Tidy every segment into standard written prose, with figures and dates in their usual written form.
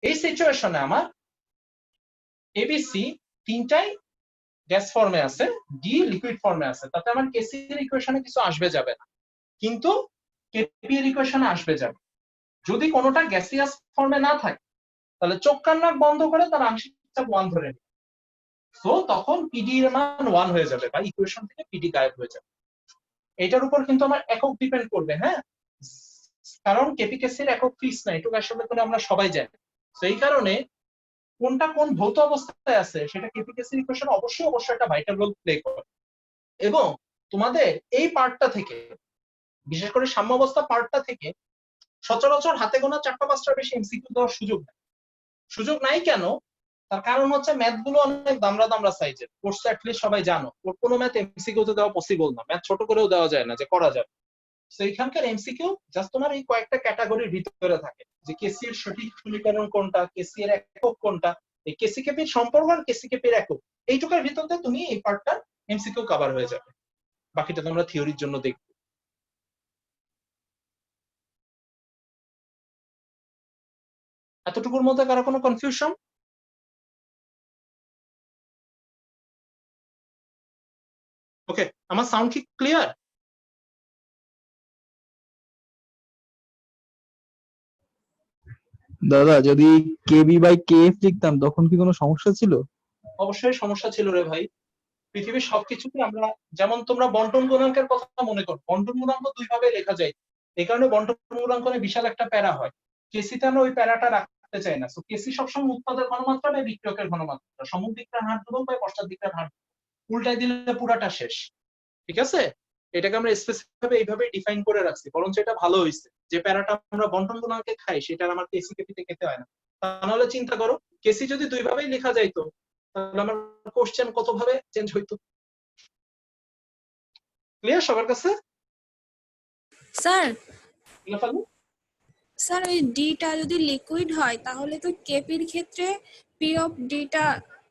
এই সিচুয়েশনে আমার এবিসি তিনটাই গ্যাস ফর্মে আছে, ডি লিকুইড ফর্মে আছে, তাতে আমার কেসি এর ইকুয়েশনে কিছু আসবে যাবে না, কিন্তু কেপি এর ইকুয়েশনে আসবে যাবে। যদি কোনোটা গ্যাসিয়াস ফর্মে না থাকে তাহলে চোখ কান নাক বন্ধ করে তার আংশিক চাপ 1 ধরে নিই, তো তখন পিডি এর মান 1 হয়ে যাবে বা ইকুয়েশন থেকে পিডি গায়েব হয়ে যাবে। এটার উপর কিন্তু আমার একক ডিপেন্ড করবে, হ্যাঁ, কারণ কেপি কেসির একক ফিক্স না, এটুকু আসলে করে আমরা সবাই জানি। সেই কারণে কোনটা কোন ভৌত অবস্থায় আছে সেটা কেপি কেসির ইকুয়েশন অবশ্যই একটা ভাইটাল রোল প্লে করে। এবং তোমাদের এই পার্টটা থেকে, বিশেষ করে সাম্যাবস্থা পার্টটা থেকে সচরাচর হাতে গোনা 4-5টার বেশি এমসিকিউ দেওয়ার সুযোগ নাই কেন? তার কারণ হচ্ছে ম্যাথ গুলো অনেক দামড়া সাইজের, কোর্স অ্যাটলিস্ট সবাই জানো, ওর কোনো ম্যাথ এমসিকিউ তে দেওয়া পসিবল না, ম্যাথ ছোট করেও দেওয়া যায় না যে করা যাবে। তো এইখানকার এমসিকিউ জাস্ট তোমার এই কয়েকটা ক্যাটাগরির ভিতরে থাকে, যে কেসি এর সঠিক সমীকরণ কোনটা, কেসি এর একক কোনটা, এই কেসি কেপির সম্পর্ক আর কেসি কেপির একক, এইটুকুর ভিতরে তুমি এই পার্টটা এমসিকিউ কভার হয়ে যাবে, বাকিটা তোমরা থিওরির জন্য দেখবে। এতটুকুর মধ্যে কারো কোনো কনফিউশন? ওকে, আমার সাউন্ড কি ক্লিয়ার? দাদা যদি কেবি বাই কেএফ লিখতাম তখন কি কোনো সমস্যা ছিল? অবশ্যই সমস্যা ছিল রে ভাই। পৃথিবীর সবকিছুতে আমরা, যেমন তোমরা বন্টন গুণাঙ্কের কথা মনে করো, বন্টন গুণাঙ্ক দুই ভাবে লেখা যায়, এই কারণে বন্টন গুণাঙ্কনে বিশাল একটা প্যারা হয়। কেসিতে আমরা ওই প্যারাটা রাখতে চাই না, তো কেসি সবসময় উৎপাদের ঘনমাত্রা বা বিক্রিয়কের ঘনমাত্রা, সম্মুখ দিকটার হার ধ্রুবক বা পশ্চাৎ দিকটার হার, উল্টাই দিলে পুরাটা শেষ। ঠিক আছে, এটাকে আমরা স্পেসিফিক ভাবে এইভাবে ডিফাইন করে রাখছি, বরঞ্চ এটা ভালো হয়েছে যে প্যারাটা আমরা বন্টন গুণাঙ্কে খাই সেটা আমার কেসি কেপিতে খেতে হয় না। তাহলে চিন্তা করো, কেসি যদি দুই ভাবেই লেখা যাইতো তাহলে আমার কোশ্চেন কত ভাবে চেঞ্জ হইতো। ক্লিয়ার সবার কাছে? স্যার ফালু, স্যার ওই ডিটা যদি লিকুইড হয় তাহলে তো কেপির ক্ষেত্রে পি অফ ডিটা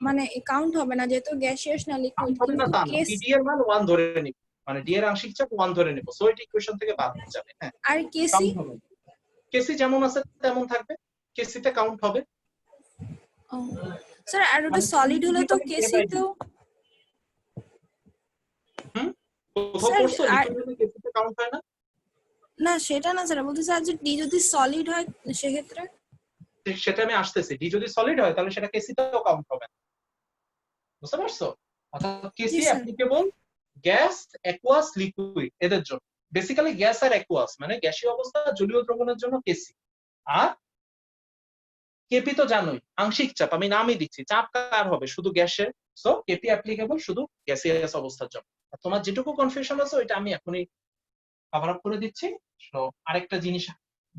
মানে কাউন্ট হবে না, যেহেতু গ্যাসিয়াস না লিকুইড। হবে না কিন্তু তা না, কেস পিডি এর মান 1 ধরে নিব, মানে ডি এর আংশিক চাপ 1 ধরে নিব, সো এটা ইকুয়েশন থেকে বাদ হয়ে যাবে। হ্যাঁ, আর কেসি কাউন্ট হবে, কেসি যেমন আছে তেমন থাকবে, কেসিতে কাউন্ট হবে। স্যার আর ওটা সলিড হলে তো কেসিতেও কোথাও স্যার পড়ছো লিকুইড হলে কেসিতে কাউন্ট হয় না? না সেটা না স্যার, বলতে স্যার যে ডি যদি সলিড হয় সেক্ষেত্রে। সেটা আমি আসতেছি, ডি যদি সলিড হয় তাহলে সেটা কেসিতেও কাউন্ট হবে না, বুঝতে পারছো? অর্থাৎ জি KC sir. Applicable gas, aqueous, liquid এদের জন্য, বেসিক্যালি গ্যাস আর অ্যাকুয়াস মানে গ্যাসীয় অবস্থা জলীয় দ্রবণের জন্য কেসি। আর কেপি তো জানোই আংশিক চাপ, আমি নামই দিচ্ছি, চাপ কার হবে? শুধু গ্যাসের, সো কেপি অ্যাপ্লিকেবল শুধু গ্যাসিয়াস অবস্থার জন্য। তোমার যেটুকু কনফিউশন আছে ওইটা আমি এখনই কভার আপ করে দিচ্ছি, তো আরেকটা জিনিস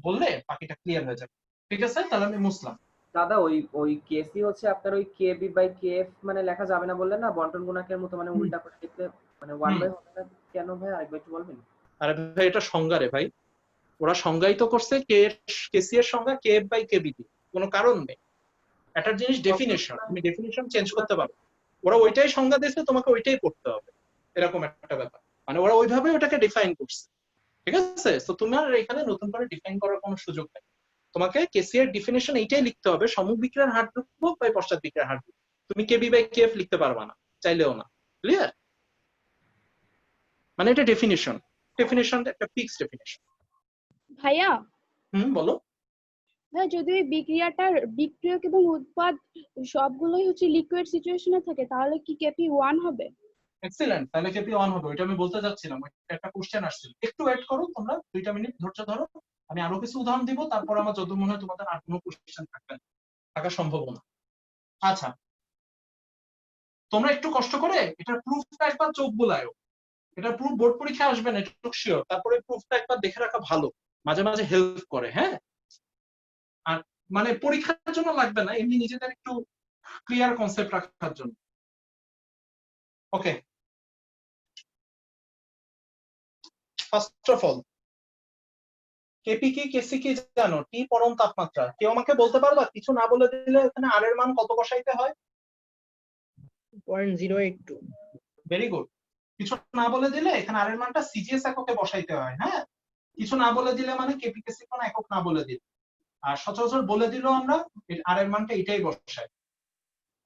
বললে বাকিটা ক্লিয়ার হয়ে যাবে। ঠিক আছে, তাহলে আমি মুসলাম। দাদা ওই ওই কেসি হচ্ছে আপনার ওই কেবি বাই কেএফ মানে লেখা যাবে না বললেন না, বন্টন গুণাঙ্কের মতো, মানে উল্টা করে লিখলে মানে 1 বাই হবে না কেন ভাই? আরেকবার একটু বলবেন? আরে ভাই এটা সংজ্ঞা রে ভাই, ওরা সংজ্ঞায়িত করছে কেসি এর সংজ্ঞা কেএফ বাই কেবি, কোনো কারণ নেই। একটা জিনিস ডেফিনেশন, তুমি ডেফিনেশন চেঞ্জ করতে পারো, ওরা ওইটাই সংজ্ঞা দিয়েছে, তোমাকে ওইটাই পড়তে হবে, এরকম একটা ব্যাপার, মানে ওরা ওইভাবে ওটাকে ডিফাইন করছে। ঠিক আছে, তো তোমার এখানে নতুন করে ডিফাইন করার কোনো সুযোগ নেই, তোমাকে কেসি এর ডেফিনেশন এইটাই লিখতে হবে, সম্মুখ বিক্রিয়ার হার ধ্রুবক বা পশ্চাৎ বিক্রিয়ার হার ধ্রুবক, তুমি কেবি বাই কেএফ লিখতে পারবা না, চাইলেও না। ক্লিয়ার? মানে এটা ডেফিনেশন, ডেফিনেশনটা একটা ফিক্সড ডেফিনেশন। ভাইয়া বলো। ভাই যদি ওই বিক্রিয়ক এবং উৎপাদ সবগুলোই হচ্ছে লিকুইড সিচুয়েশনে থাকে তাহলে কি কেপি 1 হবে? এক্সিলেন্ট, তাহলে কেপি 1 হবে, ওইটা আমি বলতে যাচ্ছিলাম, একটা কোশ্চেন আসছিল, একটু ওয়েট করো তোমরা 2টা মিনিট ধৈর্য ধরো, আমি আরো কিছু উদাহরণ দিব, তারপর আমার যত মনে হয় তোমাদের আর কোনো কোশ্চেন থাকা সম্ভব না। আচ্ছা, তোমরা একটু কষ্ট করে এটার প্রুফটা একবার চোখ বুলায়ো, এটার প্রুফ বোর্ড পরীক্ষা আসবে না এটা শিওর, তারপরে প্রুফটা একবার দেখে রাখা ভালো, মাঝে মাঝে হেল্প করে। হ্যাঁ, আর মানে পরীক্ষার জন্য লাগবে না, এমনি নিজেদের একটু ক্লিয়ার কনসেপ্ট রাখার জন্য। ওকে, ফার্স্ট অফ অল কেপি কি কেসি কি জানো? টি পরম তাপমাত্রা। কেউ আমাকে বলতে পারবা কিছু না বলে দিলে এখানে আর এর মান কত বসাইতে হয়? 0.082। Very good. কিছু না বলে দিলে এখানে আর এর মানটা সিজিএস এককে বসাইতে হয়। হ্যাঁ, কিছু না বলে দিলে মানে কেপি কেসি কোন একক না বলে দিলে। আর সচরাচর বলে দিলেও আমরা আর এর মানটা এটাই বসাই,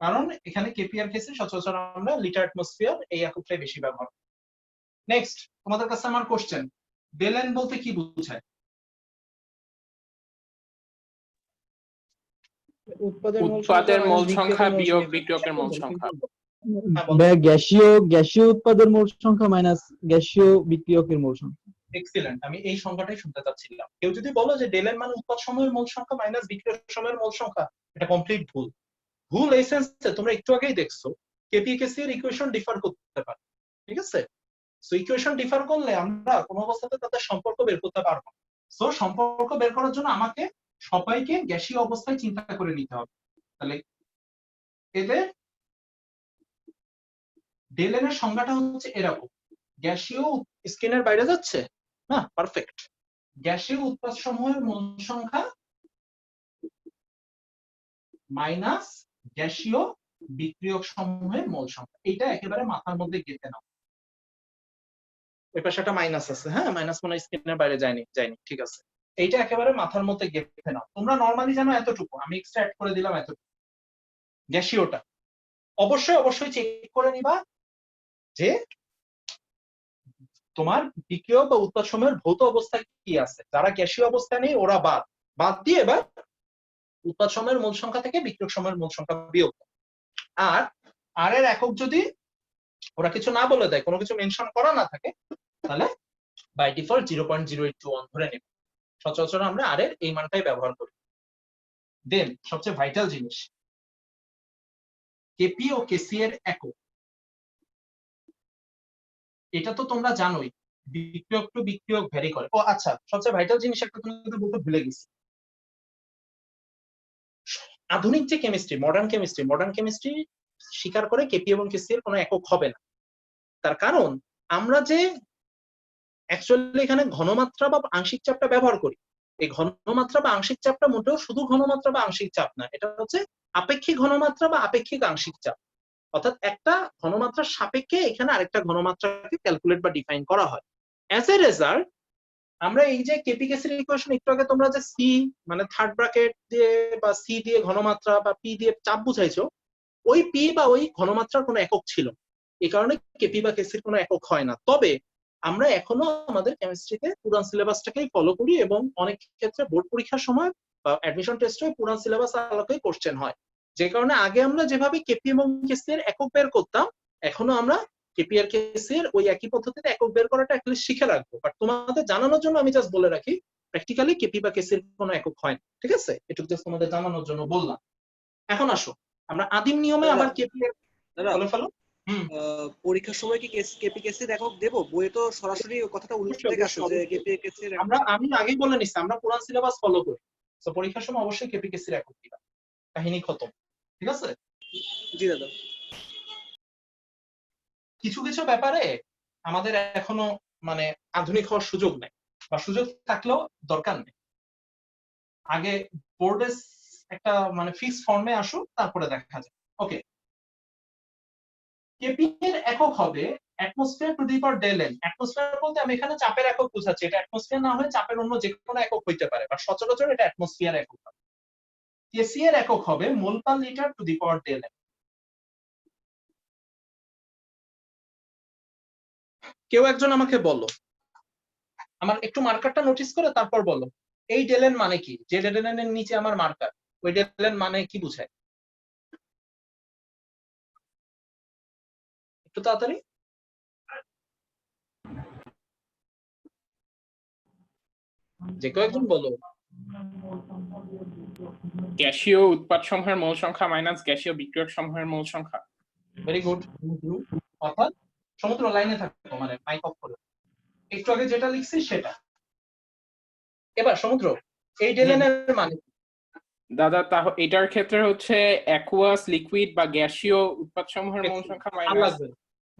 কারণ এখানে কেপিআর কেসে সচরাচর আমরা লিটার অ্যাটমসফিয়ার এই এককটাই বেশি ব্যবহার করি। নেক্সট, তোমাদের কাছে আমার কোশ্চেন, ডেলএন বলতে কি বোঝায়? উৎপাদের মোল সংখ্যা বিয়োগ বিক্রিয়কের মোল সংখ্যা। গ্যাসীয় উৎপাদের মোল সংখ্যা মাইনাস গ্যাসীয় বিক্রিয়কের মোল সংখ্যা। এক্সিলেন্ট, আমি এই সংখ্যাটাই শুনতে চাচ্ছিলাম। কেউ যদি বলো যে ডেলএন মানে উৎপাদ সময়ের মোল সংখ্যা মাইনাস বিক্রিয়ক সময়ের মোল সংখ্যা, এটা কমপ্লিট ভুল। ভুল এই সেন্সে তোমরা একটু আগেই দেখছো কেপিকেসি এর ইকুয়েশন ডিফার করতে পারে, ঠিক আছে? সো ইকুয়েশন ডিফার করলে আমরা কোনো অবস্থাতে তাদের সম্পর্ক বের করতে পারবো। সো সম্পর্ক বের করার জন্য আমাকে সবাইকে গ্যাসীয় অবস্থায় চিন্তা করে নিতে হবে। তাহলে এদের ডেলএন এর সংজ্ঞাটা হচ্ছে এরকম, গ্যাসীয় স্ক্রিনের বাইরে যাচ্ছে না, পারফেক্ট। গ্যাসীয় উৎপাদ সমূহের মোল সংখ্যা মাইনাস গ্যাসীয় বিক্রিয়ক সমূহের মোল সংখ্যা, এটা একেবারে মাথার মধ্যে গেঁথে নাও। ওই পাশে একটা মাইনাস আছে, হ্যাঁ মাইনাস মানে স্ক্রিনের বাইরে যায়নি, ঠিক আছে। এইটা একেবারে মাথার মধ্যে গেঁথে নাও। তোমরা নরমালি জানো এতটুকু, আমি এক্সট্রা অ্যাড করে দিলাম এতটুকু। গ্যাসীয়টা অবশ্যই চেক করে নিবা যে তোমার বিক্রিয়ক বা উৎপাদ সময়ের ভৌত অবস্থা কি আছে। যারা গ্যাসীয় অবস্থায় নেই ওরা বাদ দিয়ে এবার উৎপাদ সময়ের মোল সংখ্যা থেকে বিক্রিয়ক সময়ের মোল সংখ্যা বিয়োগ। আর এর একক যদি ওরা কিছু না বলে দেয়, কোনো কিছু মেনশন করা না থাকে, তাহলে বাই ডিফল্ট 0.0821 ধরে নেব। সচরাচর আমরা আর এর এই মানটাই ব্যবহার করি। দেন সবচেয়ে ভাইটাল জিনিস, কেপি ও কেসি এর একক, এটা তো তোমরা জানোই বিক্রিয়ক টু বিক্রিয়ক ভ্যারি করে। ও আচ্ছা, সবচেয়ে ভাইটাল জিনিস একটা তোমাদের বলতে ভুলে গেছি। আধুনিক যে কেমিস্ট্রি, মডার্ন কেমিস্ট্রি স্বীকার করে কেপি এবং কেসি এর কোনো একক হবে না। তার কারণ আমরা যে অ্যাকচুয়ালি এখানে ঘনমাত্রা বা আংশিক চাপটা ব্যবহার করি, এই ঘনমাত্রা বা আংশিক চাপটা মোটেও শুধু ঘনমাত্রা বা আংশিক চাপ না, এটা হচ্ছে আপেক্ষিক ঘনমাত্রা বা আপেক্ষিক আংশিক চাপ। অর্থাৎ একটা ঘনমাত্রার সাপেক্ষে এখানে আরেকটা ঘনমাত্রাকে ক্যালকুলেট বা ডিফাইন করা হয়। অ্যাজ এ রেজাল্ট আমরা এই যে কেপি কেসির ইকুয়েশন একটু আগে তোমরা যে সি মানে থার্ড ব্র্যাকেট দিয়ে বা সি দিয়ে ঘনমাত্রা বা পি দিয়ে চাপ বুঝাইছো, ওই পি বা ওই ঘনমাত্রার কোনো একক ছিল, এই কারণে কেপি বা কেসির কোনো একক হয় না। তবে আমরা এখনো আমাদের কেমিস্ট্রিতে পুরান সিলেবাসটাকেই ফলো করি এবং অনেক ক্ষেত্রে বোর্ড পরীক্ষার সময় বা অ্যাডমিশন টেস্টে পুরান সিলেবাস আলোকেই কোশ্চেন হয়। যে কারণে আগে আমরা যেভাবে কেপি এবং কেসি এর একক বের করতাম, এখনো আমরা কেপি আর কেসি এর ওই একই পদ্ধতিতে একক বের করাটা অ্যাটলিস্ট শিখে রাখবো। বাট তোমাদের জানানোর জন্য আমি জাস্ট বলে রাখি, প্র্যাকটিক্যালি কেপি বা কেসি এর কোনো একক হয় না, ঠিক আছে? এটুকু জাস্ট তোমাদের জানানোর জন্য বললাম। এখন আসো আমরা আদিম নিয়মে আবার কেপি এর বলে ফেলো। পরীক্ষার সময় কি কেপি কেসির একক দেব? বইয়ে তো সরাসরি কথাটা উল্লেখ আছে যে কেপি কেসির আমি আগেই বলে নিচ্ছি আমরা পুরান সিলেবাস ফলো করি, তো পরীক্ষার সময় অবশ্যই কেপি কেসির একক দিবা, কাহিনী খতম, ঠিক আছে? জি দাদা। কিছু কিছু ব্যাপারে আমাদের এখনো মানে আধুনিক হওয়ার সুযোগ নেই, বা সুযোগ থাকলেও দরকার নেই। আগে বোর্ডে একটা মানে ফিক্স ফর্মে আসুক, তারপরে দেখা যায়। ওকে, কেপি এর একক হবে atmosphere to the power del n. Atmosphere বলতে আমি এখানে চাপের একক বোঝাচ্ছি, এটা অ্যাটমসফিয়ার না হলে চাপের অন্য যে কোনো একক হইতে পারে, বা সচরাচর এটা অ্যাটমসফিয়ার একক হবে। কেসি এর একক হবে mole per litre to the power del n. কেউ একজন আমাকে বলো, আমার একটু মার্কারটা নোটিস করে তারপর বলো, এই ডেলেন মানে কি? যে ডেলেন এর নিচে আমার মার্কার, ওই ডেলেন মানে কি বোঝায়? একটু তাড়াতাড়ি। যে কেউ একজন বলো। গ্যাসীয় উৎপাদ সমূহের মোল সংখ্যা মাইনাস গ্যাসীয় বিক্রিয়ক সমূহের মোল সংখ্যা। Very good. অর্থাৎ সমুদ্র লাইনে থাকতো, মানে মাইক অফ করে। একটু আগে যেটা লিখছি সেটা। এবার সমুদ্র, এই ডেলেন এর মানে দাদা এটার ক্ষেত্রে হচ্ছে অ্যাকুয়াস, লিকুইড বা গ্যাসীয় উৎপাদ সমূহের মোল সংখ্যা মাইনাস।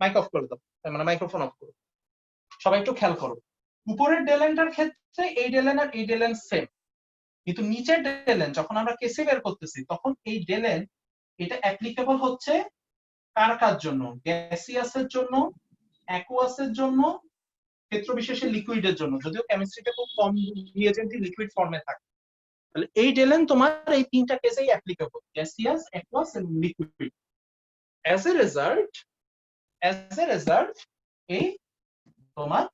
মাইক অফ করে দাও, মানে মাইক্রোফোন অফ করো। সবাই একটু খেয়াল করো, উপরের ডেলেনটার ক্ষেত্রে এই ডেলেন আর এই ডেলেন সেম, কিন্তু নিচের ডেলেন যখন আমরা কেসি বের করতেছি তখন এই ডেলেন এটা অ্যাপ্লিকেবল হচ্ছে কার কার জন্য? গ্যাসিয়াসের জন্য, অ্যাকুয়াসের জন্য, ক্ষেত্র বিশেষে লিকুইডের জন্য। যদিও কেমিস্ট্রিতে খুব কম রিএজেন্টই লিকুইড ফর্মে থাকে, তাহলে এই ডেলেন তোমার এই তিনটা কেসেই applicable, gaseous, aqueous and liquid. As a result এই তোমার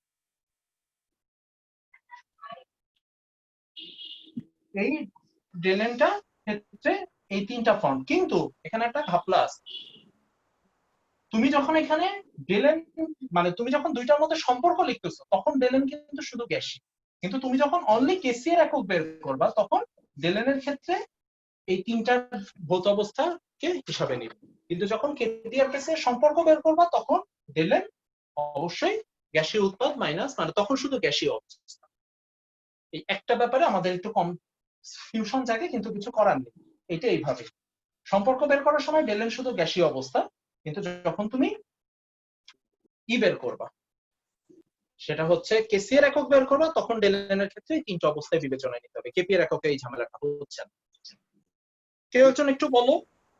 এই ডেলেনটা ক্ষেত্রে এই তিনটা ফর্ম। কিন্তু এখানে একটা ঘাপলা আছে, তুমি যখন এখানে ডেলেন মানে তুমি যখন দুইটার মধ্যে সম্পর্ক লিখতেছো তখন ডেলেন কিন্তু শুধু গ্যাসীয়, কিন্তু তুমি যখন অনলি কেসি এর একক বের করবা তখন ডেলেনের ক্ষেত্রে এই তিনটার ভৌত অবস্থাকে হিসাবে নিবে। কিন্তু যখন কেপি আর কেসি এর সম্পর্ক বের করবা তখন ডেলেন অবশ্যই গ্যাসীয় উৎপাদ মাইনাস, মানে তখন শুধু গ্যাসীয় অবস্থা। এই একটা ব্যাপারে আমাদের একটু কনফিউশন জাগে, কিন্তু কিছু করার নেই, এটা এইভাবে সম্পর্ক বের করার সময় ডেলেন শুধু গ্যাসীয় অবস্থা, কিন্তু যখন তুমি ই বের করবা সেটা হচ্ছে কেসি এর একক বের করবা তখন ডেলেনের ক্ষেত্রে তিনটা অবস্থায় বিবেচনায় নিতে হবে। কেপি এর এককে এই ঝামেলাটা হচ্ছে না। কেউ একজন একটু বলো,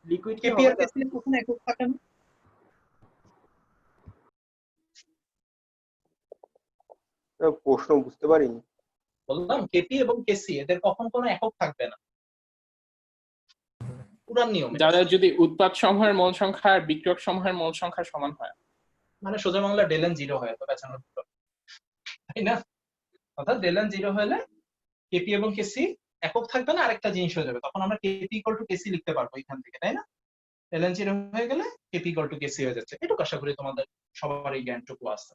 লিকুইড কি কেপি হবে আর কেসি এর কখনো একক থাকে না? প্রশ্ন বুঝতে পারিনি। বললাম কেপি এবং কেসি এদের কখন কোনো একক থাকবে না পুরান নিয়মে। যাদের যদি উৎপাদ সমূহের মোল সংখ্যা আর বিক্রিয়ক সমূহের মোল সংখ্যা সমান হয়, মানে সোজা বাংলা ডেলেন 0 হয় তো বেচানোর, তাই না? অর্থাৎ ডেলেন 0 হলে কেপি এবং কেসি একক থাকবে না, আরেকটা জিনিস হয়ে যাবে, তখন আমরা কেপি ইকুয়াল টু কেসি লিখতে পারবো এখান থেকে, তাই না? ডেলেন 0 হয়ে গেলে কেপি ইকুয়াল টু কেসি হয়ে যাচ্ছে। এটুকু আশা করি তোমাদের সবার এই জ্ঞানটুকু আছে।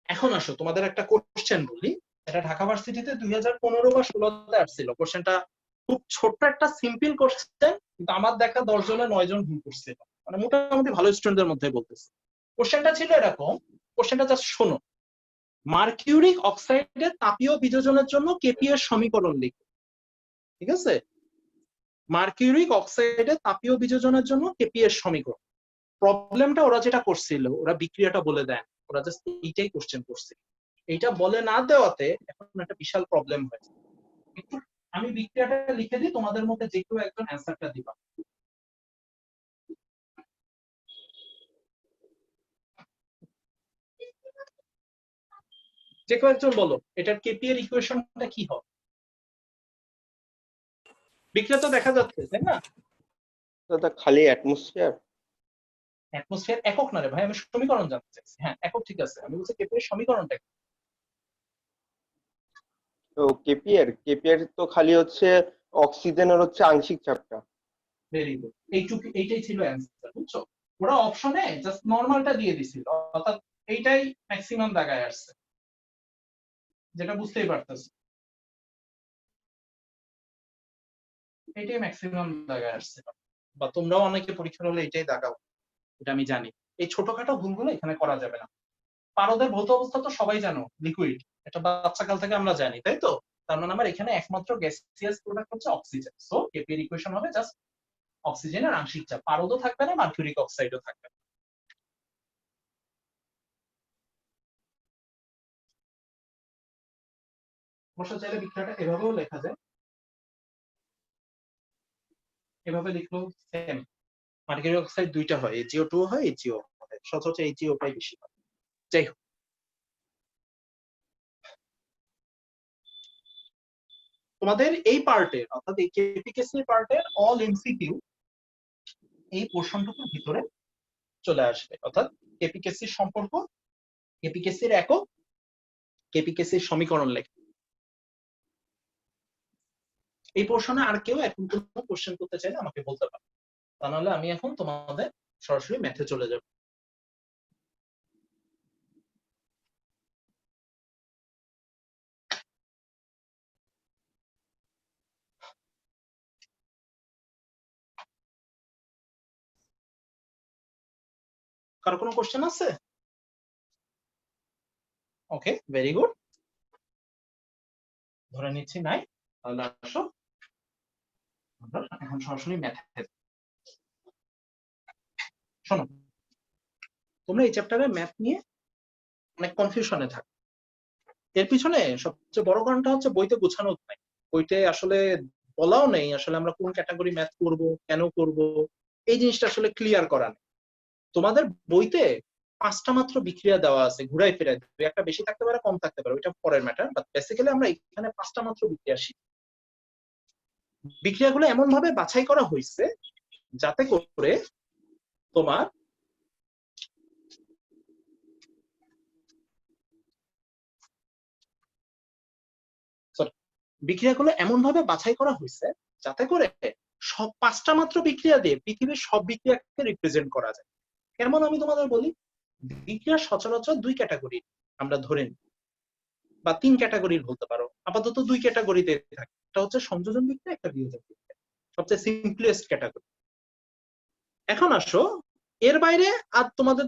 এখন আসো তোমাদের একটা কোশ্চেন বলি, এটা ঢাকা ভার্সিটিতে 2015 বা 16তে আসছিল। কোশ্চেনটা খুব ছোট্ট একটা সিম্পল কোশ্চেন, কিন্তু আমার দেখা 10 জনে 9 জন ভুল করছিল, মানে মোটামুটি ভালো স্টুডেন্টদের মধ্যে বলতেছে। কোশ্চেনটা ছিল এরকম, কোশ্চেনটা জাস্ট শোনো। মার্কিউরিক অক্সাইডের তাপীয় বিযোজনের জন্য কেপি এর সমীকরণ লিখো। ঠিক আছে, মার্কিউরিক অক্সাইডের তাপীয় বিযোজনের জন্য কেপি এর সমীকরণ। প্রবলেমটা ওরা যেটা করছিল, ওরা বিক্রিয়াটা বলে দেন, ওরা জাস্ট এইটাই কোশ্চেন করছিল। এইটা বলে না দেওয়াতে এখন একটা বিশাল প্রবলেম হয়েছে। একটু আমি বিক্রিয়াটা লিখে দিই, তোমাদের মধ্যে যে কেউ একজন অ্যান্সারটা দিবা। যে কেউ একজন বলো এটার কেপি এর ইকুয়েশনটা কি হবে? বিক্রিয়া তো দেখা যাচ্ছে, তাই না? দাদা খালি অ্যাটমসফিয়ার। অ্যাটমসফিয়ার একক না রে ভাই, আমি সমীকরণ জানতে চাইছি। হ্যাঁ একক ঠিক আছে, আমি বলছি কেপি এর সমীকরণটা কি? তো কেপিএর তো খালি হচ্ছে অক্সিজেনের হচ্ছে আংশিক চাপটা। ভেরি গুড, এইটাই ছিল অ্যান্সার, বুঝছো? ওরা অপশনে জাস্ট নরমালটা দিয়ে দিছিল, অর্থাৎ এইটাই ম্যাক্সিমাম জায়গায় আসছে, যেটা বুঝতেই পারতেছি। এটাই ম্যাক্সিমাম জায়গায় আসছে, বা তোমরাও অনেকে পরীক্ষার হলে এটাই দাগাও, এটা আমি জানি। এই ছোটখাটো ভুলগুলো এখানে করা যাবে না। পারদের ভৌত অবস্থা তো সবাই জানো, লিকুইড, এটা বাচ্চাকাল থেকে আমরা জানি, তাই তো? তার মানে আমার এখানে একমাত্র গ্যাসিয়াস প্রোডাক্ট হচ্ছে অক্সিজেন, সো কেপি এর ইকুয়েশন হবে জাস্ট অক্সিজেনের আংশিক চাপ। পারদও থাকবে না, মার্কিউরিক অক্সাইডও থাকবে না। অবশ্য চাইলে বিক্রিয়াটা এভাবেও লেখা যায়, এভাবে লিখলেও সেম। মার্কিউরিক অক্সাইড দুইটা হয়, AgO2 হয়, AgO হয়, সচরাচর AgO-টাই বেশি হয়। যাই হোক, তোমাদের এই পার্টের অর্থাৎ এই কেপিকেসি পার্টের অল এমসিকিউ এই পোর্শনটুকুর ভিতরে চলে আসবে, অর্থাৎ কেপিকেসির সম্পর্ক, কেপিকেসির একক, কেপিকেসির সমীকরণ লেখা। এই পোর্শনে আর কেউ এখন কোনো কোশ্চেন করতে চাইলে আমাকে বলতে পারে, তা নাহলে আমি এখন তোমাদের সরাসরি ম্যাথে চলে যাব। কারো কোনো কোশ্চেন আছে? ওকে, ভেরি গুড, ধরে নিচ্ছি নাই। তাহলে আসো আমরা এখন সরাসরি ম্যাথে। শোনো, তোমরা এই চ্যাপ্টারে ম্যাথ নিয়ে অনেক কনফিউশনে থাকো। এর পিছনে সবচেয়ে বড় কারণটা হচ্ছে বইতে গোছানো নাই। বইতে আসলে বলাও নেই আসলে আমরা কোন ক্যাটাগরি ম্যাথ করব, কেন করব, এই জিনিসটা আসলে ক্লিয়ার করা নেই। তোমাদের বইতে 5টা মাত্র বিক্রিয়া দেওয়া আছে, ঘুরাই ফিরাই, একটা বেশি থাকতে পারে, কম থাকতে পারে, ওইটা পরের ম্যাটার, বাট বেসিক্যালি আমরা এখানে 5টা মাত্র বিক্রিয়া শিখি। বিক্রিয়াগুলো এমন ভাবে বাছাই করা হয়েছে যাতে করে তোমার বিক্রিয়াগুলো এমন ভাবে বাছাই করা হয়েছে যাতে করে সব 5টা মাত্র বিক্রিয়া দিয়ে পৃথিবীর সব বিক্রিয়াকে রিপ্রেজেন্ট করা যায়। কেমন আমি তোমাদের বলি, বিক্রিয়া সচরাচর 2 ক্যাটাগরি আমরা ধরে নিই, বা 3 ক্যাটাগরির বলতে পারো, আপাতত 2 ক্যাটাগরিতে থাকে। একটা হচ্ছে সংযোজন বিক্রিয়া, একটা বিয়োজন বিক্রিয়া, সবচেয়ে সিম্পলেস্ট ক্যাটাগরি। এখন আসো এর বাইরে আর তোমাদের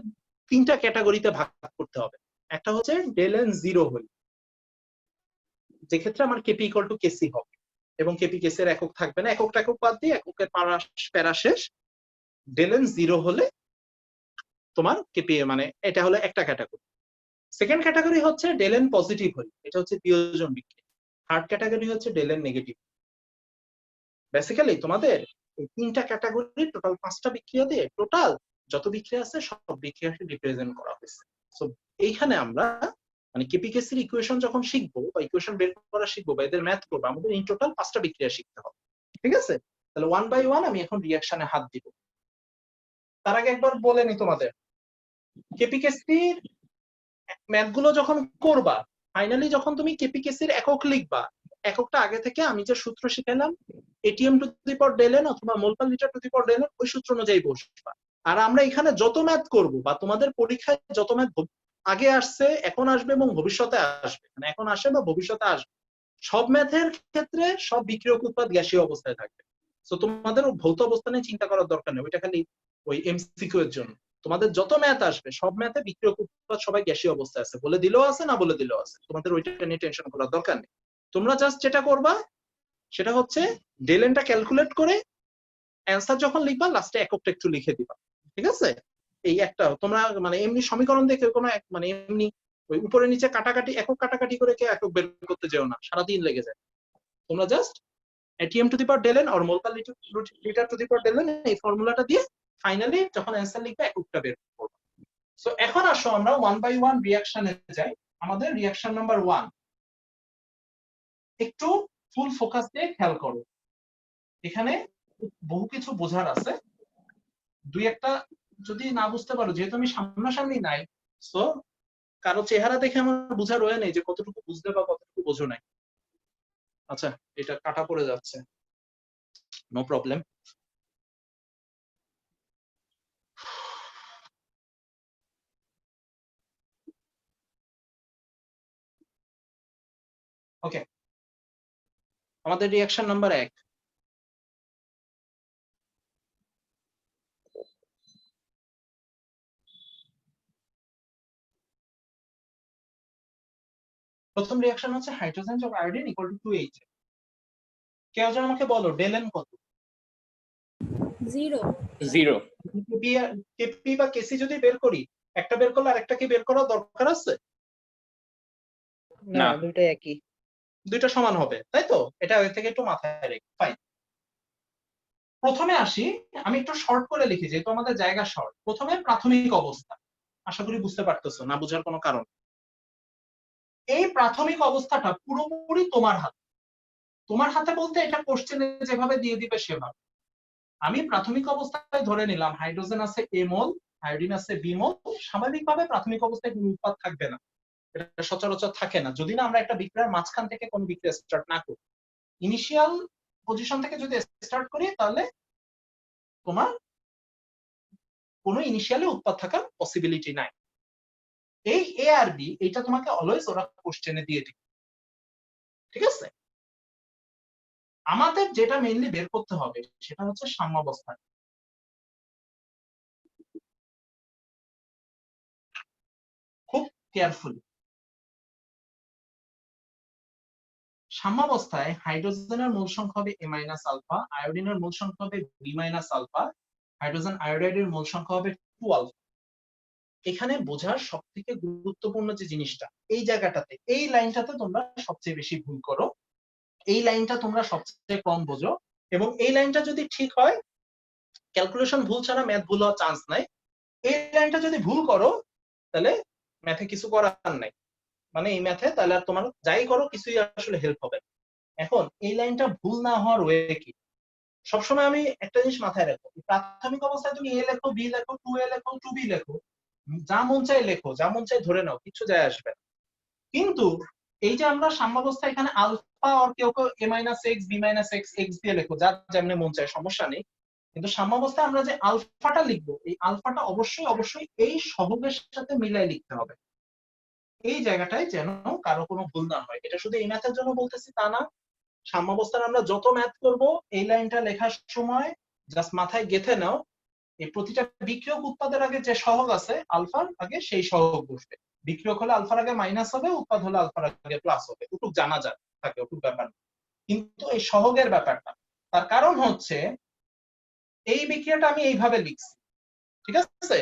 3টা ক্যাটাগরিতে ভাগ করতে হবে। একটা হচ্ছে ডেল এন 0 হল, যে ক্ষেত্রে আমার কেপি ইকুয়াল টু কেসি হবে এবং কেপি কেসি এর একক থাকবে না, একক বাদ দিয়ে এককের প্যারা শেষ। ডেল এন 0 হলে তোমার কেপি মানে এটা হলো একটা ক্যাটাগরি। সেকেন্ড ক্যাটাগরি হচ্ছে ডেল এন পজিটিভ হলে, এটা হচ্ছে বিয়োজন বিক্রিয়া। থার্ড ক্যাটাগরি হচ্ছে ডেল এন নেগেটিভ। বেসিক্যালি তোমাদের এই 3টা ক্যাটাগরি টোটাল 5টা বিক্রিয়া দিয়ে টোটাল যত বিক্রিয়া আছে সব বিক্রিয়াকে রিপ্রেজেন্ট করা হয়েছে। সো এইখানে আমরা মানে কেপিকেসির ইকুয়েশন যখন শিখবো বা ইকুয়েশন বের করা শিখবো বা এদের ম্যাথ করবো, আমাদের ইন টোটাল 5টা বিক্রিয়া শিখতে হবে। ঠিক আছে, তাহলে 1 বাই 1 আমি এখন রিঅ্যাকশনে হাত দিব। তার আগে একবার বলে নি তোমাদের, কেপিকেসির ম্যাথ গুলো যখন করবা, ফাইনালি যখন তুমি কেপিকেসির একক লিখবা, এককটা আগে থেকে আমি যে সূত্র শিখালাম ATM to the power del n অথবা mole per litre to the power del n, ওই সূত্র অনুযায়ী বসবা। আর আমরা এখানে যত ম্যাথ করব বা তোমাদের পরীক্ষায় যত ম্যাথ আগে আসছে, এখন আসবে এবং ভবিষ্যতে আসবে, মানে এখন আসে বা ভবিষ্যতে আসবে, সব ম্যাথের ক্ষেত্রে সব বিক্রিয়ক উৎপাদ গ্যাসীয় অবস্থায় থাকবে। তো তোমাদের ভৌত অবস্থা নিয়ে চিন্তা করার দরকার নেই, ওইটা খালি ওই এমসিকিউ এর জন্য। তোমাদের যত ম্যাথ আসবে সব ম্যাথে বিক্রিয়ক উৎপাদ সবাই গ্যাসীয় অবস্থায় আছে, বলে দিলেও আছে না বলে দিলেও আছে, তোমাদের ওইটা নিয়ে টেনশন করার দরকার নেই। তোমরা জাস্ট যেটা করবা সেটা হচ্ছে ডেল এনটা ক্যালকুলেট করে অ্যান্সার যখন লিখবা লাস্টে এককটা একটু লিখে দিবা। ঠিক আছে, এই একটা তোমরা মানে এমনি সমীকরণ দেখে কোনো মানে এমনি ওই উপরে নিচে কাটাকাটি একক কাটাকাটি করে কেউ একক বের করতে যেও না, সারাদিন লেগে যায়। তোমরা just ATM to the power del n or mole per litre to the power del n এই ফর্মুলাটা দিয়ে ফাইনালি যখন অ্যান্সার লিখবে এককটা বের করবে। সো এখন আসো আমরা 1 বাই 1 রিঅ্যাকশনে যাই। আমাদের রিঅ্যাকশন নাম্বার 1 একটু ফুল ফোকাস দিয়ে খেয়াল করো, এখানে বহু কিছু বোঝার আছে। দুই একটা যদি না বুঝতে পারো, যেহেতু আমি সামনাসামনি নাই, সো কারো চেহারা দেখে আমার বোঝা রয়ে নেই যে কতটুকু বুঝতে বা কতটুকু বোঝো নাই। আচ্ছা, এটা কাটা পড়ে যাচ্ছে, নো প্রবলেম। ওকে, আমাদের রিঅ্যাকশন নাম্বার 1। প্রথম রিঅ্যাকশন হচ্ছে হাইড্রোজেন যোগ আয়োডিন ইকুয়াল টু 2H। কেউ যেন আমাকে বলো ডেল এন কত? 0 কেপি বা কেসি যদি বের করি, একটা বের করলে আরেকটা কি বের করার দরকার আছে? না, দুটো একই, দুইটা সমান হবে, তাই তো? এটা আগে থেকে একটু মাথায় রেখে ফাইন। প্রথমে আসি, আমি একটু শর্ট করে লিখি যেহেতু আমাদের জায়গা শর্ট। প্রথমে প্রাথমিক অবস্থা, আশা করি বুঝতে পারতেছো, না বুঝার কোনো কারণ। এই প্রাথমিক অবস্থাটা পুরোপুরি তোমার হাতে। তোমার হাতে বলতে এটা কোশ্চেনে যেভাবে দিয়ে দিবে সেভাবে। আমি প্রাথমিক অবস্থায় ধরে নিলাম হাইড্রোজেন আছে এ মোল, আয়োডিন আছে বি মোল। স্বাভাবিকভাবে প্রাথমিক অবস্থায় কোনো উৎপাদ থাকবে না, এটা সচরাচর থাকে না, যদি না আমরা একটা বিক্রিয়ার মাঝখান থেকে কোনো বিক্রিয়া স্টার্ট না করি। ইনিশিয়াল পজিশন থেকে যদি স্টার্ট করি তাহলে তোমার কোনো ইনিশিয়ালি উৎপাদ থাকার পসিবিলিটি নাই। এই এ আর বি এটা তোমাকে অলওয়েজ ওরা কোশ্চেনে দিয়ে দিবে। ঠিক আছে, আমাদের যেটা মেইনলি বের করতে হবে সেটা হচ্ছে সাম্যাবস্থা। খুব কেয়ারফুলি, সাম্যাবস্থায় হাইড্রোজেনের মূল সংখ্যা হবে এ মাইনাস আলফা, আয়োডিনের মূল সংখ্যা হবে বি মাইনাস আলফা, হাইড্রোজেন আয়োডাইডের মূল সংখ্যা হবে 2 আলফা। এখানে বোঝার সব থেকে গুরুত্বপূর্ণ যে জিনিসটা এই জায়গাটাতে, এই লাইনটাতে তোমরা সবচেয়ে বেশি ভুল করো, এই লাইনটা তোমরা সবচেয়ে কম বোঝো, এবং এই লাইনটা যদি ঠিক হয়, ক্যালকুলেশন ভুল ছাড়া ম্যাথ ভুল হওয়ার চান্স নাই। এই লাইনটা যদি ভুল করো তাহলে ম্যাথে কিছু করার নাই, মানে এই ম্যাথে তাহলে আর তোমার যাই করো কিছুই আসলে হেল্প হবে। এখন এই লাইনটা ভুল না হওয়ার ওয়ে কি? সবসময় আমি একটা জিনিস মাথায় রাখো, প্রাথমিক অবস্থায় তুমি এ লেখো, বি লেখো, 2a লেখো, 2b লেখো, যা মন চাই লেখো, যা মন চাই ধরে নাও, কিছু যায় আসবে না। কিন্তু এই যে আমরা সাম্যাবস্থা এখানে আলফা আর কেউ কেউ a minus x, b minus x, x দিয়ে লেখো, যা যেমনি মন চায়, সমস্যা নেই। কিন্তু সাম্যাবস্থায় আমরা যে আলফাটা লিখবো, এই আলফাটা অবশ্যই অবশ্যই এই সহগের সাথে মিলাই লিখতে হবে। এই জায়গাটায় যেন কারো কোনো ভুল না হয়। এটা শুধু এই ম্যাথের জন্য বলতেছি তা না, সাম্যাবস্থার আমরা যত ম্যাথ করব এই লাইনটা লেখার সময় জাস্ট মাথায় গেঁথে নাও, এই প্রতিটা বিক্রিয়ক উৎপাদের আগে যে সহগ আছে আলফার আগে সেই সহগ বসবে। বিক্রিয়ক হলে আলফার আগে মাইনাস হবে, উৎপাদ হলে আলফার আগে প্লাস হবে, ওটুক জানা যায় থাকে, ওটুক ব্যাপার। কিন্তু এই সহগের ব্যাপারটা, তার কারণ হচ্ছে এই বিক্রিয়াটা আমি এইভাবে লিখছি, ঠিক আছে?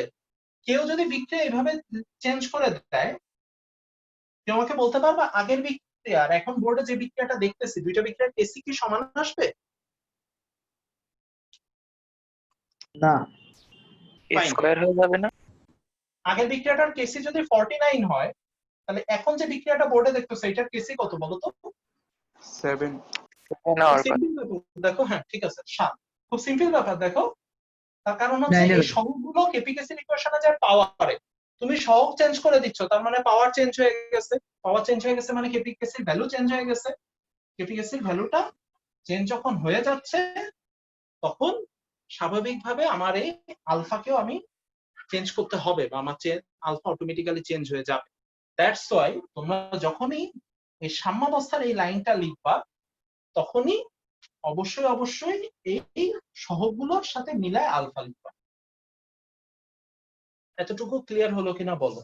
কেউ যদি বিক্রিয়া এইভাবে চেঞ্জ করে দেয়, কেউ আমাকে বলতে পারবে আগের বিক্রিয়া আর এখন বোর্ডে যে বিক্রিয়াটা দেখতেছি, দুইটা বিক্রিয়ার কেসি কি সমান আসবে? না, Fine. স্কয়ার হয়ে যাবে না? আগের বিক্রিয়াটার কেসি যদি 49 হয়, তাহলে এখন যে বিক্রিয়াটা বোর্ডে দেখতেছো এটার কেসি কত বলো তো? 7 দেখো, হ্যাঁ ঠিক আছে, 7। খুব সিম্পল ব্যাপার। দেখো, তার কারণ হচ্ছে এই সহগগুলো কেপিকেসির ইকুয়েশনে যায় পাওয়ারে, তুমি সহগ চেঞ্জ করে দিচ্ছ, তার মানে পাওয়ার চেঞ্জ হয়ে গেছে। পাওয়ার চেঞ্জ হয়ে গেছে মানে কেপিকেসির ভ্যালু চেঞ্জ হয়ে গেছে। কেপিকেসির ভ্যালুটা চেঞ্জ যখন হয়ে যাচ্ছে, তখন স্বাভাবিকভাবে আমার এই আলফাকেও আমি চেঞ্জ করতে হবে, বা আমার আলফা অটোমেটিক্যালি চেঞ্জ হয়ে যাবে। দ্যাটস ওয়াই তোমরা যখনই এই সাম্যাবস্থার এই লাইনটা লিখবা, তখনই অবশ্যই অবশ্যই এই সহগগুলোর সাথে মিলায় আলফা লিখবা। এতটুকু ক্লিয়ার হলো কিনা বলো?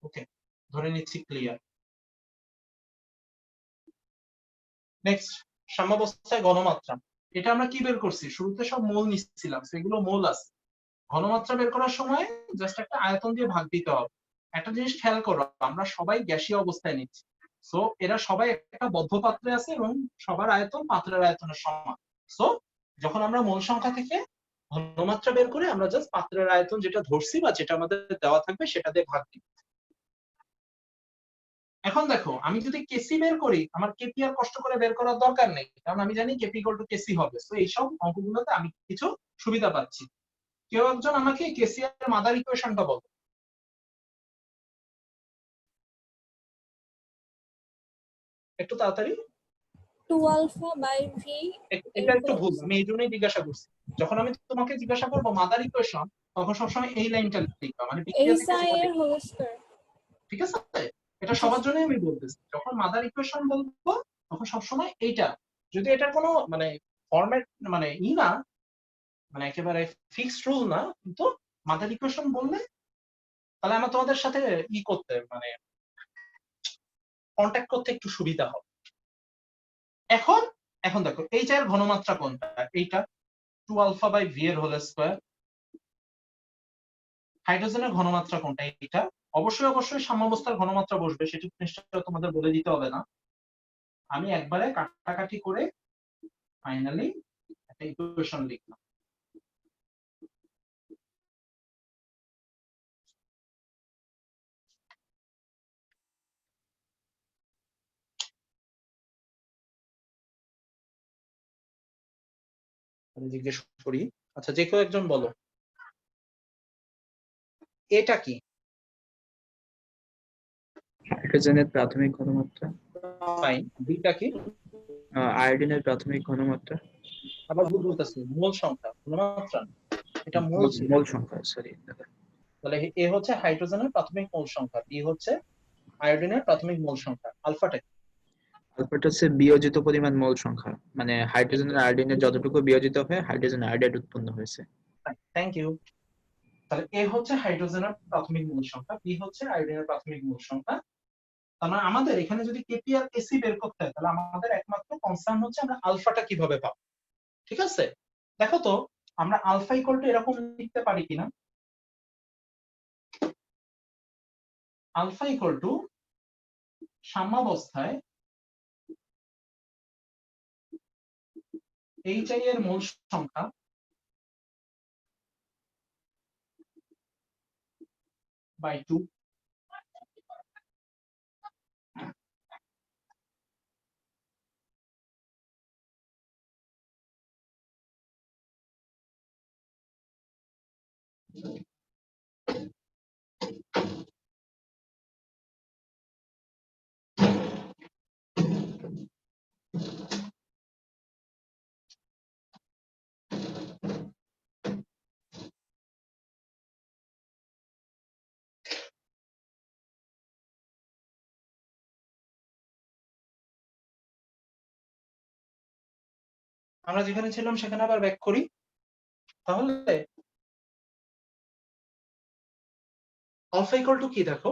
ওকে, ধরে নিচ্ছি ক্লিয়ার। নেক্সট, সাম্যাবস্থায় ঘনমাত্রা। এটা আমরা কি বের করছি? শুরুতে সব মোল নিচ্ছিলাম, সেগুলো মোল আছে। ঘনমাত্রা বের করার সময় জাস্ট একটা আয়তন দিয়ে ভাগ দিতে হবে। একটা জিনিস খেয়াল করো, আমরা সবাই গ্যাসীয় অবস্থায় নিচ্ছি, সো এরা সবাই একটা বদ্ধ পাত্রে আছে এবং সবার আয়তন পাত্রের আয়তনের সমান। সো যখন আমরা মোল সংখ্যা থেকে ঘনমাত্রা বের করে আমরা জাস্ট পাত্রের আয়তন যেটা ধরছি বা যেটা আমাদের দেওয়া থাকবে সেটা দিয়ে ভাগ দিই। এখন দেখো, আমি যদি কেসি বের করি, আমার কেপি আর কষ্ট করে বের করার দরকার নেই, কারণ আমি জানি কেপি ইকুয়াল টু কেসি হবে। তো এইসব অঙ্কগুলোতে আমি কিছু সুবিধা পাচ্ছি। কেউ একজন আমাকে কেসি এর মাদার ইকুয়েশনটা বলো একটু তাড়াতাড়ি। 2 alpha by v এটা একটু ভুল, আমি এই জন্যই জিজ্ঞাসা করছি। যখন আমি তোমাকে জিজ্ঞাসা করবো মাদার ইকুয়েশন, তখন সবসময় এই লাইনটা লিখবা, মানে বিক্রিয়া থেকে si যেটা এর লিখবা, হোল স্কয়ার। ঠিক আছে? এটা সবার জন্যই আমি বলতেছি, যখন মাদার ইকুয়েশন বলবো তখন সবসময় এইটা, যদি এটার কোনো মানে ফরম্যাট মানে না, মানে একেবারে ফিক্সড রুল না, কিন্তু মাদার ইকুয়েশন বললে তাহলে আমার তোমাদের সাথে করতে মানে কন্ট্যাক্ট করতে একটু সুবিধা হবে। এখন এখন দেখো, এই চায়ের ঘনমাত্রা কোনটা? এইটা 2 আলফা বাই ভি এর হোল স্কয়ার। হাইড্রোজেনের ঘনমাত্রা কোনটা? এইটা। অবশ্যই অবশ্যই সাম্যাবস্থার ঘনমাত্রা বসবে, সেটি নিশ্চয়ই তোমাদের বলে দিতে হবে না। আমি একবারে কাটাকাটি করে ফাইনালি একটা ইকুয়েশন লিখলাম। আমি জিজ্ঞেস করি, আচ্ছা যে কেউ একজন বলো এটা কি? হাইড্রোজেনের প্রাথমিক ঘনমাত্রা। ফাইন। বিটা কি? আয়োডিনের প্রাথমিক ঘনমাত্রা। আবার ভুল বলতেছি, মোল সংখ্যা, ঘনমাত্রা এটা মোল ছিল। মোল সংখ্যা, সরি। তাহলে এ হচ্ছে হাইড্রোজেনের প্রাথমিক মোল সংখ্যা, বি হচ্ছে আয়োডিনের প্রাথমিক মোল সংখ্যা, আলফাটা কি? আলফাটা হচ্ছে বিয়োজিত পরিমাণ মোল সংখ্যা, মানে হাইড্রোজেনের আয়োডিনের যতটুকু বিয়োজিত হয় হাইড্রোজেন আয়োডাইড উৎপন্ন হয়েছে। Thank you. তাহলে এ হচ্ছে হাইড্রোজেনের প্রাথমিক মোল সংখ্যা, বি হচ্ছে আয়োডিনের প্রাথমিক মোল সংখ্যা। তার মানে আমাদের এখানে যদি কেপি আর কেসি বের করতে হয়, তাহলে আমাদের একমাত্র কনসার্ন হচ্ছে আমরা আলফাটা কিভাবে পাবো। ঠিক আছে? দেখো তো, আমরা আলফা ইকুয়াল টু এরকম লিখতে পারি কিনা? আলফা ইকুয়াল টু সাম্যাবস্থায় HI এর মোল সংখ্যা বাই 2। আমরা যেখানে ছিলাম সেখানে আবার ব্যাক করি। তাহলে আলফা ইকুয়াল টু কি দেখো,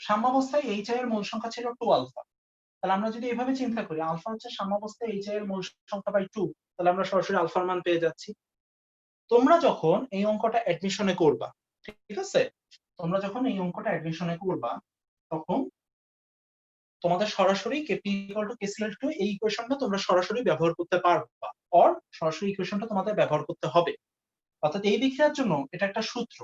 সাম্যাবস্থায় এইচ আই এর মূল সংখ্যা ছিল 2 আলফা। তাহলে আমরা যদি এভাবে চিন্তা করি আলফা হচ্ছে সাম্যাবস্থায় এইচ আই এর মূল সংখ্যা বাই 2, তাহলে আমরা সরাসরি আলফার মান পেয়ে যাচ্ছি। তোমরা যখন এই অঙ্কটা অ্যাডমিশনে করবা, ঠিক আছে, তোমরা যখন এই অঙ্কটা অ্যাডমিশনে করবা তখন তোমাদের সরাসরি KP equal to KCL to এই ইকুয়েশনটা তোমরা সরাসরি ব্যবহার করতে পারবা, অর সরাসরি ইকুয়েশনটা তোমাদের ব্যবহার করতে হবে। অর্থাৎ এই বিক্রিয়ার জন্য এটা একটা সূত্র।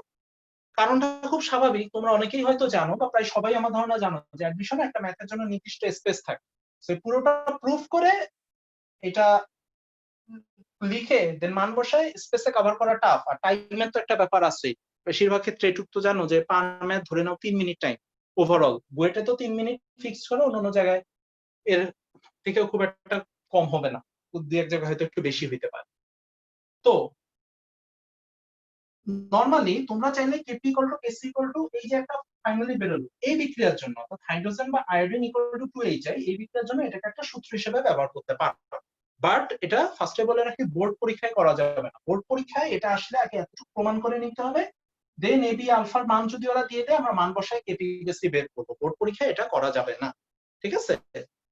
কারণটা খুব স্বাভাবিক, তোমরা অনেকেই হয়তো জানো বা প্রায় সবাই আমার ধারণা জানো যে অ্যাডমিশনে একটা ম্যাথের জন্য নির্দিষ্ট স্পেস থাকে। সো পুরোটা প্রুফ করে এটা লিখে দেন মান বসায় স্পেসে কভার করা টাফ, আর টাইমের তো একটা ব্যাপার আছে। বেশিরভাগ ক্ষেত্রে এটুক তো জানো যে পার ম্যাথ ধরে নাও 3 মিনিট টাইম ওভারঅল, বুয়েটে তো 3 মিনিট ফিক্স করে, অন্য জায়গায় এর থেকেও খুব একটা কম হবে না, দু এক জায়গায় হয়তো একটু বেশি হইতে পারে। তো নরমালি তোমরা চাইলে KP equal to KC equal to এই যে একটা ফাইনালি বেরোলো এই বিক্রিয়ার জন্য, অর্থাৎ হাইড্রোজেন বা আয়োডিন ইকুয়াল টু 2Hi এই বিক্রিয়ার জন্য এটাকে একটা সূত্র হিসেবে ব্যবহার করতে পারো। বাট এটা ফার্স্টে বলে রাখি বোর্ড পরীক্ষায় করা যাবে না। বোর্ড পরীক্ষায় এটা আসলে আগে এতটুকু প্রমাণ করে নিতে হবে, দেন এবি আলফার মান যদি ওরা দিয়ে দেয় আমরা মান বসায় কেপি কেসি বের করবো। বোর্ড পরীক্ষায় এটা করা যাবে না, ঠিক আছে?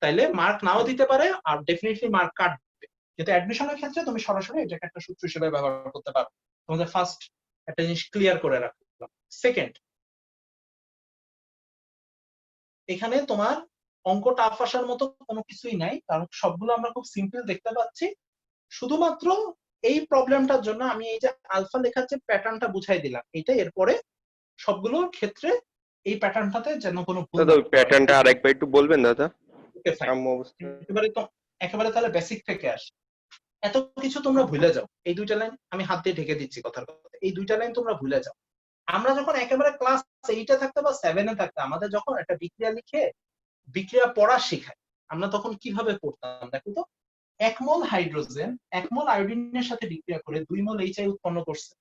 তাইলে মার্ক নাও দিতে পারে আর ডেফিনেটলি মার্ক কাটবে, কিন্তু অ্যাডমিশনের ক্ষেত্রে তুমি সরাসরি এটাকে একটা সূত্র হিসেবে ব্যবহার করতে পারো। তোমাদের ফার্স্ট একটা জিনিস ক্লিয়ার করে রাখলাম। সেকেন্ড, এখানে তোমার অঙ্ক টাফ আসার মতো কোনো কিছুই নাই, কারণ সবগুলো আমরা খুব সিম্পল দেখতে পাচ্ছি। শুধুমাত্র এই প্রবলেমটার জন্য আমি এই যে আলফা লেখার যে প্যাটার্নটা বুঝাই দিলাম, এটা এরপরে সবগুলোর ক্ষেত্রে এই প্যাটার্নটাতে যেন কোনো ভুল দাদা ওই প্যাটার্নটা আরেকবার একটু বলবেন দাদা? ওকে ফাইন, সাম্য অবস্থা। একেবারে তাহলে বেসিক থেকে আসি। এত কিছু তোমরা ভুলে যাও, এই দুইটা লাইন আমি হাত দিয়ে ঢেকে দিচ্ছি কথার কথা, এই দুইটা লাইন তোমরা ভুলে যাও। আমরা যখন একেবারে ক্লাস 8 এ থাকতে বা 7 এ থাকতে আমাদের যখন একটা বিক্রিয়া লিখে বিক্রিয়া পড়া শেখায়, আমরা তখন কিভাবে পড়তাম দেখো তো। 1 মোল হাইড্রোজেন 1 মোল আয়োডিনের সাথে বিক্রিয়া করে 2 মোল এইচআই উৎপন্ন করছে।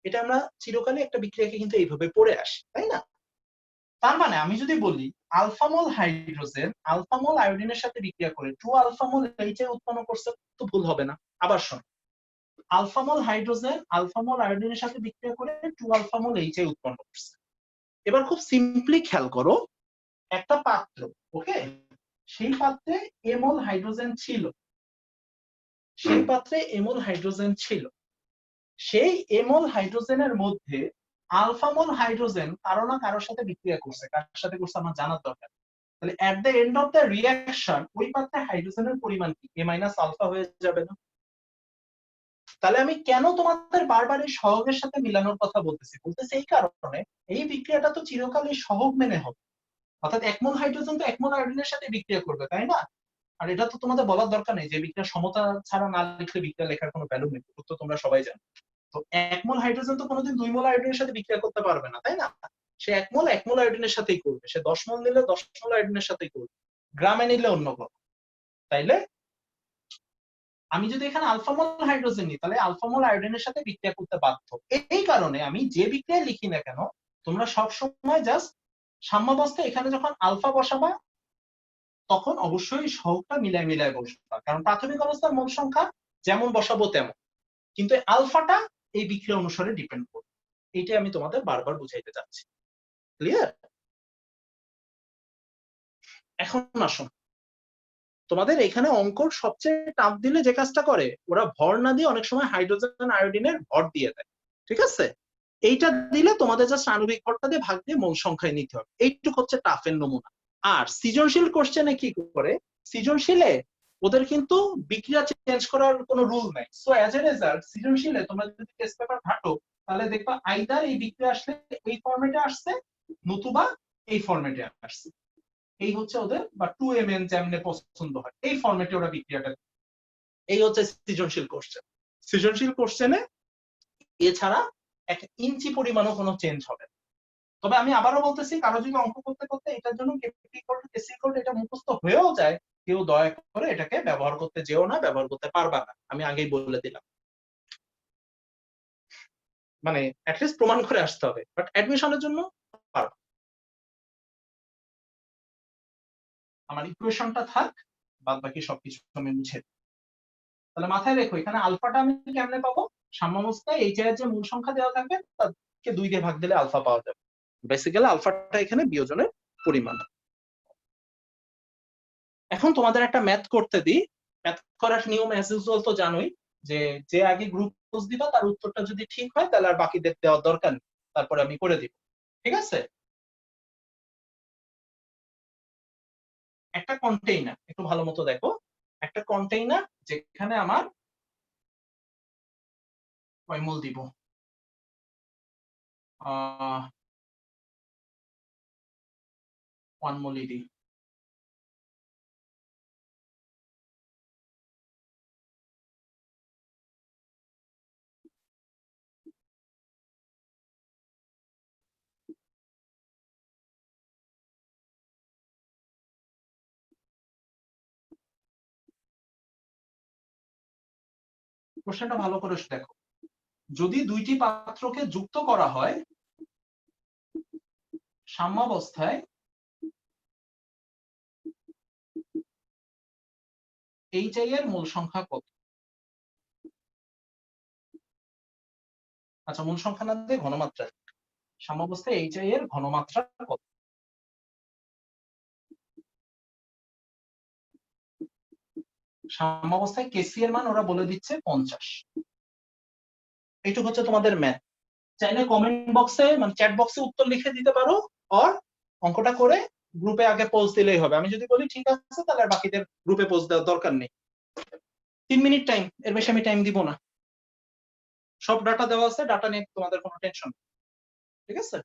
এটা আমরা চিরকালই একটা বিক্রিয়াকে কিন্তু এইভাবে পড়ে আসি, তাই না? তার মানে আমি যদি বলি আলফা মোল হাইড্রোজেন আলফা মোল আয়োডিনের সাথে বিক্রিয়া করে 2 আলফা মোল এইচআই উৎপন্ন করছে, তো ভুল হবে না। আবার শোন, আলফা মোল হাইড্রোজেন আলফা মোল আয়োডিনের সাথে বিক্রিয়া করে 2 আলফা মোল এইচআই উৎপন্ন করছে। এবার খুব সিম্পলি খেয়াল করো, একটা পাত্র, ওকে, সেই পাত্রে এমোল হাইড্রোজেন ছিল, সেই পাত্রে এমোল হাইড্রোজেন ছিল, সেই এমোল হাইড্রোজেনের মধ্যে আলফা মোল হাইড্রোজেন কারো না কারোর সাথে বিক্রিয়া করছে। কার সাথে করছে আমার জানার দরকার। তাহলে at the end of the reaction ওই পাত্রে হাইড্রোজেনের পরিমাণ কি এ মাইনাস আলফা হয়ে যাবে না? তাহলে আমি কেন তোমাদের বারবার এই সহগের সাথে মিলানোর কথা বলতেছি এই কারণে, এই বিক্রিয়াটা তো চিরকাল এই সহগ মেনে হবে। অর্থাৎ 1 মোল হাইড্রোজেন তো 1 মোল আয়োডিনের সাথে বিক্রিয়া করবে, তাই না? আর এটা তো তোমাদের বলার দরকার নেই যে বিক্রিয়া সমতা ছাড়া না লিখলে বিক্রিয়া লেখার কোনো ভ্যালু নেই, তো তোমরা সবাই জানো। তো 1 মোল হাইড্রোজেন তো কোনোদিন 2 মোল আয়োডিনের সাথে বিক্রিয়া করতে পারবে না, তাই না? সে 1 মোল আয়োডিনের সাথেই করবে, সে 10 মোল নিলে 10 মোল আয়োডিনের সাথেই করবে, গ্রামে নিলে অন্য কথা। তাইলে আমি যদি এখানে আলফা মোল হাইড্রোজেন নিই তাহলে আলফা মোল আয়োডিনের সাথে বিক্রিয়া করতে বাধ্য। এই কারণে আমি যে বিক্রিয়া লিখি না কেন তোমরা সব সময় জাস্ট সাম্যাবস্থায় এখানে যখন আলফা বসাবা তখন অবশ্যই সহগটা মিলায় মিলায় বসবা, কারণ প্রাথমিক অবস্থার মোল সংখ্যা যেমন বসাবো তেমন, কিন্তু আলফাটা এই বিক্রিয়া অনুসারে ডিপেন্ড করবে। এইটাই আমি তোমাদের বারবার বুঝাইতে চাচ্ছি। ক্লিয়ার? এখন আসুন, তোমাদের এখানে অঙ্কর সবচেয়ে টাফ দিলে যে কাজটা করে ওরা ভর না দিয়ে অনেক সময় হাইড্রোজেন আয়োডিনের ভর দিয়ে দেয়, ঠিক আছে? এইটা দিলে তোমাদের জাস্ট আণবিক ভরটা দিয়ে ভাগ দিয়ে মোল সংখ্যায় নিতে হবে। এইটুকু হচ্ছে টাফের নমুনা। আর সৃজনশীল কোশ্চেনে কি করে, সৃজনশীলে ওদের কিন্তু বিক্রিয়া চেঞ্জ করার কোনো রুল নাই। সো অ্যাজ এ রেজাল্ট সৃজনশীলে তোমরা যদি টেস্ট পেপার ঘাটো তাহলে দেখবা আইদার এই বিক্রিয়া আসলে এই ফরম্যাটে আসছে নতুবা এই ফরম্যাটে আসছে। এই হচ্ছে ওদের, বা 2mn যেমনে পছন্দ হয় এই ফরম্যাটে ওরা বিক্রিয়াটা। এই হচ্ছে সৃজনশীল কোশ্চেন। সৃজনশীল কোশ্চেনে এছাড়া 1 ইঞ্চি পরিমাণও কোনো চেঞ্জ হবে না। তবে আমি আবারও বলতেছি, কারো যদি অঙ্ক করতে করতে এটার জন্য KP equal to KC equal to এটা মুখস্থ হয়েও যায়, কেউ দয়া করে এটাকে ব্যবহার করতে যেও না, ব্যবহার করতে পারবা না, আমি আগেই বলে দিলাম। মানে অ্যাটলিস্ট প্রমাণ করে আসতে হবে, বাট অ্যাডমিশনের জন্য পারবা। আমার ইকুয়েশনটা থাক, বাদ বাকি সবকিছু আমি মুছে দিই। তাহলে মাথায় রেখো, এখানে আলফাটা আমি কেমনে পাবো? সাম্যাবস্থায় এইচ এর যে মূল সংখ্যা দেওয়া থাকবে তাকে 2 দিয়ে ভাগ দিলে আলফা পাওয়া যাবে। বেসিক্যালি আলফাটা এখানে বিয়োজনের পরিমাণ। এখন তোমাদের একটা ম্যাথ করতে দিই। ম্যাথ করার নিয়ম অ্যাজ ইউজুয়াল তো জানোই, যে আগে গ্রুপ পোজ দিবা তার উত্তরটা যদি ঠিক হয় তাহলে আর বাকিদের দেওয়ার দরকার নেই, তারপরে আমি করে দিব। ঠিক আছে? একটা কন্টেইনার, একটু ভালো মতো দেখো, একটা কন্টেইনার যেখানে আমার কয় মোল দিব, 1 মোলই দিই। কোশ্চেনটা ভালো করে দেখো, যদি 2টি পাত্রকে যুক্ত করা হয় সাম্যাবস্থায়, এইচ এর মূল সংখ্যা কত? আচ্ছা, মূল সংখ্যা না দিয়ে ঘনমাত্রা। সাম্যাবস্থায় এইচ এর ঘনমাত্রা কত? সাম্যাবস্থায় কেসি এর মান ওরা বলে দিচ্ছে 50। এইটুকু হচ্ছে তোমাদের ম্যাথ। চাইলে কমেন্ট বক্সে মানে চ্যাট বক্সে উত্তর লিখে দিতে পারো, আর অঙ্কটা করে গ্রুপে আগে পোস্ট দিলেই হবে। আমি যদি বলি ঠিক আছে, তাহলে আর বাকিদের গ্রুপে পোস্ট দেওয়ার দরকার নেই। 3 মিনিট টাইম, এর বেশি আমি টাইম দিব না। সব ডাটা দেওয়া আছে, ডাটা নিয়ে তোমাদের কোনো টেনশন নেই। ঠিক আছে?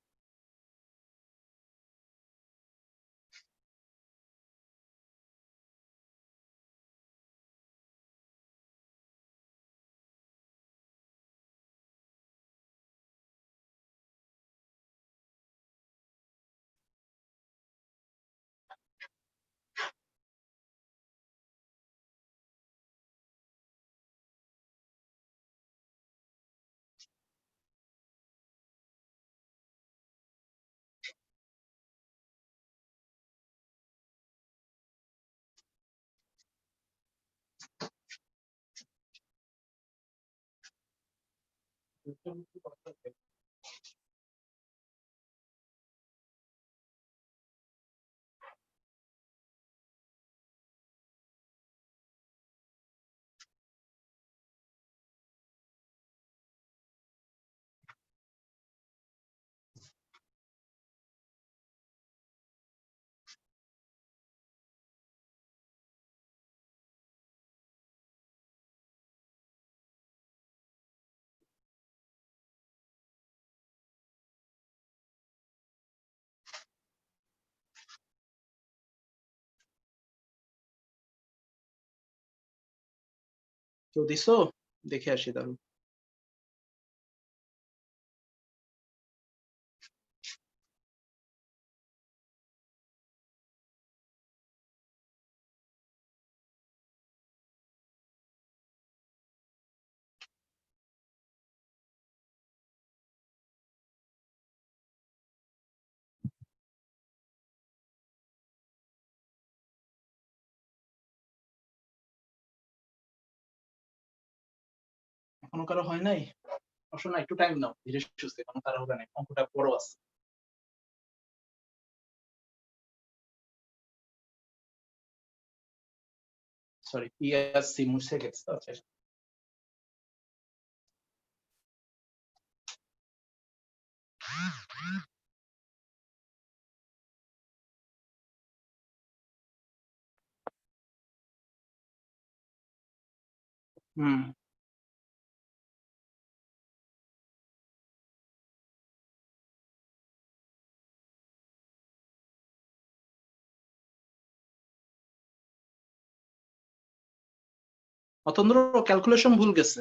কেউ দিছো? দেখে আসি তাহলে। এখনো কারো হয় নাই? অবশ্য না, একটু টাইম নাও, ধীরে সুস্থে, কোনো তাড়াহুড়া নেই, অঙ্কটা বড় আছে। সরি, পিএসসি মুছে গেছে। আচ্ছা, হুম, অতন্দ্র ক্যালকুলেশন ভুল গেছে।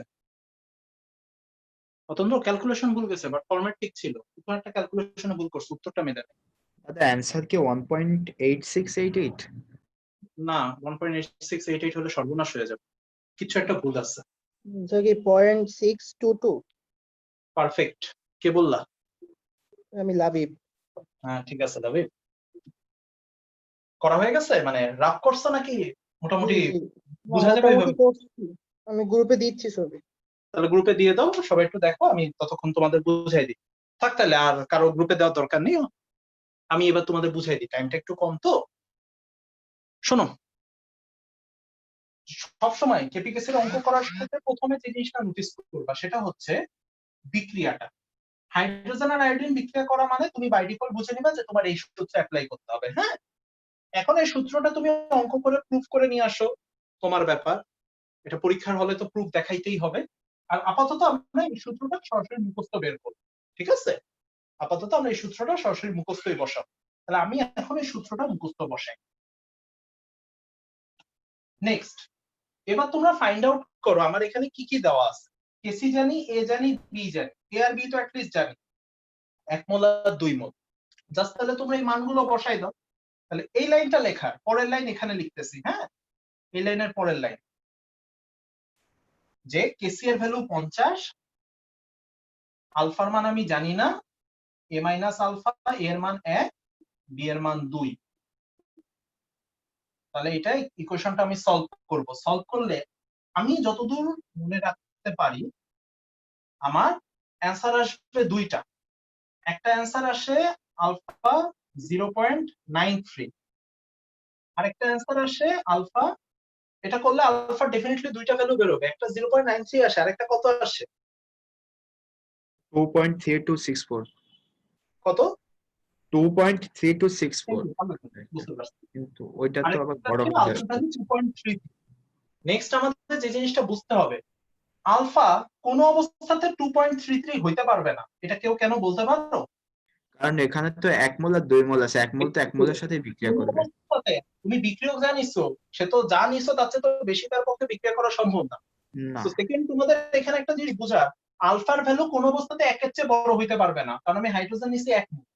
অতন্দ্র ক্যালকুলেশন ভুল গেছে বাট ফরম্যাট ঠিক ছিল, তুমি একটা ক্যালকুলেশনে ভুল করছো, উত্তরটা মেলে নেই। দাদা অ্যান্সার কি 1.8688? না 1.8688 হলে সর্বনাশ হয়ে যাবে, কিছু একটা ভুল আছে। কি 0.622? পারফেক্ট। কে বললা? আমি লাবিব। হ্যাঁ ঠিক আছে দাবি, করা হয়ে গেছে, মানে রাফ করছো নাকি মোটামুটি বোঝা যাবে মোটামুটি এইভাবে? করছি, আমি গ্রুপে দিচ্ছি ছবি। তাহলে গ্রুপে দিয়ে দাও, সবাই একটু দেখো, আমি ততক্ষণ তোমাদের বুঝাই দিই। থাক তাহলে আর কারো গ্রুপে দেওয়ার দরকার নেই, আমি এবার তোমাদের বুঝাই দিই, টাইমটা একটু কম তো। শোনো, সবসময় কেপিকেসির অঙ্ক করার ক্ষেত্রে প্রথমে যে জিনিসটা নোটিস করবা সেটা হচ্ছে বিক্রিয়াটা। হাইড্রোজেন আর আয়োডিন বিক্রিয়া করা মানে তুমি বাই ডিফল্ট বুঝে নিবা যে তোমার এই সূত্র অ্যাপ্লাই করতে হবে। হ্যাঁ, এখন এই সূত্রটা তুমি অঙ্ক করে প্রুফ করে নিয়ে আসো, তোমার ব্যাপার, এটা পরীক্ষার হলে তো প্রুফ দেখাইতেই হবে। আর আপাতত আমরা এই সূত্রটা সরাসরি মুখস্থ বের করবো, ঠিক আছে? আপাতত আমরা এই সূত্রটা সরাসরি মুখস্থই বসাবো। তাহলে আমি এখন এই সূত্রটা মুখস্থ বসাই। নেক্সট, এবার তোমরা ফাইন্ড আউট করো আমার এখানে কি কি দেওয়া আছে। কেসি জানি, এ জানি, বি জানি, এ আর বি তো অ্যাটলিস্ট জানি, 1 মোল আর 2 মোল। জাস্ট তাহলে তোমরা এই মানগুলো বসাই দাও। তাহলে এই লাইনটা লেখার পরের লাইন এখানে লিখতেছি। হ্যাঁ, এই লাইনের পরের লাইন যে কেসি এর ভ্যালু 50, আলফার মান আমি জানি না, এ মাইনাস আলফা, এ এর মান 1, বি এর মান 2। তাহলে এটা ইকুয়েশনটা আমি সলভ করব। সলভ করলে আমি যতদূর মনে রাখতে পারি আমার অ্যান্সার আসবে দুইটা। একটা অ্যান্সার আসে আলফা 0.93, আরেকটা অ্যান্সার আসে আলফা, এটা করলে আলফা ডেফিনেটলি দুইটা ভ্যালু বেরোবে, একটা 0.93 আসে আর একটা কত আসে? 2.3264। কত? 2.3264। বুঝতে পারছি। কিন্তু ওইটা তো আবার বড় আরেকটা হয়ে আলফা যাবে। ভ্যালু 2.33। নেক্সট আমাদের যে জিনিসটা বুঝতে হবে, আলফা কোনো অবস্থাতে 2.33 হইতে পারবে না, এটা কেউ কেন বলতে পারো? কারণ এখানে তো 1 মোল আর 2 মোল আছে, 1 মোল তো 1 মোলের সাথে বিক্রিয়া কোনো করবে। অবস্থাতে তুমি বিক্রিয়ক যা নিছো, সে তো যা নিছো তার চেয়ে তো বেশি তার পক্ষে বিক্রিয়া করা সম্ভব না। না, তো সেকেন্ড তোমাদের এখানে একটা জিনিস বোঝা, আলফার ভ্যালু কোনো অবস্থাতে 1 এর চেয়ে বড় হইতে পারবে না, কারণ আমি হাইড্রোজেন নিছি 1 মোল,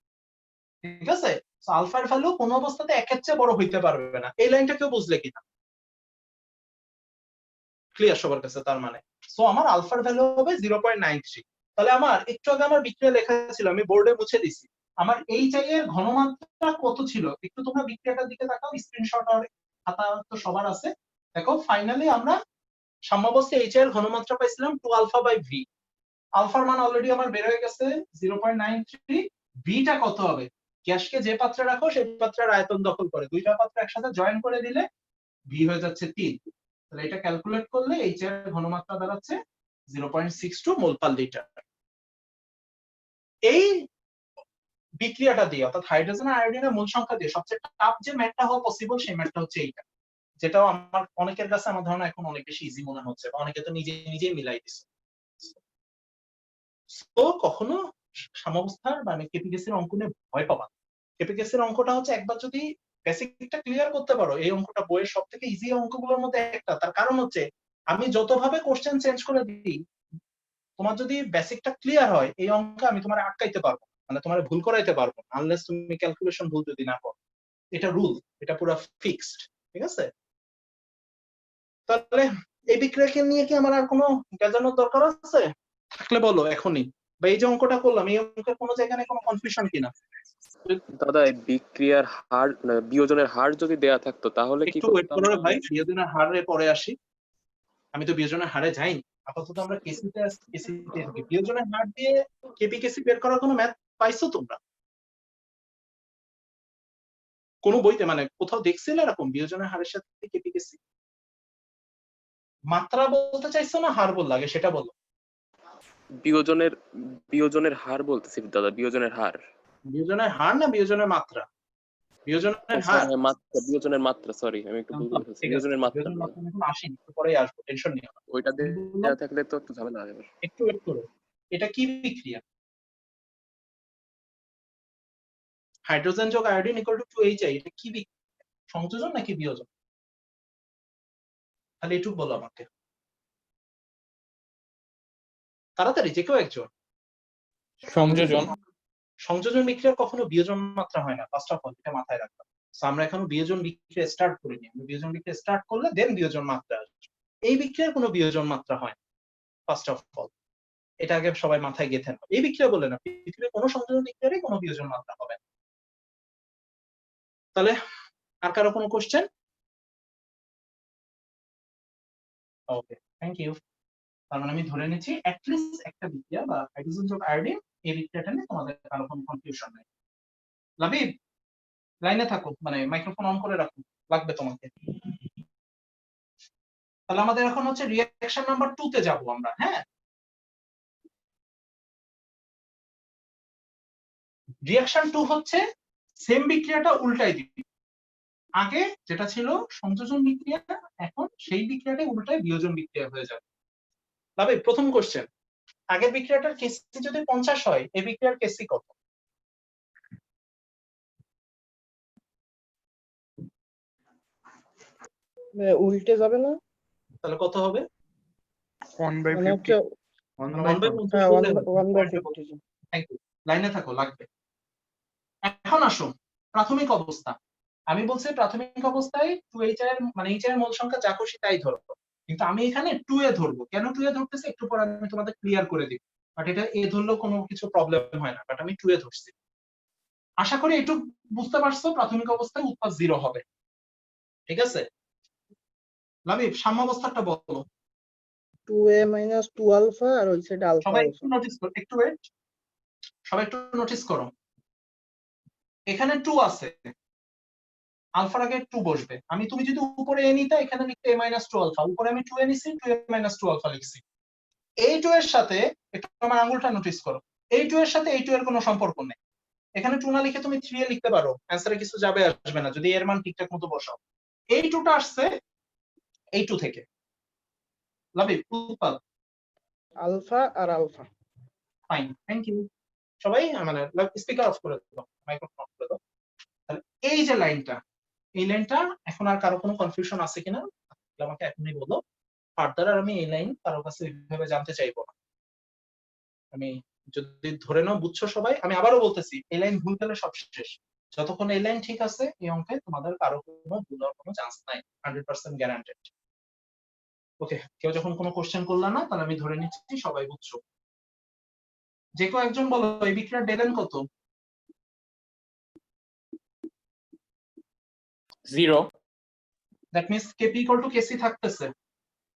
ঠিক আছে? তো আলফার ভ্যালু কোনো অবস্থাতে 1 এর চেয়ে বড় হইতে পারবে না। এই লাইনটা কেউ বুঝলে কিনা? ক্লিয়ার সবার কাছে? তার মানে সো আমার আলফার ভ্যালু হবে 0.93। তাহলে আমার একটু আগে আমার বিক্রিয়া লেখা ছিল, আমি বোর্ডে মুছে দিছি। আমার এই জায়গায় ঘনমাত্রা কত ছিল, একটু তোমরা বিক্রিয়াটার দিকে তাকাও, স্ক্রিনশট আর খাতা তো সবার আছে। দেখো ফাইনালি আমরা সাম্যাবস্থা এইচ এর ঘনমাত্রা পাইছিলাম 2 আলফা বাই ভি। আলফার মান অলরেডি আমার বের হয়ে গেছে 0.93। ভিটা কত হবে? গ্যাসকে যে পাত্রে রাখো সেই পাত্রের আয়তন দখল করে, দুইটা পাত্র একসাথে জয়েন করে দিলে ভি হয়ে যাচ্ছে 3। তাহলে এটা ক্যালকুলেট করলে এইচ এর ঘনমাত্রা দাঁড়াচ্ছে 0.62 মোল পার লিটার। এই বিক্রিয়াটা দিয়ে অর্থাৎ হাইড্রোজেন আর আয়োডিনের মোল সংখ্যা দিয়ে সবচেয়ে টাফ যে ম্যাথটা হওয়া পসিবল সেই ম্যাথটা হচ্ছে এইটা, যেটাও আমার অনেকের কাছে আমার ধারণা এখন অনেক বেশি ইজি মনে হচ্ছে, বা অনেকে তো নিজে নিজেই মিলাই দিচ্ছে। তো কখনো সাম্যাবস্থার মানে কেপিকেসির অঙ্ক নিয়ে ভয় পাবা। কেপিকেসির অঙ্কটা হচ্ছে একবার যদি বেসিকটা ক্লিয়ার করতে পারো, এই অঙ্কটা বইয়ের সব থেকে ইজি অঙ্কগুলোর মধ্যে একটা। তার কারণ হচ্ছে আমি যতভাবে কোশ্চেন চেঞ্জ করে দিই, তোমার যদি বেসিকটা ক্লিয়ার হয় এই অঙ্কে আমি তোমার আটকাইতে পারবো, মানে তোমার ভুল করাইতে পারবো আনলেস তুমি ক্যালকুলেশন ভুল যদি না করো। এটা রুল, এটা পুরো ফিক্সড, ঠিক আছে? তাহলে এই বিক্রিয়াকে নিয়ে কি আমার আর কোনো বোঝানোর দরকার আছে? থাকলে বলো এখনই, বা এই যে অঙ্কটা করলাম এই অঙ্কের কোনো জায়গায় কোনো কনফিউশন কিনা? দাদা এই বিক্রিয়ার হার বিয়োজনের হার যদি দেয়া থাকতো তাহলে কি একটু ওয়েট করতাম? করো ভাই, বিয়োজনের হারে পরে আসি। আমি তো বিয়োজনের হারে যাইনি, আপাতত আমরা কেসিতে ঢুকি। বিয়োজনের হার দিয়ে কেপিকেসি বের করার কোনো ম্যাথ পাইছো তোমরা কোন বইতে? মানে কোথাও দেখছিলে এরকম বিয়োজনের হারের সাথে কেপিকেসি? মাত্রা বলতে চাইছো না হার বল লাগে সেটা বলো। বিয়োজনের হার বলতেছি দাদা, বিয়োজনের হার। বিয়োজনের হার না বিয়োজনের মাত্রা? বিয়োজনের হার, মাত্রা, বিয়োজনের মাত্রা, সরি আমি একটু ভুল করে ফেলছি। বিয়োজনের মাত্রা, বিয়োজনের মাত্রা এখন আসেনি, একটু পরেই আসবো, টেনশন নিও না। ওইটা দেয়া থাকলে তো একটু ঝামেলা হয়ে যাবে। একটু ওয়েট করো। এটা কি বিক্রিয়া? হাইড্রোজেন যোগ আয়োডিন ইকুয়াল টু 2HI, এটা কি বিক্রিয়া? সংযোজন নাকি বিয়োজন? তাহলে একটু বলো আমাকে। তাড়াতাড়ি যে কেউ একজন। সংযোজন। সংযোজন বিক্রিয়া কখনো বিয়োজন মাত্রা হয় না, ফার্স্ট অফ অল এটা মাথায় রাখতে। সো আমরা এখনো বিয়োজন বিক্রিয়া স্টার্ট করিনি, আমরা বিয়োজন বিক্রিয়া স্টার্ট করলে দেন বিয়োজন মাত্রা আসবে। এই বিক্রিয়ার কোনো বিয়োজন মাত্রা হয় না ফার্স্ট অফ অল, এটা আগে সবাই মাথায় গেঁথে নাও। এই বিক্রিয়া বলে না, পৃথিবীর কোনো সংযোজন বিক্রিয়ারই কোনো বিয়োজন মাত্রা হবে না। তাহলে আর কারো কোনো কোশ্চেন? Okay, thank you. তার মানে আমি ধরে নিচ্ছি অ্যাটলিস্ট একটা বিক্রিয়া বা হাইড্রোজেন যোগ আয়োডিন, এই বিক্রিয়াটা নিয়ে তোমাদের কারো কোনো কনফিউশন নেই। লাবিব লাইনে থাকো, মানে মাইক্রোফোন অন করে রাখো, লাগবে তোমাকে। তাহলে আমাদের এখন হচ্ছে রিঅ্যাকশন নাম্বার 2 তে যাব আমরা। হ্যাঁ, রিঅ্যাকশন 2 হচ্ছে সেম বিক্রিয়াটা উল্টাই দিবি। আগে যেটা ছিল সংযোজন বিক্রিয়া, এখন সেই বিক্রিয়াটাই উল্টায় বিয়োজন বিক্রিয়া হয়ে যাবে। লাবিব প্রথম কোশ্চেন, আগের বিক্রিয়াটার কেসি যদি 50 হয়, এই বিক্রিয়ার কেসি কত? উল্টে যাবে না? তাহলে কত হবে? 1/50 মানে হচ্ছে 1/50 বললে হবে। 1/50। থ্যাংক ইউ, লাইনে থাকো, লাগবে। এখন আসো প্রাথমিক অবস্থা। আমি বলছি প্রাথমিক অবস্থায় 2H মানে H এর মোল সংখ্যা যা খুশি তাই ধরো, কিন্তু আমি এখানে 2 এ ধরবো। কেন 2 এ ধরতেছি একটু পরে আমি তোমাদের ক্লিয়ার করে দিব, বাট এটা এ ধরলেও কোনো কিছু প্রবলেম হয় না, বাট আমি 2 এ ধরছি। আশা করি একটু বুঝতে পারছো প্রাথমিক অবস্থায় উৎপাদ 0 হবে, ঠিক আছে? লাবিব সাম্যাবস্থাটা বলো। 2a - 2 আলফা আর ওই সাইডে আলফা সবাই আলফা। একটু নোটিস করো, একটু ওয়েট, সবাই একটু নোটিস করো। এখানে 2 আছে, আলফার আগে 2 বসবে। তুমি যদি উপরে a নিতে, এখানে লিখতে a - 2 আলফা, উপরে আমি 2a নিছি, 2a - 2 আলফা লিখছি। এই 2 এর সাথে একটু আমার আঙ্গুলটা নোটিস করো, এই 2 এর সাথে এই 2 এর কোনো সম্পর্ক নেই। এখানে 2 না লিখে তুমি 3a লিখতে পারো, অ্যানসারে কিছু যাবে আসবে না যদি এর মান ঠিকঠাক মতো বসাও। এই 2টা আসছে এই 2 থেকে। লাবিব উৎপাদ আলফা আর আলফা। Fine, thank you. সবাই মানে স্পিকার অফ করে দাও, মাইক্রোফোন অফ করে দাও। তাহলে এই যে লাইনটা, এই লাইনটা এখন আর কারো কোনো কনফিউশন আছে কিনা আমাকে এখনই বলো। ফার্দার আর আমি এই লাইন কারো কাছে এইভাবে জানতে চাইবো না। আমি যদি ধরে নাও বুঝছো সবাই, আমি আবারও বলতেছি এই লাইন ভুল গেলে সব শেষ। যতক্ষণ এই লাইন ঠিক আছে, এই অঙ্কে তোমাদের কারো কোনো ভুল হওয়ার কোনো চান্স নাই, 100% গ্যারান্টেড। ওকে, কেউ যখন কোনো কোশ্চেন করলো না, তাহলে আমি ধরে নিচ্ছি সবাই বুঝছো। যে কেউ একজন বলো এই বিক্রিয়ার ডেলেন কত? 0। That means KP equal to KC থাকতেছে,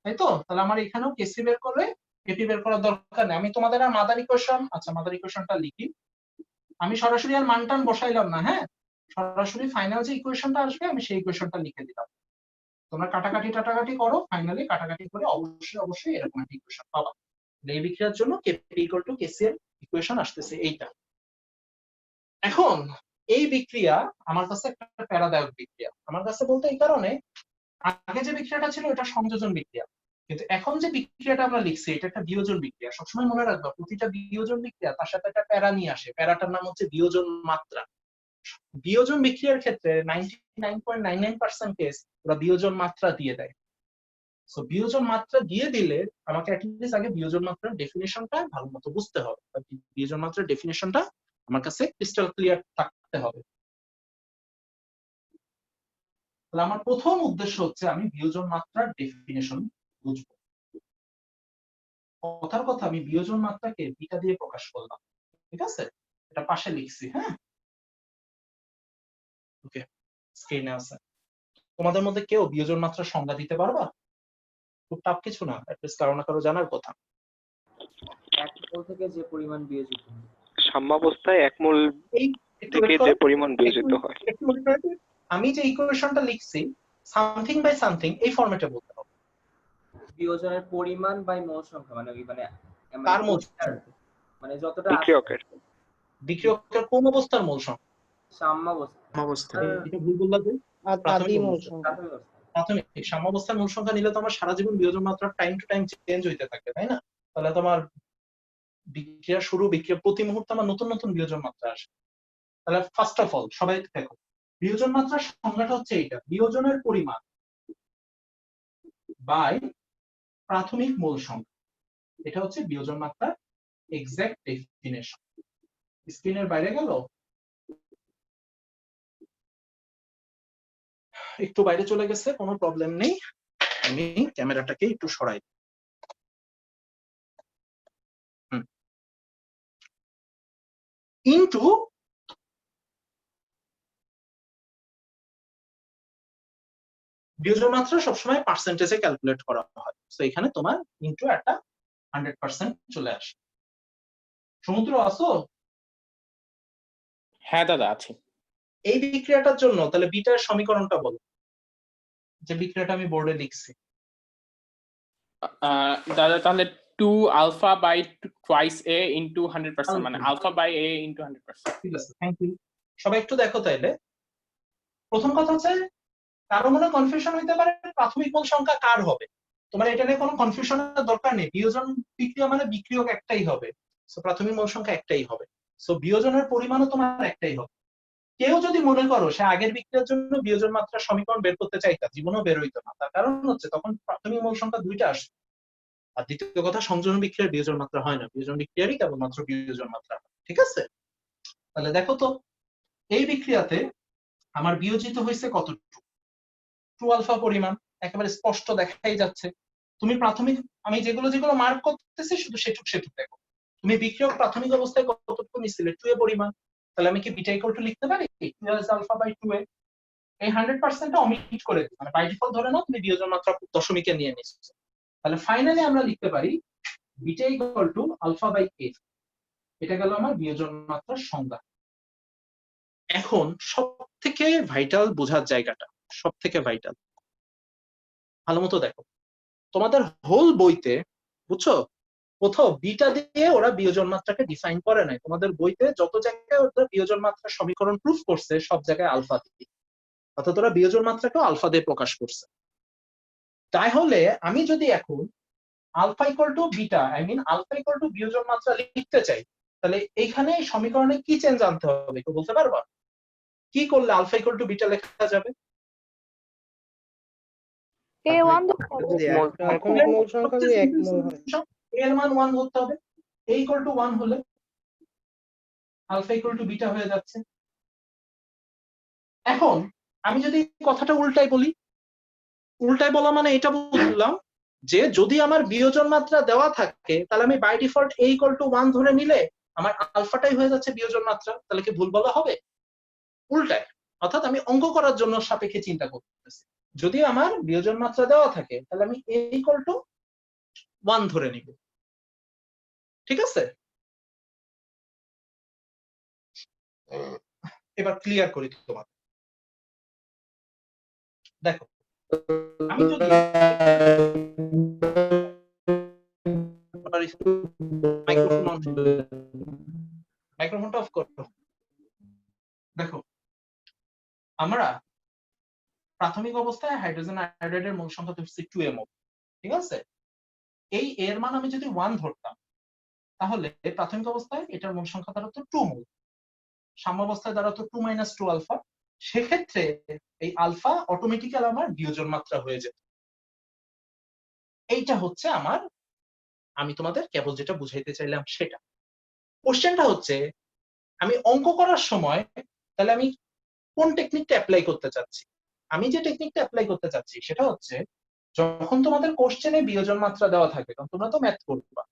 তাই তো? তাহলে আমার এখানেও কেসি বের করে কেপি বের করার দরকার নেই। আমি তোমাদের আর মাদার ইকুয়েশন, আচ্ছা মাদার ইকুয়েশনটা লিখি। আমি সরাসরি আর মান টান বসাইলাম না, হ্যাঁ, সরাসরি ফাইনাল যে ইকুয়েশনটা আসবে আমি সেই ইকুয়েশনটা লিখে দিলাম। তোমরা কাটাকাটি টাটাকাটি করো, ফাইনালি কাটাকাটি করে অবশ্যই এরকম একটা ইকুয়েশন পাবা। এই বিক্রিয়ার জন্য কেপি ইকুয়াল টু কেসি এর ইকুয়েশন আসতেছে এইটা। এখন এই বিক্রিয়া আমার কাছে একটা প্যারাদায়ক বিক্রিয়া। আমার কাছে বলতে এই কারণে, আগে যে বিক্রিয়াটা ছিল এটা সংযোজন বিক্রিয়া, কিন্তু এখন যে বিক্রিয়াটা আমরা লিখছি এটা একটা বিয়োজন বিক্রিয়া। সবসময় মনে রাখবা প্রতিটা বিয়োজন বিক্রিয়া তার সাথে একটা প্যারা নিয়ে আসে, প্যারাটার নাম হচ্ছে বিয়োজন মাত্রা। বিয়োজন বিক্রিয়ার ক্ষেত্রে 99.99% কেস ওরা বিয়োজন মাত্রা দিয়ে দেয়। সো বিয়োজন মাত্রা দিয়ে দিলে আমাকে অ্যাটলিস্ট আগে বিয়োজন মাত্রার ডেফিনিশনটা ভালো মতো বুঝতে হবে, বিয়োজন মাত্রার ডেফিনিশনটা আমার কাছে ক্রিস্টাল ক্লিয়ার থাকতে হবে। তাহলে আমার প্রথম উদ্দেশ্য হচ্ছে আমি বিয়োজন মাত্রার ডেফিনিশন বুঝবো। কথার কথা আমি বিয়োজন মাত্রাকে বিটা দিয়ে প্রকাশ করলাম, ঠিক আছে? এটা পাশে লিখছি, হ্যাঁ, ওকে, স্ক্রিনে আছে। তোমাদের মধ্যে কেউ বিয়োজন মাত্রার সংজ্ঞা দিতে পারবা? খুব টাফ কিছু না, অ্যাটলিস্ট কারো না কারো জানার কথা। এক মোল থেকে যে পরিমাণ বিয়োজিত হয়, সাম্যাবস্থায় 1 মোল এই থেকে যে পরিমাণ বিয়োজিত হয়। আমি যে ইকুয়েশনটা লিখছি সামথিং বাই সামথিং এই ফরম্যাটে বলতে হবে। বিয়োজনের পরিমাণ বাই মোল সংখ্যা, মানে ওই তার মোল মানে যতটা বিক্রিয়কের কোন অবস্থার মোল সংখ্যা? সাম্যাবস্থা। এটা ভুল বললাম যে আদি মোল সংখ্যা। প্রাথমিক সাম্যাবস্থার মোল সংখ্যা নিলে তো আমার সারা জীবন বিয়োজন মাত্রা টাইম টু টাইম চেঞ্জ হইতে থাকে, তাই না? তাহলে তোমার বিক্রিয়া শুরু, বিক্রিয়া প্রতি মুহূর্তে আমার নতুন নতুন বিয়োজন মাত্রা আসে। তাহলে ফার্স্ট অফ অল সবাই দেখো, বিয়োজন মাত্রার সংজ্ঞাটা হচ্ছে এইটা, বিয়োজনের পরিমাণ বাই প্রাথমিক মোল সংখ্যা। এটা হচ্ছে বিয়োজন মাত্রার এক্সাক্ট ডেফিনিশন। স্ক্রিনের বাইরে গেল, একটু বাইরে চলে গেছে, কোনো প্রবলেম নেই, আমি ক্যামেরাটাকে একটু সরাই। ইনটু বিয়োজন মাত্রা সবসময় পার্সেন্টেজে ক্যালকুলেট করা হয়, তো এখানে তোমার ইনটু একটা 100% চলে আসে। সমুদ্র আসো? হ্যাঁ দাদা আছি। এই বিক্রিয়াটার জন্য তাহলে বিটার সমীকরণটা বলো, যে বিক্রিয়াটা আমি বোর্ডে লিখছি। দাদা তাহলে 2 alpha by twice a into 100%, মানে আলফা বাই এ ইনটু 100%। ঠিক আছে, থ্যাংক ইউ। সবাই একটু দেখো তাইলে। প্রথম কথা হচ্ছে, কারো মনে কনফিউশন হইতে পারে প্রাথমিক মোল সংখ্যা কার হবে। তোমার এটা নিয়ে কোনো কনফিউশনের দরকার নেই, বিয়োজন বিক্রিয়া মানে বিক্রিয়ক একটাই হবে, সো প্রাথমিক মোল সংখ্যা একটাই হবে, সো বিয়োজনের পরিমাণও তোমার একটাই হবে। কেউ যদি মনে করো সে আগের বিক্রিয়ার জন্য বিয়োজন মাত্রার সমীকরণ বের করতে চাইতা, জীবনেও বের হইতো না, তার কারণ হচ্ছে তখন প্রাথমিক মোল সংখ্যা দুইটা আসবে। আর দ্বিতীয় কথা, সংযোজন বিক্রিয়ার বিয়োজন মাত্রা হয় না, বিয়োজন বিক্রিয়ারই কেবলমাত্র বিয়োজন মাত্রা। ঠিক আছে, তাহলে দেখো তো এই বিক্রিয়াতে আমার বিয়োজিত হয়েছে কতটুকু, 2 আলফা পরিমাণ, একেবারে স্পষ্ট দেখাই যাচ্ছে। তুমি প্রাথমিক, আমি যেগুলো যেগুলো মার্ক করতেছি শুধু সেটুক দেখো। তুমি বিক্রিয়ক প্রাথমিক অবস্থায় কতটুকু নিছিলে, 2 এ পরিমাণ, তাহলে আমি কি বিটা ইকুয়াল টু লিখতে পারি 2 আলফা বাই 2 এ। এই 100%টা অমিট করে দিই, মানে বাই ডিফল্ট ধরে নাও তুমি বিয়োজন মাত্রা দশমিকে নিয়ে নিচ্ছ, তাহলে ফাইনালি আমরা লিখতে পারি beta equal to alpha by a. এটা গেল আমার বিয়োজন মাত্রার সংজ্ঞা। এখন সব থেকে ভাইটাল বোঝার জায়গাটা, সব থেকে ভাইটাল, ভালো মতো দেখো। তোমাদের হোল বইতে, বুঝছো, কোথাও বিটা দিয়ে ওরা বিয়োজন মাত্রাকে ডিফাইন করে নাই। তোমাদের বইতে যত জায়গায় ওরা বিয়োজন মাত্রার সমীকরণ প্রুফ করছে সব জায়গায় আলফা দিয়ে, অর্থাৎ ওরা বিয়োজন মাত্রাকেও আলফা দিয়ে প্রকাশ করছে। তাহলে আমি যদি এখন alpha equal to beta, I mean alpha equal to বিয়োজন মাত্রা লিখতে চাই, তাহলে এইখানে সমীকরণে কি চেঞ্জ আনতে হবে একটু বলতে পারবা? কি করলে আলফা ইকুয়াল টু বিটা লেখা যাবে? A1 ধরতে হবে। প্রাথমিক মোল সংখ্যা যদি 1 মোল হয়, এর মান 1 ধরতে হবে, a ইকুয়াল টু 1 হলে আলফা ইকুয়াল টু বিটা হয়ে যাচ্ছে। এখন আমি যদি কথাটা উল্টাই বলি, উল্টাই বলা মানে এটা বুঝলাম যে যদি আমার বিয়োজন মাত্রা দেওয়া থাকে তাহলে আমি by default a equal to 1 ধরে নিলে আমার আলফাটাই হয়ে যাচ্ছে বিয়োজন মাত্রা, তাহলে কি ভুল বলা হবে? উল্টায়, অর্থাৎ আমি অঙ্ক করার জন্য সাপেক্ষে চিন্তা করতেছি। যদি আমার বিয়োজন মাত্রা দেওয়া থাকে তাহলে আমি a ইকুয়াল টু 1 ধরে নিব। ঠিক আছে, এবার ক্লিয়ার করি তোমার। দেখো, আমি যদি মাইক্রোফোনটা অফ করো। দেখো, আমরা প্রাথমিক অবস্থায় হাইড্রোজেন আয়োডাইডের মোল সংখ্যা ধরছি 2mol, ঠিক আছে। এই এর মান আমি যদি 1 ধরতাম তাহলে প্রাথমিক অবস্থায় এটার মোল সংখ্যা দাঁড়াতো 2mol, সাম্য অবস্থায় দাঁড়াতো 2 - 2 আলফা। সেক্ষেত্রে এই আলফা অটোমেটিক্যাল আমার বিয়োজন মাত্রা হয়ে যেত। এইটা হচ্ছে আমার, আমি তোমাদের কেবল যেটা বুঝাইতে চাইলাম সেটা। কোশ্চেনটা হচ্ছে আমি অঙ্ক করার সময় তাহলে আমি কোন টেকনিকটা অ্যাপ্লাই করতে চাচ্ছি। আমি যে টেকনিকটা অ্যাপ্লাই করতে চাচ্ছি সেটা হচ্ছে, যখন তোমাদের কোশ্চেনে বিয়োজন মাত্রা দেওয়া থাকবে, কারণ তোমরা তো ম্যাথ করবা,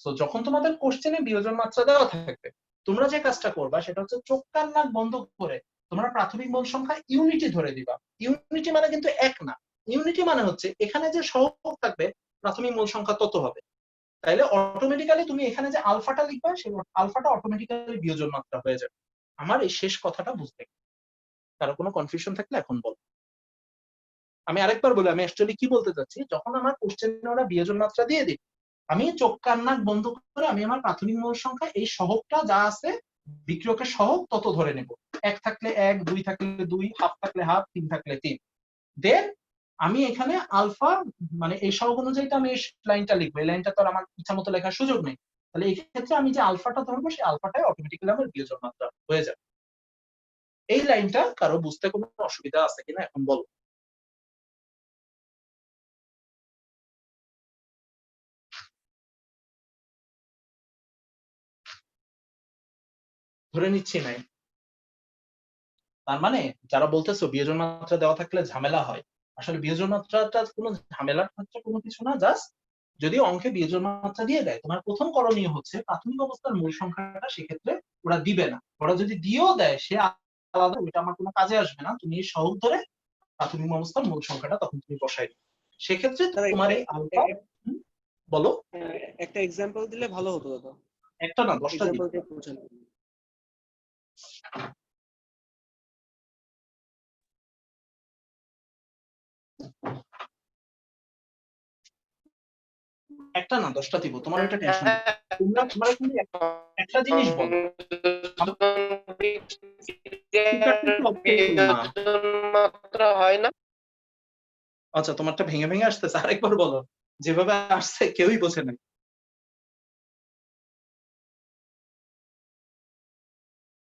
সো যখন তোমাদের কোশ্চেনে বিয়োজন মাত্রা দেওয়া থাকবে তোমরা যে কাজটা করবা সেটা হচ্ছে চোখ কান নাক বন্ধ করে তোমরা প্রাথমিক মোল সংখ্যা ইউনিটি ধরে দিবা। ইউনিটি মানে কিন্তু এক না, ইউনিটি মানে হচ্ছে এখানে যে সহগ থাকবে প্রাথমিক মোল সংখ্যা তত হবে। তাইলে অটোমেটিক্যালি তুমি এখানে যে আলফাটা লিখবা সেই আলফাটা অটোমেটিক্যালি বিয়োজন মাত্রা হয়ে যাবে। আমার এই শেষ কথাটা বুঝতে, কারো কোনো কনফিউশন থাকলে এখন বল। আমি আরেকবার বলি, আমি অ্যাকচুয়ালি কি বলতে চাচ্ছি, যখন আমার কোশ্চেনে ওরা বিয়োজন মাত্রা দিয়ে দিবে, আমি চোখ কান নাক বন্ধ করে আমি আমার প্রাথমিক মোল সংখ্যা এই সহগটা যা আছে বিক্রিয়কের সহগ তত ধরে নেব। 1 থাকলে 1, 2 থাকলে 2, হাফ থাকলে হাফ, 3 থাকলে 3। দেন আমি এখানে আলফা মানে এই সহগ অনুযায়ী আমি এই লাইনটা লিখবো, এই লাইনটা তো আমার ইচ্ছা মতো লেখার সুযোগ নেই। তাহলে এই ক্ষেত্রে আমি যে আলফাটা ধরবো সেই আলফাটাই অটোমেটিক্যালি আমার বিয়োজন মাত্রা হয়ে যাবে। এই লাইনটা কারো বুঝতে কোনো অসুবিধা আছে কিনা এখন বলো। ধরে নিচ্ছি নাই। তার মানে যারা বলতেছো বিয়োজন মাত্রা দেওয়া থাকলে ঝামেলা হয়, আসলে বিয়োজন মাত্রাটা কোনো ঝামেলার ক্ষেত্রে কোনো কিছু না। জাস্ট যদি অঙ্কে বিয়োজন মাত্রা দিয়ে দেয়, তোমার প্রথম করণীয় হচ্ছে প্রাথমিক অবস্থার মূল সংখ্যাটা সেক্ষেত্রে ওরা দিবে না। ওরা যদি দিয়েও দেয় সে আলাদা, ওইটা আমার কোনো কাজে আসবে না। তুমি সহজ ধরে প্রাথমিক অবস্থার মূল সংখ্যাটা তখন তুমি বসাই দিবে। সেক্ষেত্রে তোমার এই আলফা, বলো একটা এক্সাম্পল দিলে ভালো হতো দাদা। একটা না 10টা দিই। এক্সাম্পল দিয়ে বোঝান। একটা না 10টা দিব, তোমার এটা টেনশন নেই। তোমরা কিন্তু একটা জিনিস বলো, মাত্রা হয় না। আচ্ছা তোমারটা ভেঙে ভেঙে আসতেছে, আরেকবার বলো। যেভাবে আসছে কেউই বোঝে নাই।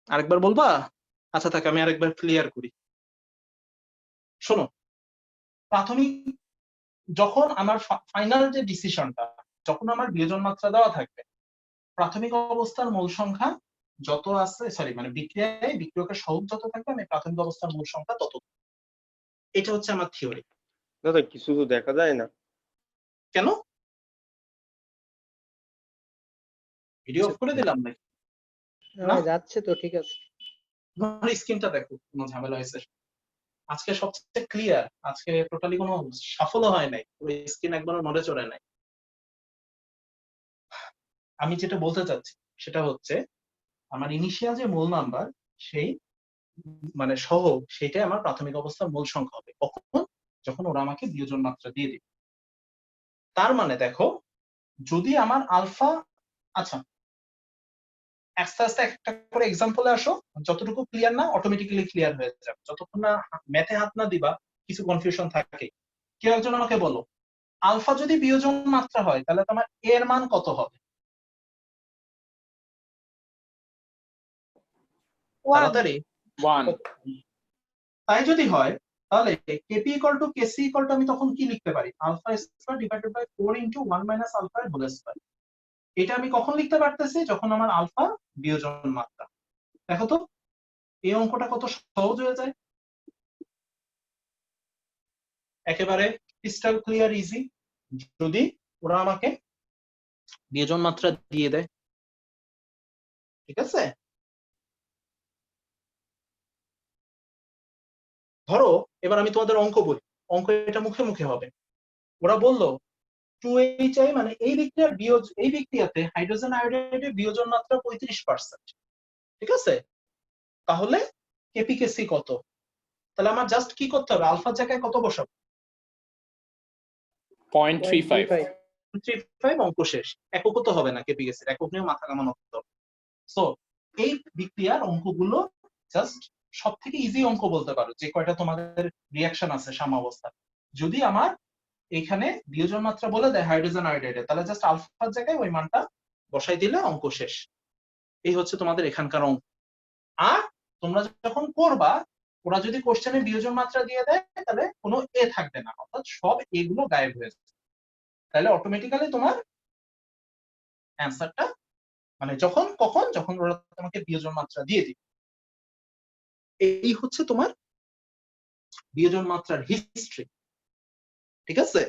আরেকবার বলবা? আচ্ছা থাক, আমি আরেকবার ক্লিয়ার করি। শোনো, প্রাথমিক যখন আমার ফাইনাল যে ডিসিশনটা, যখন আমার বিয়োজন মাত্রা দেওয়া থাকবে, প্রাথমিক অবস্থার মূল সংখ্যা যত আছে, সরি মানে বিক্রিয়ায় বিক্রিয়কের সহগ যত থাকবে, আমি প্রাথমিক অবস্থার মূল সংখ্যা তত। এটা হচ্ছে আমার থিওরি। দাদা কিছু তো দেখা যায় না কেন? ভিডিও অফ করে দিলাম নাকি? না যাচ্ছে তো, ঠিক আছে। তোমার স্ক্রিনটা দেখো, কোনো ঝামেলা হয়েছে? আজকে সবচেয়ে ক্লিয়ার, আজকে টোটালি কোনো সাফল্য হয় নাই, ওই স্ক্রিন একবারও নড়ে চড়ে নাই। আমি যেটা বলতে চাচ্ছি সেটা হচ্ছে আমার ইনিশিয়াল যে মূল নাম্বার, সেই মানে সহগ, সেটাই আমার প্রাথমিক অবস্থার মূল সংখ্যা হবে। কখন? যখন ওরা আমাকে বিয়োজন মাত্রা দিয়ে দিবে। তার মানে দেখো, যদি আমার আলফা, আচ্ছা আস্তে আস্তে একটা করে এক্সাম্পলে আসো, যতটুকু ক্লিয়ার না অটোমেটিক্যালি ক্লিয়ার হয়ে যাবে। যতক্ষণ না ম্যাথে হাত না দিবা কিছু কনফিউশন থাকে। কেউ একজন আমাকে বলো, আলফা যদি বিয়োজন মাত্রা হয় তাহলে তোমার এর মান কত হবে? তাড়াতাড়ি। 1 তাই যদি হয় তাহলে KP equal to KC equal to আমি তখন কি লিখতে পারি? Alpha square divided by 4 into 1 minus alpha এর হোল স্কয়ার। এটা আমি কখন লিখতে পারতেছি? যখন আমার আলফা বিয়োজন মাত্রা। দেখো তো এই অঙ্কটা কত সহজ হয়ে যায়, একেবারে ক্রিস্টাল ক্লিয়ার ইজি। যদি ওরা আমাকে বিয়োজন মাত্রা দিয়ে দেয়, ঠিক আছে? ধরো এবার আমি তোমাদের অঙ্ক বলি, অঙ্ক এটা মুখে মুখে হবে। ওরা বললো 2HI মানে এই বিক্রিয়ার এই বিক্রিয়াতে হাইড্রোজেন আয়োডাইডের বিয়োজন মাত্রা 35%, ঠিক আছে? তাহলে কেপিকেসি কত? তাহলে আমার জাস্ট কি করতে হবে? আলফার জায়গায় কত বসাবো? 0.35 0.35, অঙ্ক শেষ। একক তো হবে না, কেপিকেসির একক নিয়ে মাথা কামানো হতো। সো এই বিক্রিয়ার অঙ্কগুলো জাস্ট সব থেকে ইজি অঙ্ক বলতে পারো, যে কয়টা তোমাদের রিয়াকশন আছে সাম্যাবস্থা। যদি আমার এখানে বিয়োজন মাত্রা বলে দেয় হাইড্রোজেন আয়োডাইডে, তাহলে জাস্ট আলফার জায়গায় ওই মানটা বসাই দিলে অঙ্ক শেষ। এই হচ্ছে তোমাদের এখানকার অঙ্ক। আর তোমরা যখন করবা, ওরা যদি কোশ্চেনে বিয়োজন মাত্রা দিয়ে দেয় তাহলে কোনো এ থাকবে না, অর্থাৎ সব এগুলো গায়েব হয়ে যাবে। তাহলে অটোমেটিক্যালি তোমার অ্যান্সারটা মানে যখন ওরা তোমাকে বিয়োজন মাত্রা দিয়ে দিবে। এই হচ্ছে তোমার বিয়োজন মাত্রার হিস্ট্রি, ঠিক আছে?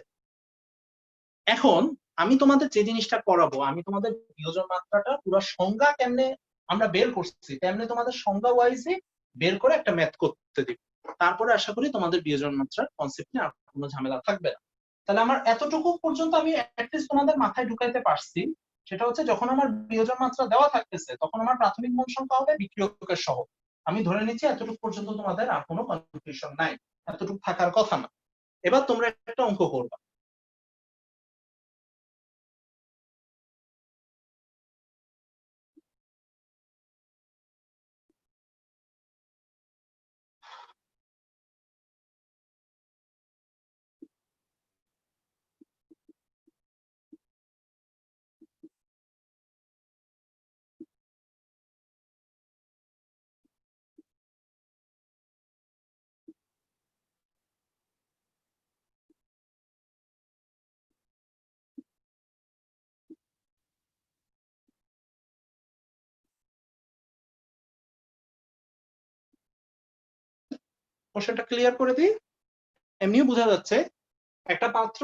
এখন আমি তোমাদের যে জিনিসটা করাবো, আমি তোমাদের বিয়োজন মাত্রাটা পুরো সংজ্ঞা কেমনে আমরা বের করছি তেমনি তোমাদের সংজ্ঞা ওয়াইজে বের করে একটা ম্যাথ করতে দিব। তারপরে আশা করি তোমাদের বিয়োজন মাত্রার কনসেপ্ট নিয়ে আর কোনো ঝামেলা থাকবে না। তাহলে আমার এতটুকু পর্যন্ত আমি অ্যাটলিস্ট তোমাদের মাথায় ঢুকাইতে পারছি। সেটা হচ্ছে যখন আমার বিয়োজন মাত্রা দেওয়া থাকতেছে তখন আমার প্রাথমিক মূল সংখ্যা হবে বিক্রিয়কের সহ। আমি ধরে নিচ্ছি এতটুকু পর্যন্ত তোমাদের আর কোনো কনফিউশন নাই, এতটুকু থাকার কথা না। এবার তোমরা একটা অঙ্ক করবা। কোশ্চেনটা ক্লিয়ার করে দিই। এমনিও বোঝা যাচ্ছে একটা পাত্র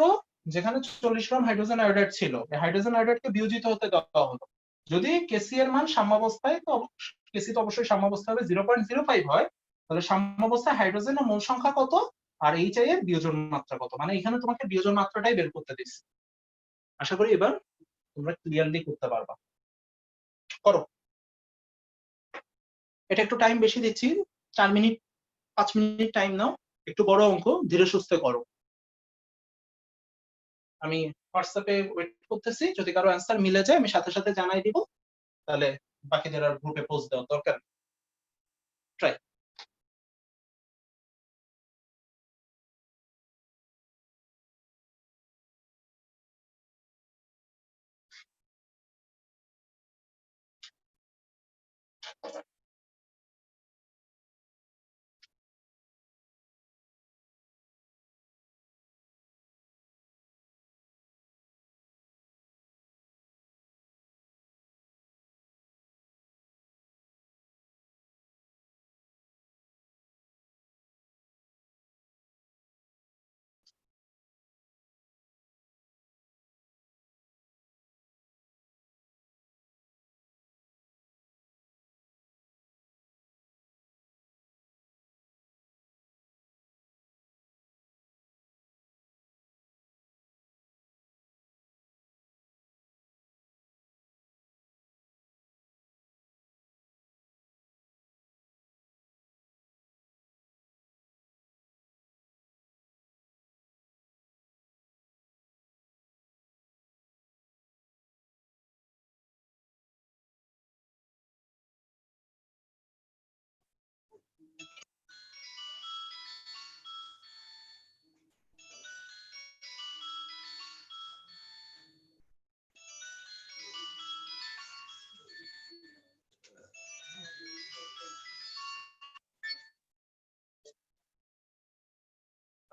যেখানে 40 গ্রাম হাইড্রোজেন আয়োডাইড ছিল, এই হাইড্রোজেন আয়োডাইডকে বিয়োজিত হতে দেওয়া হলো। যদি কেসি এর মান সাম্যাবস্থায়, তো কেসি তো অবশ্যই সাম্যাবস্থা হবে 0.05 হয়, তাহলে সাম্যাবস্থায় হাইড্রোজেনের মোল সংখ্যা কত আর এইচআই এর বিয়োজন মাত্রা কত, মানে এখানে তোমাকে বিয়োজন মাত্রাটাই বের করতে দিচ্ছি। আশা করি এবার তোমরা ক্লিয়ারলি করতে পারবা। করো, এটা একটু টাইম বেশি দিচ্ছি, 4 মিনিট 5 মিনিট টাইম নাও, একটু বড় অঙ্ক, ধীরে সুস্থে করো। আমি হোয়াটসঅ্যাপে ওয়েট করতেছি, যদি কারো অ্যান্সার মিলে যায় আমি সাথে সাথে জানাই দিব, তাহলে বাকিদের আর গ্রুপে পোস্ট দেওয়ার দরকার নেই। ট্রাই।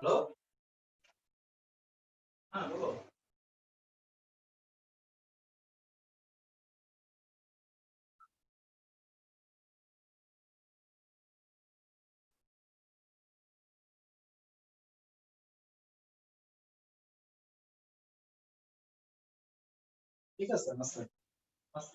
হ্যালো, হ্যাঁ বলো। ঠিক আছে, আছে আছে।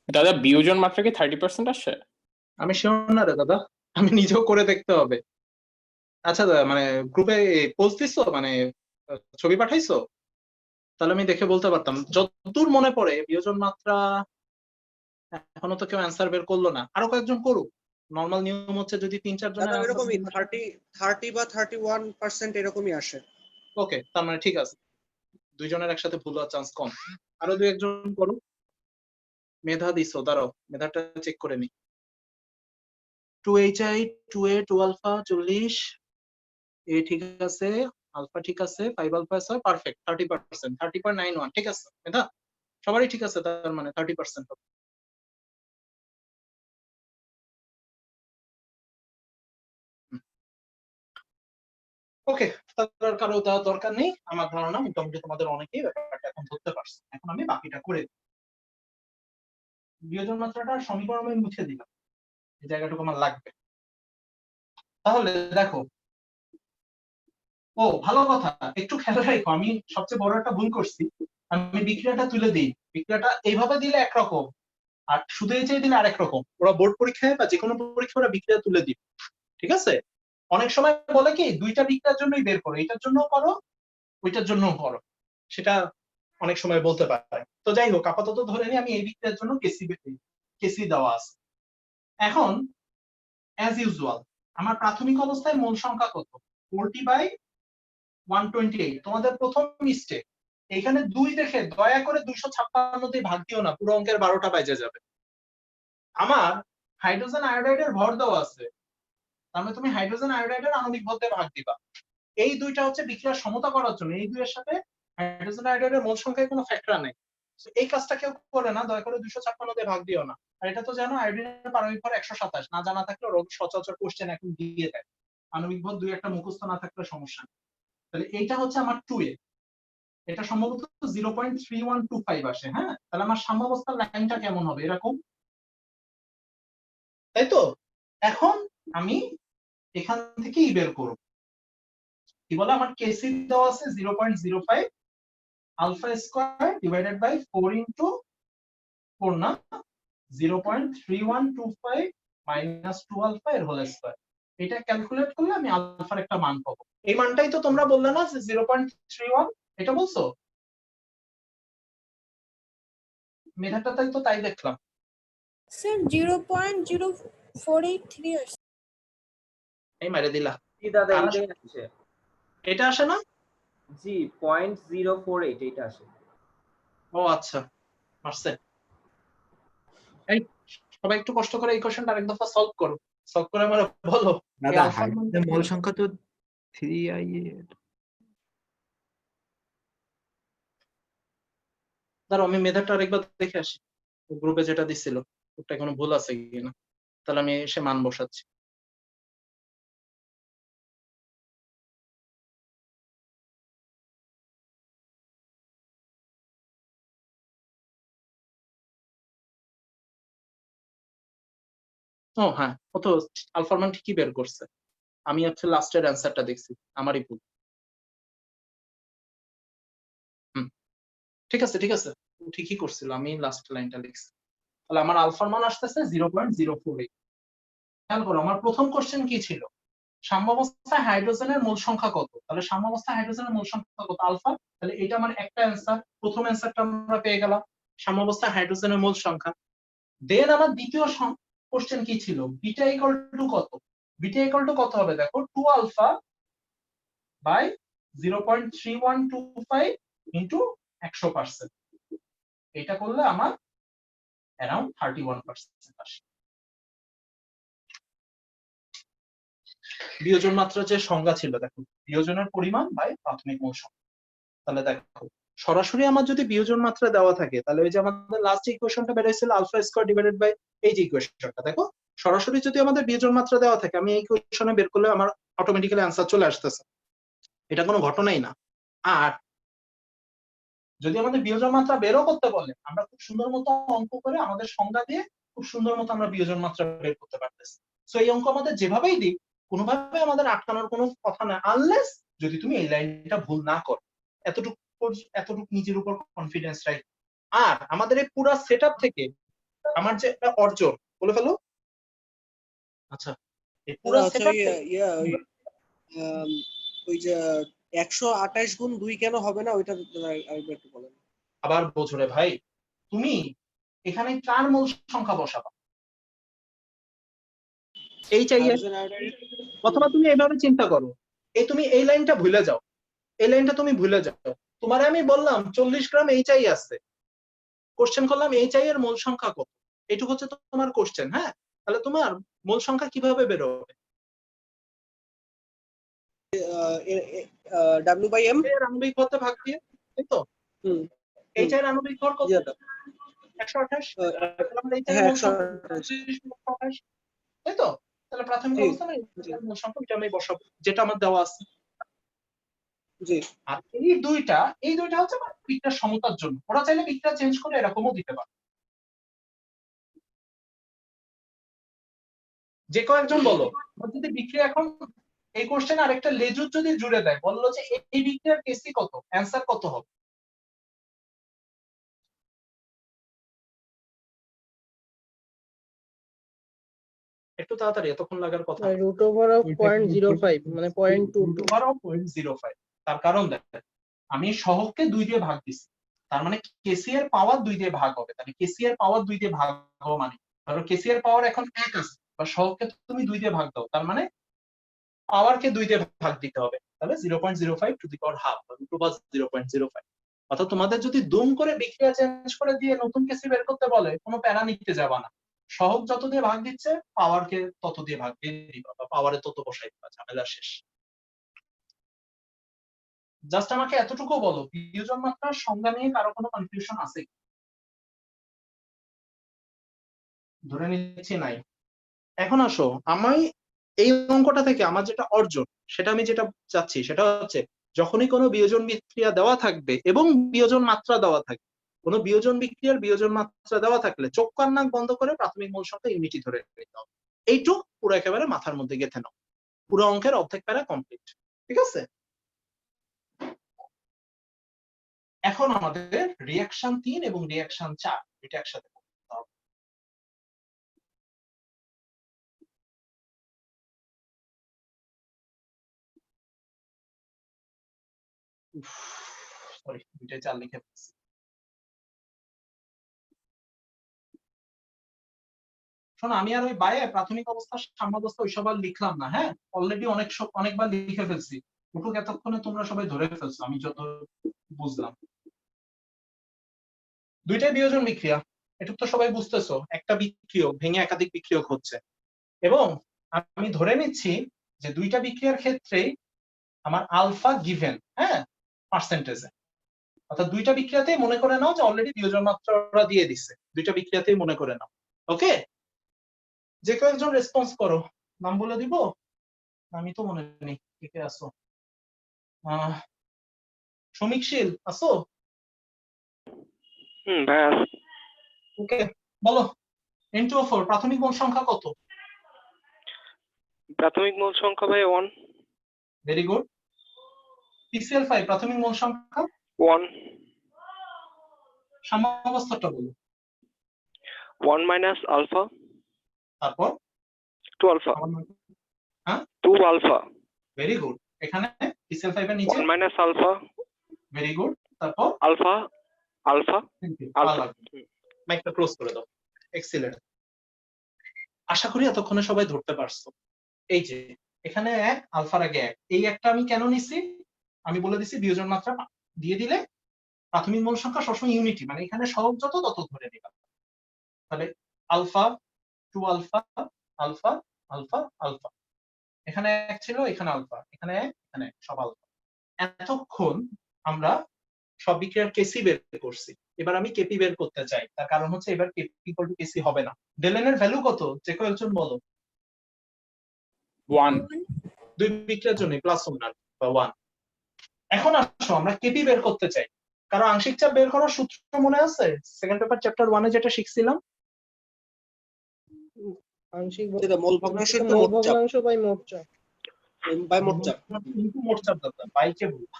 দাদা বিয়োজন মাত্রা কি 30% আসে? আমি শিওর না রে দাদা, আমি নিজেও করে দেখতে হবে। আচ্ছা দাদা, মানে গ্রুপে পোস্ট দিছো, মানে ছবি পাঠাইছো, তাহলে আমি দেখে বলতে পারতাম। যতদূর মনে পড়ে বিয়োজন মাত্রা এখনো তো কেউ অ্যান্সার বের করলো না, আরো কয়েকজন করুক। নরমাল নিয়ম হচ্ছে যদি 3-4 জনের দাদা এরকমই 30 বা 31% এরকমই আসে। ওকে, তার মানে ঠিক আছে, 2 জনের একসাথে ভুল হওয়ার চান্স কম। আরো 2-1 জন করুক। মেধা দিছো, দাঁড়াও মেধাটা চেক করে নি। 2HI 2A 2 আলফা 40, এ ঠিক আছে, আলফা ঠিক আছে, 5 আলফা আছে, পারফেক্ট। 30%, 30.91 ঠিক আছে মেধা, সবারই ঠিক আছে, তার মানে 30%। ওকে, তার কারো দেওয়ার দরকার নেই, আমার ধারণা মোটামুটি তোমাদের অনেকেই ব্যাপারটা এখন ধরতে পারছে। এখন আমি বাকিটা করে দিই। বিয়োজন মাত্রাটা সমীকরণ আমি মুছে দিলাম, এই জায়গাটুকু আমার লাগবে। তাহলে দেখো, ও ভালো কথা, একটু খেয়াল রাখো, আমি সবচেয়ে বড় একটা ভুল করছি, আমি বিক্রিয়াটা তুলে দিই। বিক্রিয়াটা এইভাবে দিলে একরকম, আর শুধু এই যে দিলে আরেক রকম। ওরা বোর্ড পরীক্ষায় বা যে কোনো পরীক্ষায় ওরা বিক্রিয়া তুলে দিবে, ঠিক আছে? অনেক সময় বলে কি দুইটা বিক্রিয়ার জন্যই বের করো, এটার জন্য করো ওইটার জন্য করো, সেটা অনেক সময় বলতে পারে। তো যাই হোক, আপাতত ধরে নিই আমি এই বিক্রিয়ার জন্য কেসি দেওয়া আছে। এখন অ্যাজ ইউজুয়াল আমার প্রাথমিক অবস্থায় মোল সংখ্যা কত? 40/128। তোমাদের প্রথম মিস্টেক, এখানে 2 দেখে দয়া করে 256 দিয়ে ভাগ দিও না, পুরো অঙ্কের 12টা বাজে যাবে। আমার হাইড্রোজেন আয়োডাইডের ভর দেওয়া আছে, তার মানে তুমি হাইড্রোজেন আয়োডাইডের আণবিক ভর দিয়ে ভাগ দিবা। এই দুইটা হচ্ছে বিক্রিয়ার সমতা করার জন্য, এই দুইয়ের সাথে হাইড্রোজেন আয়োডাইডের মোল সংখ্যায় কোনো ফ্যাক্টর নেই। এই কাজটা কেউ করে না, দয়া করে 256 দিয়ে ভাগ দিও না। আর এটা তো জানো আয়োডিনের পারমাণবিক ভর 127, না জানা থাকলে রোগ সচরাচর কোশ্চেন এখন দিয়ে দেয়, আণবিক ভর 2-1টা মুখস্থ না থাকলে সমস্যা নেই। তাহলে এইটা হচ্ছে আমার 2A, এটা সম্ভবত 0.3125 আসে। হ্যাঁ, তাহলে আমার সাম্যাবস্থার লাইনটা কেমন হবে? এরকম, তাই তো? এখন আমি এখান থেকে বের করব, কি বলে, আমার কেসি দেওয়া আছে 0.05 alpha square divided by 4 into 4 না 0.3125 মাইনাস 2 আলফা এর হোল স্কয়ার। এটা ক্যালকুলেট করলে আমি আলফার একটা মান পাবো। এই মানটাই তো তোমরা বললে না যে 0.31, এটা বলছো? মেধাটা তাই তো, তাই দেখলাম। স্যার 0.0483 আসছে। এই মাইরে দিলা। জি দাদা, এটাই আসছে। এটা আসে না? জি 0.048 এটা আসে। ও আচ্ছা, আসছে। এই সবাই একটু কষ্ট করে এই কোশ্চেনটা আরেক দফা সলভ করো, সলভ করে আমারে বলো দাদা হাইড্রোজেনের মোল সংখ্যা তো 3i এর। ধরো আমি মেধাটা আরেকবার দেখে আসি, গ্রুপে যেটা দিছিল ওটা কোনো ভুল আছে কিনা, তাহলে আমি এসে মান বসাচ্ছি। ও হ্যাঁ, ও তো আলফার মান ঠিকই বের করছে, আমি হচ্ছে লাস্টের অ্যান্সারটা দেখছি, আমারই ভুল। ঠিক আছে ঠিক আছে, ও ঠিকই করছিল, আমি লাস্ট লাইনটা লিখছি। তাহলে আমার আলফার মান আসতেছে 0.048। খেয়াল করো, আমার প্রথম কোশ্চেন কি ছিল? সাম্যাবস্থায় হাইড্রোজেনের মোল সংখ্যা কত? তাহলে সাম্যাবস্থায় হাইড্রোজেনের মোল সংখ্যা কত? আলফা। তাহলে এটা আমার একটা অ্যান্সার, প্রথম অ্যান্সারটা আমরা পেয়ে গেলাম, সাম্যাবস্থায় হাইড্রোজেনের মোল সংখ্যা। দেন আমার দ্বিতীয় কোশ্চেন কি ছিল? বিটা ইকুয়াল টু কত? বিটা ইকুয়াল টু কত হবে? দেখো 2 আলফা বাই 0.3125 ইনটু 100%। এটা করলে আমার অ্যারাউন্ড 31% আসে। বিয়োজন মাত্রা যে সংজ্ঞা ছিল, দেখো বিয়োজনের পরিমাণ বাই প্রাথমিক মোল সংখ্যা। তাহলে দেখো সরাসরি আমার যদি বিয়োজন মাত্রা দেওয়া থাকে, তাহলে ওই যে আমাদের লাস্ট ইকুয়েশনটা বের হয়েছিল আলফা স্কয়ার ডিভাইডেড বাই এই যে ইকুয়েশনটা, দেখো সরাসরি যদি আমাদের বিয়োজন মাত্রা দেওয়া থাকে, আমি এই ইকুয়েশনে বের করলে আমার অটোমেটিক্যালি অ্যান্সার চলে আসতেছে, এটা কোনো ঘটনাই না। আর যদি আমাদের বিয়োজন মাত্রা বেরও করতে বলে, আমরা খুব সুন্দর মতো অঙ্ক করে আমাদের সংজ্ঞা দিয়ে খুব সুন্দর মতো আমরা বিয়োজন মাত্রা বের করতে পারতেছি। সো এই অঙ্ক আমাদের যেভাবেই দিই, কোনোভাবে আমাদের আটকানোর কোনো কথা না, আনলেস যদি তুমি এই লাইনটা ভুল না করো। এতটুকু নিজের উপর কনফিডেন্স রাখ। আর আমাদের এই পুরো সেটআপ থেকে আমার যে একটা অর্জন, বলে ফেলো। আচ্ছা, এই পুরো সেটআপ ওই যে 128 গুণ 2 কেন হবে না, ওইটা আরেকবার একটু বলেন। আবার বোঝো রে ভাই, তুমি এখানে 4 মোল সংখ্যা বসাবা, এই চাইয়ে, অথবা তুমি এইভাবে চিন্তা করো, তুমি এই লাইনটা ভুলে যাও, এই লাইনটা তুমি ভুলে যাও। তোমারে আমি বললাম 40 গ্রাম এইচআই আছে, কোশ্চেন করলাম এইচআই এর মোল সংখ্যা কত, এইটুকু হচ্ছে তোমার কোশ্চেন। হ্যাঁ, তাহলে তোমার মোল সংখ্যা কিভাবে বের হবে? W/m এর আণবিক ভরতে ভাগ দিয়ে, তাই তো? এইচআই এর আণবিক ভর কত? 128। হ্যাঁ 128, তাই তো? তাহলে প্রাথমিক অবস্থায় মোল সংখ্যা আমি বসাবো, যেটা আমার দেওয়া আছে। জি। আর এই দুইটা হচ্ছে বিক্রিয়ার সমতার জন্য, ওরা চাইলে বিক্রিয়া চেঞ্জ করে এরকমও দিতে পারে। যে কয়েকজন বলো যদি বিক্রিয়া এখন এই কোশ্চেন আরেকটা লেজুর যদি জুড়ে দেয়, বললো যে এই বিক্রিয়ার কেসি কত, অ্যান্সার কত হবে? একটু তাড়াতাড়ি, এতক্ষণ লাগার কথা। রুট ওভার অফ 0.05 মানে 0.22 তার কারণ দেখেন আমি সহগকে 2 দিয়ে ভাগ দিছি, তার মানে কেসি এর পাওয়ার 2 দিয়ে ভাগ হবে। তাহলে কেসি এর পাওয়ার 2 দিয়ে ভাগ হওয়া মানে ধরো কেসি এর পাওয়ার এখন 1 আছে, বা সহগকে তুমি 2 দিয়ে ভাগ দাও, তার মানে পাওয়ারকে 2 দিয়ে ভাগ দিতে হবে। তাহলে 0.05 টু দি পাওয়ার হাফ, বা রুট ওভার 0.05। অর্থাৎ তোমাদের যদি দুম করে বিক্রিয়া চেঞ্জ করে দিয়ে নতুন কেসি বের করতে বলে, কোনো প্যারা নিতে যাবা না। সহগ যত দিয়ে ভাগ দিচ্ছে পাওয়ারকে তত দিয়ে ভাগ দিয়ে দিবা, বা পাওয়ারে তত বসাই দিবা, ঝামেলা শেষ। জাস্ট আমাকে এতটুকু বলো, বিয়োজন মাত্রার সংজ্ঞা নিয়ে কারো কোনো কনফিউশন আছে? ধরে নিচ্ছি নাই। এখন আসো, আমি এই অঙ্কটা থেকে আমার যেটা অর্জন, সেটা আমি যেটা চাচ্ছি সেটা হচ্ছে যখনই কোনো বিয়োজন বিক্রিয়া দেওয়া থাকবে এবং বিয়োজন মাত্রা দেওয়া থাকবে, কোনো বিয়োজন বিক্রিয়ার বিয়োজন মাত্রা দেওয়া থাকলে চোখ কান নাক বন্ধ করে প্রাথমিক মোল সংখ্যা ইউনিটি ধরে নিতে হবে। এইটুক পুরো একেবারে মাথার মধ্যে গেঁথে নাও, পুরো অঙ্কের অর্ধেক প্যারা কমপ্লিট। ঠিক আছে, এখন আমাদের রিঅ্যাকশন 3 এবং রিঅ্যাকশন 4 এটা একসাথে করতে হবে। সরি, দুইটাই 4 লিখে ফেলছি। শোনো, আমি আর ওই বাইরে প্রাথমিক অবস্থা সাম্যাবস্থা ওইসব আর লিখলাম না। হ্যাঁ, অলরেডি অনেকবার লিখে ফেলছি। উঠুক এতক্ষণে তোমরা সবাই ধরে ফেলছো আমি যত বুঝলাম। দুইটাই বিয়োজন বিক্রিয়া, এটুক তো সবাই বুঝতেছো। একটা বিক্রিয়ক ভেঙে একাধিক বিক্রিয়ক হচ্ছে, এবং আমি ধরে নিচ্ছি যে দুইটা বিক্রিয়ার ক্ষেত্রেই আমার আলফা গিভেন, হ্যাঁ, পার্সেন্টেজে। অর্থাৎ দুইটা বিক্রিয়াতেই মনে করে নাও যে অলরেডি বিয়োজন মাত্রা ওরা দিয়ে দিচ্ছে, দুইটা বিক্রিয়াতেই মনে করে নাও। ওকে, যে কেউ একজন রেসপন্স করো, নাম বলে দিব, আমি তো মনে নেই কে কে আসো। সমীকশীল আসো? ভাইয়া ওকে, বলো N2O4 প্রাথমিক মোল সংখ্যা কত? প্রাথমিক মোল সংখ্যা ভাই 1। Very good. PCl5 প্রাথমিক মোল সংখ্যা 1। সাম্যাবস্থাটা বলো। 1 মাইনাস আলফা। তারপর 2 আলফা। হ্যাঁ, 2 আলফা। Very good. এখানে PCl5 এর নিচে 1 মাইনাস আলফা। Very good. তারপর আলফা। আলফা। আলফা। মাইকটা ক্লোজ করে দাও। এক্সিলেন্ট। আশা করি এতক্ষণে সবাই ধরতে পারছো। এই যে এখানে 1, আলফার আগে 1, এই একটা আমি কেন নিছি, আমি বলে দিছি বিয়োজন মাত্রা দিয়ে দিলে প্রাথমিক মোল সংখ্যা সবসময় ইউনিটি, মানে এখানে সহগ যত তত ধরে নিবা। তাহলে alpha, 2 alpha, alpha, alpha, alpha. এখানে 1 ছিল, এখানে আলফা, এখানে 1, এখানে সব আলফা। এতক্ষণ আমরা সব বিক্রিয়ার কেসি বের করছি। এবার আমি কেপি বের করতে চাই, তার কারণ হচ্ছে এবার কেপি ইকুয়াল টু কেসি হবে না। ডেলেন এর ভ্যালু কত, যে কেউ একজন বলো। 1। দুই বিক্রিয়ার জন্য প্লাস 1 বা 1। এখন আসো আমরা কেপি বের করতে চাই। কারো আংশিক চাপ বের করার সূত্র মনে আছে? সেকেন্ড পেপার চ্যাপ্টার 1 এ যেটা শিখছিলাম। আংশিক যেটা মোল ভগ্নাংশ মোট মোট চাপ ভগ্নাংশ বাই মোট চাপ বাই মোট চাপ কিন্তু মোট চাপ দাদা বাইকে বলবো।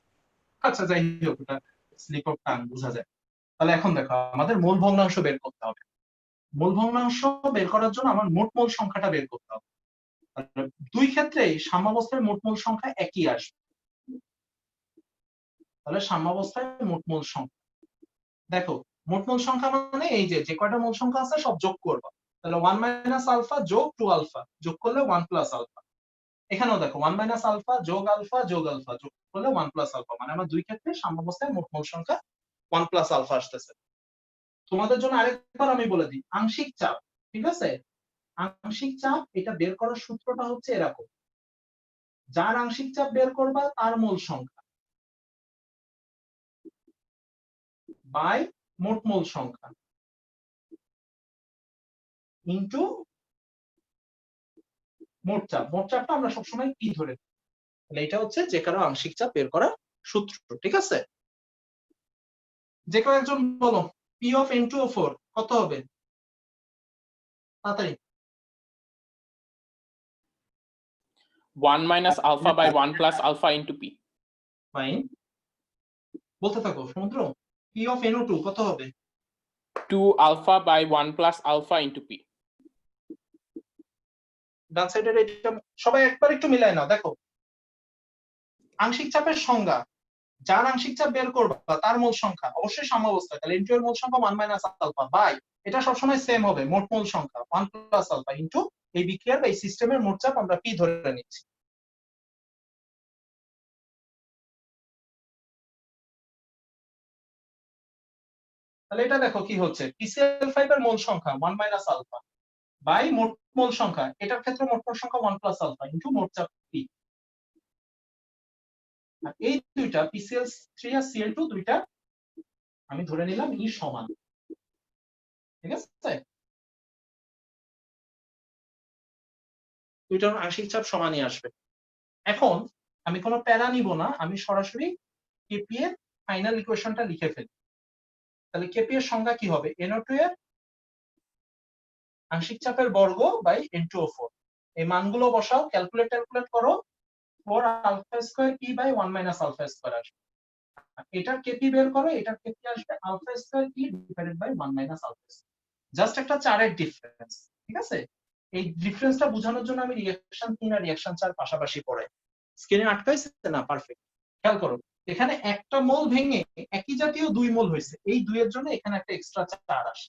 আচ্ছা যাই হোক, ওটা স্লিপ অফ টাং বোঝা যায়। তাহলে এখন দেখো আমাদের মোল ভগ্নাংশ বের করতে হবে। মোল ভগ্নাংশ বের করার জন্য আমার মোট মোল সংখ্যাটা বের করতে হবে। দুই ক্ষেত্রেই সাম্যাবস্থায় মোট মোল সংখ্যা একই আসবে। তাহলে সাম্যাবস্থায় মোট মোল সংখ্যা, দেখো মোট মোল সংখ্যা মানে এই যে কয়টা মোল সংখ্যা আছে সব যোগ করবা। তাহলে 1 মাইনাস আলফা যোগ 2 আলফা যোগ করলে 1 প্লাস আলফা। এখানেও দেখো 1 মাইনাস আলফা যোগ আলফা যোগ আলফা যোগ করলে 1 প্লাস আলফা, মানে আমার দুই ক্ষেত্রে সাম্যাবস্থায় মোট মোল সংখ্যা 1 প্লাস আলফা আসতেছে। তোমাদের জন্য আরেকবার আমি বলে দিই, আংশিক চাপ, ঠিক আছে, আংশিক চাপ এটা বের করার সূত্রটা হচ্ছে এরকম, যার আংশিক চাপ বের করবা তার মোল সংখ্যা বাই মোট মোল সংখ্যা ইনটু মোট চাপ। মোট চাপটা আমরা সবসময় কি ধরে, তাহলে এটা হচ্ছে যে কারো আংশিক চাপ বের করার সূত্র। ঠিক আছে, যে কেউ একজন বলো P of N2O4 কত হবে তাড়াতাড়ি। 1 minus alpha by 1 plus alpha into p. Fine, বলতে থাকো সমুদ্র। p of NO2 কত হবে? 2 alpha by 1 plus alpha into p. ডান সাইডের এটা সবাই একবার একটু মিলাই নাও। দেখো আংশিক চাপের সংজ্ঞা, যার আংশিক চাপ বের করবা তার মোল সংখ্যা অবশ্যই সাম্যাবস্থায়, তাহলে N2 এর মোল সংখ্যা 1 মাইনাস আলফা বাই এটা সবসময় সেম হবে মোট মোল সংখ্যা 1 প্লাস আলফা ইনটু এই বিক্রিয়ার বা এই সিস্টেমের মোট চাপ আমরা পি ধরে নিচ্ছি। তাহলে এটা দেখো কি হচ্ছে, PCl5 এর মোল সংখ্যা 1 মাইনাস আলফা বাই মোট মোল সংখ্যা, এটার ক্ষেত্রে মোট মোল সংখ্যা 1 প্লাস আলফা ইনটু মোট চাপ পি। আর এই দুইটা PCl3 আর Cl2 দুইটা আমি ধরে নিলাম ই সমান, ঠিক আছে? দুইটার আংশিক চাপ সমানই আসবে। এখন আমি কোনো প্যারা নিব না, আমি সরাসরি কেপি এর ফাইনাল ইকুয়েশনটা লিখে ফেলি। তাহলে কেপি এর সংজ্ঞা কি হবে? NO2 এর আংশিক চাপের বর্গ বাই N2O4, এই মানগুলো বসাও, ক্যালকুলেট করো, 4 alpha square P by 1 minus alpha square আসবে। এটার কেপি বের করো, এটার কেপি আসবে alpha square P divided by 1 minus alpha. Just একটা 4 এর ডিফারেন্স, ঠিক আছে? এই ডিফারেন্সটা বোঝানোর জন্য আমি রিঅ্যাকশন 3 আর রিঅ্যাকশন 4 পাশাপাশি পড়াই। স্ক্রিনে আটকাইছে না? পারফেক্ট। খেয়াল করো, এখানে একটা মোল ভেঙে একই জাতীয় 2 মোল হয়েছে, এই 2 এর জন্য এখানে একটা এক্সট্রা 4 আসে।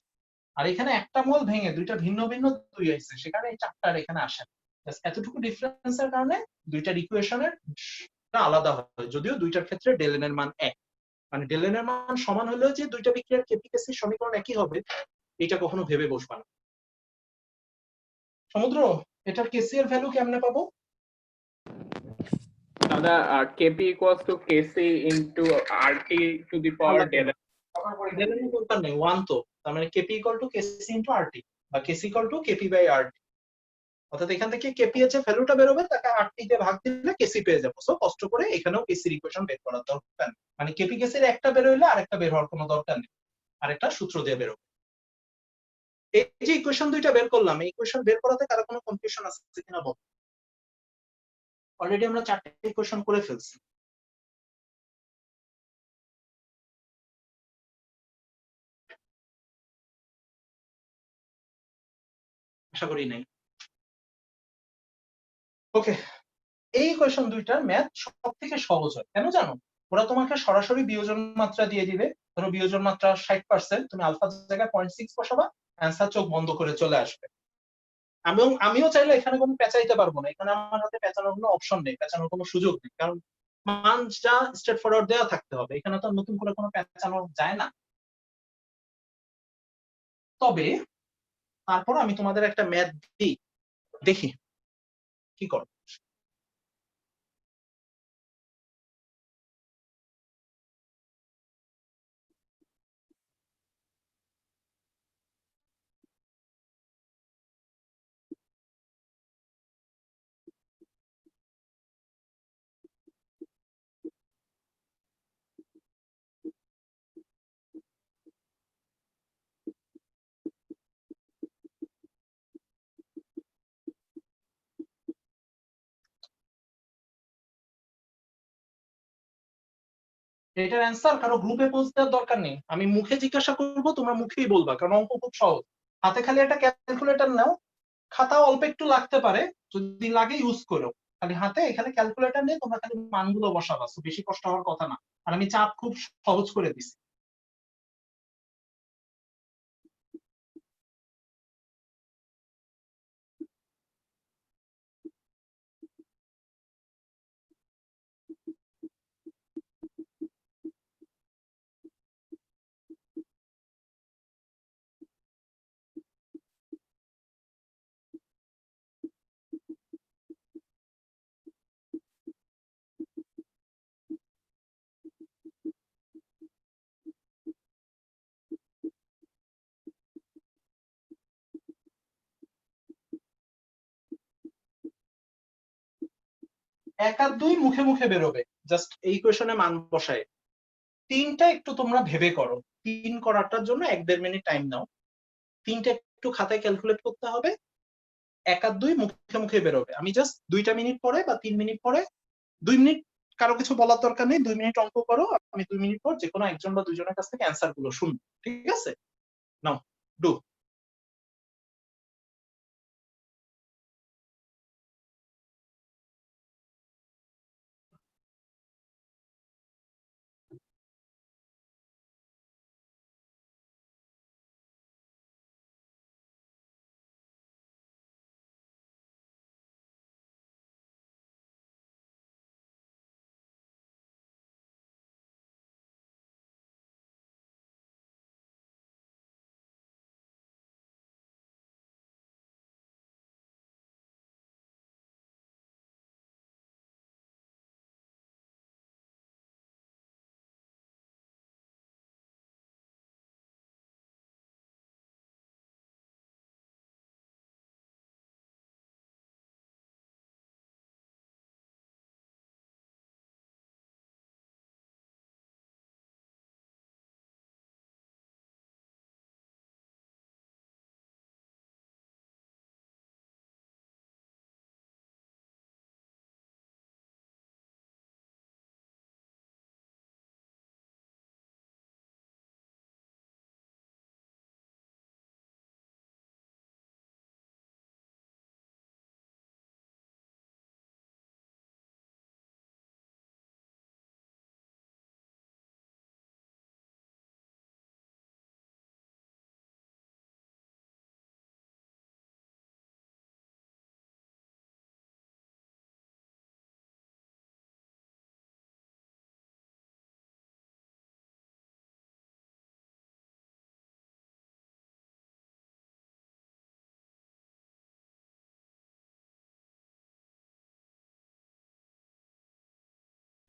আর এখানে একটা মোল ভেঙে দুইটা ভিন্ন ভিন্ন 2 হয়েছে, সেখানে এই 4টা এখানে আসে। জাস্ট এতটুকু ডিফারেন্সের কারণে দুইটার ইকুয়েশনের আলাদা হয়, যদিও দুইটার ক্ষেত্রে ডেল এন এর মান এক, মানে ডেল এন এর মান সমান হলেও যে দুইটা বিক্রিয়ার কেপিকেসি সমীকরণ একই হবে এটা কখনো ভেবে বসবা না। সমুদ্র, এটার কেসি এর ভ্যালু কেমনে পাবো? দাদা kp equals to kc into rt to the power del n. Del n এর দরকার নেই, 1 তো, তার মানে KP equal to KC into RT বা KC equal to KP by RT. অর্থাৎ এখান থেকে কেপি এর যে ভ্যালুটা বের হবে তাকে আরটি দিয়ে ভাগ দিলে কেসি পেয়ে যাবো। সো কষ্ট করে এখানেও কেসির ইকুয়েশন বের করার দরকার নেই, মানে কেপি কেসির একটা বের হইলে আরেকটা বের হওয়ার কোনো দরকার নেই, আরেকটা সূত্র দিয়ে বের হবে। এই যে ইকুয়েশন দুইটা বের করলাম, এই ইকুয়েশন বের করাতে কারো কোনো কনফিউশন আছে কিনা বল? অলরেডি আমরা 4টা ইকুয়েশন করে ফেলছি। আশা করি নাই। ওকে, এই ইকুয়েশন দুইটার ম্যাথ সবথেকে সহজ হয় কেন জানো? ওরা তোমাকে সরাসরি বিয়োজন মাত্রা দিয়ে দিবে। ধরো বিয়োজন মাত্রা 60%, তুমি আলফা জায়গায় 0.6 বসাবা, অ্যান্সার চোখ বন্ধ করে চলে আসবে। আমিও চাইলে এখানে কোনো পেঁচাইতে পারবো না, এখানে আমার হাতে পেঁচানোর কোনো অপশন নেই, পেঁচানোর কোনো সুযোগ নেই, কারণ মানটা স্ট্রেট ফরওয়ার্ড দেওয়া থাকতে হবে, এখানে তো নতুন করে কোনো পেঁচানো যায় না। তবে তারপর আমি তোমাদের একটা ম্যাথ দিই, দেখি কি করো। এটার অ্যান্সার কারো গ্রুপে পোস্ট দেওয়ার দরকার নেই, আমি মুখে জিজ্ঞাসা করবো, তোমরা মুখেই বলবা, কারণ অঙ্ক খুব সহজ। হাতে খালি একটা ক্যালকুলেটর নাও, খাতা অল্প একটু লাগতে পারে, যদি লাগে ইউজ করো, খালি হাতে এখানে ক্যালকুলেটর নিয়ে তোমরা খালি মানগুলো বসাবা, বেশি কষ্ট হওয়ার কথা না। আর আমি চাপ খুব সহজ করে দিছি। এক আর 2 মুখে মুখে বেরোবে, জাস্ট এই ইকুয়েশনে মান বসায়। 3টা একটু তোমরা ভেবে করো, 3 করাটার জন্য 1-1.5 মিনিট টাইম নাও। 3টা একটু খাতায় ক্যালকুলেট করতে হবে, 1 আর 2 মুখে মুখে বেরোবে। আমি জাস্ট 2টা মিনিট পরে বা 3 মিনিট পরে, 2 মিনিট কারো কিছু বলার দরকার নেই, 2 মিনিট অঙ্ক করো, আমি 2 মিনিট পর যে কোনো একজন বা দুজনের কাছ থেকে অ্যান্সার গুলো শুনবো, ঠিক আছে? নাও ডু।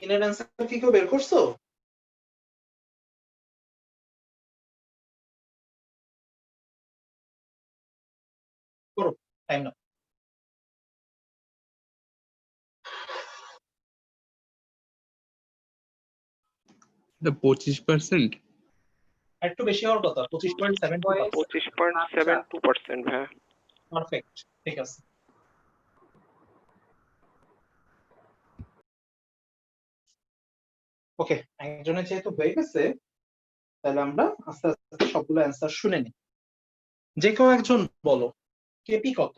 এর অ্যান্সার কি কেউ বের করছো? করো, টাইম নাও। The 25%? একটু বেশি হওয়ার কথা, 25.72%। 25.72%, হ্যাঁ। পারফেক্ট, ঠিক আছে। ওকে, একজনের যেহেতু হয়ে গেছে, তাহলে আমরা আস্তে আস্তে সবগুলো অ্যান্সার শুনে নিই। যে কেউ একজন বলো, কেপি কত?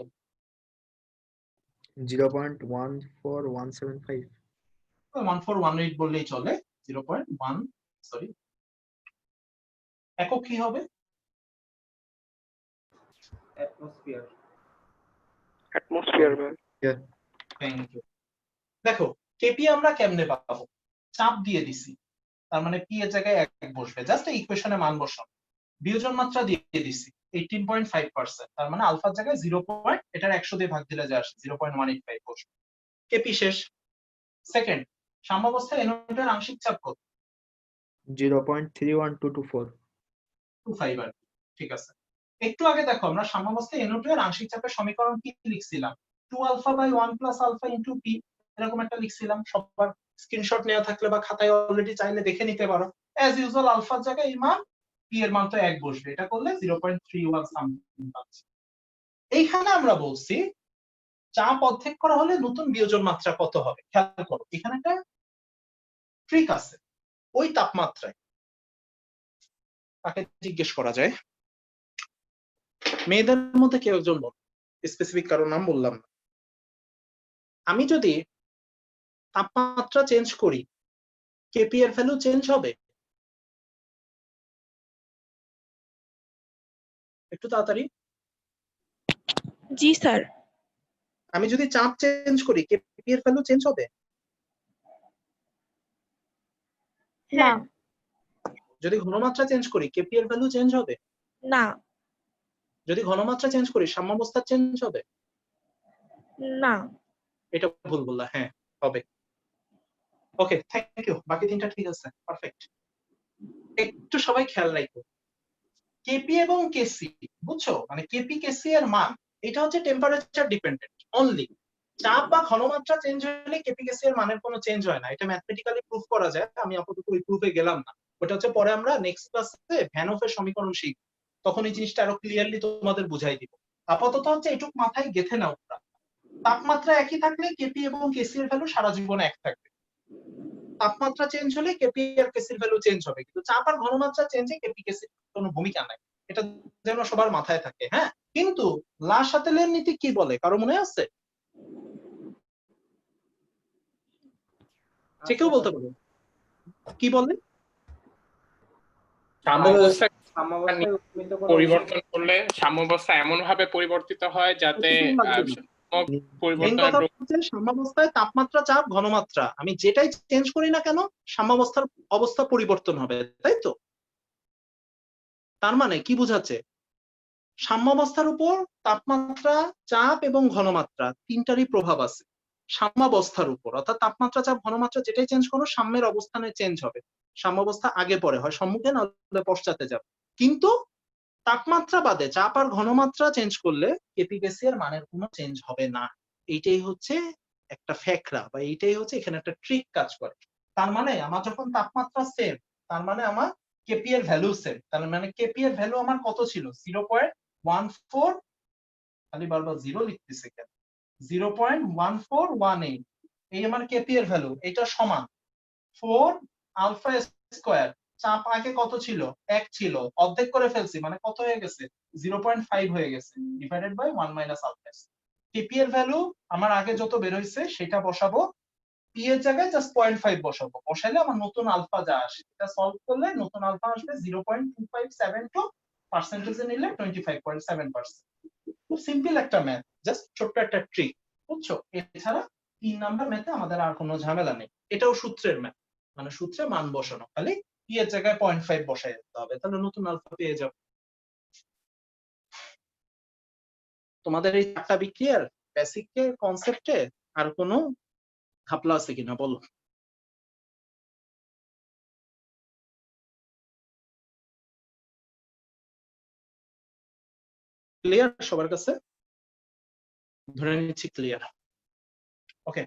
0.14175। 1418 বললেই চলে। 0.1, সরি, একক কি হবে? Atmosphere. Atmosphere, ma'am. Thank you. দেখো, কেপি আমরা কেমনে পাবো? চাপ দিয়ে দিছি, তার মানে পি এর জায়গায় 1 বসবে, জাস্ট এই ইকুয়েশনে মান বসানো। বিয়োজন মাত্রা দিয়ে দিছি 18.5%, তার মানে আলফার জায়গায় 0. এটার 100 দিয়ে ভাগ দিলে যা আসে 0.185 বসবে। কেপি শেষ। সেকেন্ড, সাম্যাবস্থায় এনোডের আংশিক চাপ কত? 0.31224। 25 আর কি, ঠিক আছে। একটু আগে দেখো আমরা সাম্যাবস্থায় এনোডে এর আংশিক চাপের সমীকরণ কি লিখছিলাম? 2 alpha by 1 plus alpha into P, এরকম একটা লিখছিলাম। সবার স্ক্রিনশট নেওয়া থাকলে বা খাতায় অলরেডি চাইলে দেখে নিতে পারো। অ্যাজ ইউজুয়াল আলফার জায়গায় এই মান, পি এর মান তো 1 বসবে, এটা করলে 0.31 সামথিং পাচ্ছি। এইখানে আমরা বলছি চাপ অর্ধেক করা হলে নতুন বিয়োজন মাত্রা কত হবে? খেয়াল করো, এখানে একটা ট্রিক আছে। ওই তাপমাত্রায় তাকে জিজ্ঞেস করা যায়, মেয়েদের মধ্যে কেউ একজন বল, স্পেসিফিক কারো নাম বললাম না। আমি যদি তাপমাত্রা চেঞ্জ করি, কেপি এর ভ্যালু চেঞ্জ হবে? একটু তাড়াতাড়ি। জি স্যার। আমি যদি চাপ চেঞ্জ করি, কেপি এর ভ্যালু চেঞ্জ হবে? না। যদি ঘনমাত্রা চেঞ্জ করি, কেপি এর ভ্যালু চেঞ্জ হবে? না। যদি ঘনমাত্রা চেঞ্জ করি, সাম্যাবস্থা চেঞ্জ হবে? না। এটা ভুল বললা, হ্যাঁ হবে। ওকে, থ্যাংক ইউ, বাকি তিনটা ঠিক আছে, পারফেক্ট। একটু সবাই খেয়াল রাখো, কেপি এবং কেসি, বুঝছো? মানে কেপি কেসি এর মান এটা হচ্ছে টেম্পারেচার ডিপেন্ডেন্ট অনলি। চাপ বা ঘনমাত্রা চেঞ্জ হলে কেপি কেসি এর মানের কোনো চেঞ্জ হয় না, এটা ম্যাথমেটিক্যালি প্রুফ করা যায়। আমি আপাতত ওই প্রুফে গেলাম না, ওটা হচ্ছে পরে আমরা নেক্সট ক্লাসে ভ্যান অফের সমীকরণ শিখব, তখন এই জিনিসটা আরো ক্লিয়ারলি তোমাদের বুঝাই দিব। আপাতত হচ্ছে এটুক মাথায় গেঁথে নাও। তাপমাত্রা একই থাকলে কেপি এবং কেসি এর ভ্যালু সারা জীবনে এক থাকবে। তাপমাত্রা চেঞ্জ হলে কেপি আর কেসির ভ্যালু চেঞ্জ হবে, কিন্তু চাপ আর ঘনমাত্রা চেঞ্জে কেপি কেসির কোনো ভূমিকা নাই। এটা যেন সবার মাথায় থাকে। হ্যাঁ, কিন্তু লা শাতেলের নীতি কি বলে কারো মনে আছে? যে কেউ বলতে পারে কি বলে? সাম্যাবস্থায় সাম্যাবস্থায় উপনীত কোনো পরিবর্তন করলে সাম্যাবস্থা এমন ভাবে পরিবর্তিত হয় যাতে মেইন কথা হচ্ছে সাম্যাবস্থায় তাপমাত্রা, চাপ, ঘনমাত্রা আমি যেটাই চেঞ্জ করি না কেন সাম্যাবস্থার অবস্থা পরিবর্তন হবে, তাই তো? তার মানে কি বোঝাচ্ছে? সাম্যাবস্থার উপর তাপমাত্রা, চাপ এবং ঘনমাত্রা তিনটারই প্রভাব আছে সাম্যাবস্থার উপর। অর্থাৎ তাপমাত্রা, চাপ, ঘনমাত্রা যেটাই চেঞ্জ করো সাম্যের অবস্থানে চেঞ্জ হবে। সাম্যাবস্থা আগে পরে হয়, সম্মুখে না হলে পশ্চাতে যাবে। কিন্তু তাপমাত্রা বাদে চাপ আর ঘনমাত্রা চেঞ্জ করলে কেপি কেসি এর মানের কোনো চেঞ্জ হবে না। এইটাই হচ্ছে একটা ফ্যাকরা, বা এইটাই হচ্ছে এখানে একটা ট্রিক কাজ করে। তার মানে আমার যখন তাপমাত্রা সেম, তার মানে আমার কেপি এর ভ্যালু সেম। তার মানে কেপি এর ভ্যালু আমার কত ছিল? 0.14, খালি বারবার 0 লিখতেছে কেন? 0.1418 এই আমার কেপি এর ভ্যালু। এটা সমান 4 আলফা স্কয়ার। চাপ আগে কত ছিল? 1 ছিল, অর্ধেক করে ফেলছি, মানে কত হয়ে গেছে? 0.5 হয়ে গেছে, divided by 1 minus alpha. KP এর ভ্যালু আমার আগে যত বের হইছে সেটা বসাবো, পি এর জায়গায় জাস্ট 0.5 বসাবো। বসাইলে আমার নতুন আলফা যা আসে এটা সলভ করলে নতুন আলফা আসবে 0.2572, পার্সেন্টেজে নিলে 25.7%। খুব সিম্পল একটা ম্যাথ, জাস্ট ছোট্ট একটা ট্রিক, বুঝছো? এছাড়া 3 নাম্বার ম্যাথে আমাদের আর কোনো ঝামেলা নেই। এটাও সূত্রের ম্যাথ, মানে সূত্রে মান বসানো, খালি পি এর জায়গায় 0.5 বসাই দিতে হবে, তাহলে নতুন আলফা পেয়ে যাবে। তোমাদের এই 4টা বিক্রিয়ার বেসিক কনসেপ্টে আর কোনো ঘাপলা আছে কিনা বলো? ক্লিয়ার সবার কাছে? ধরে নিচ্ছি ক্লিয়ার। ওকে,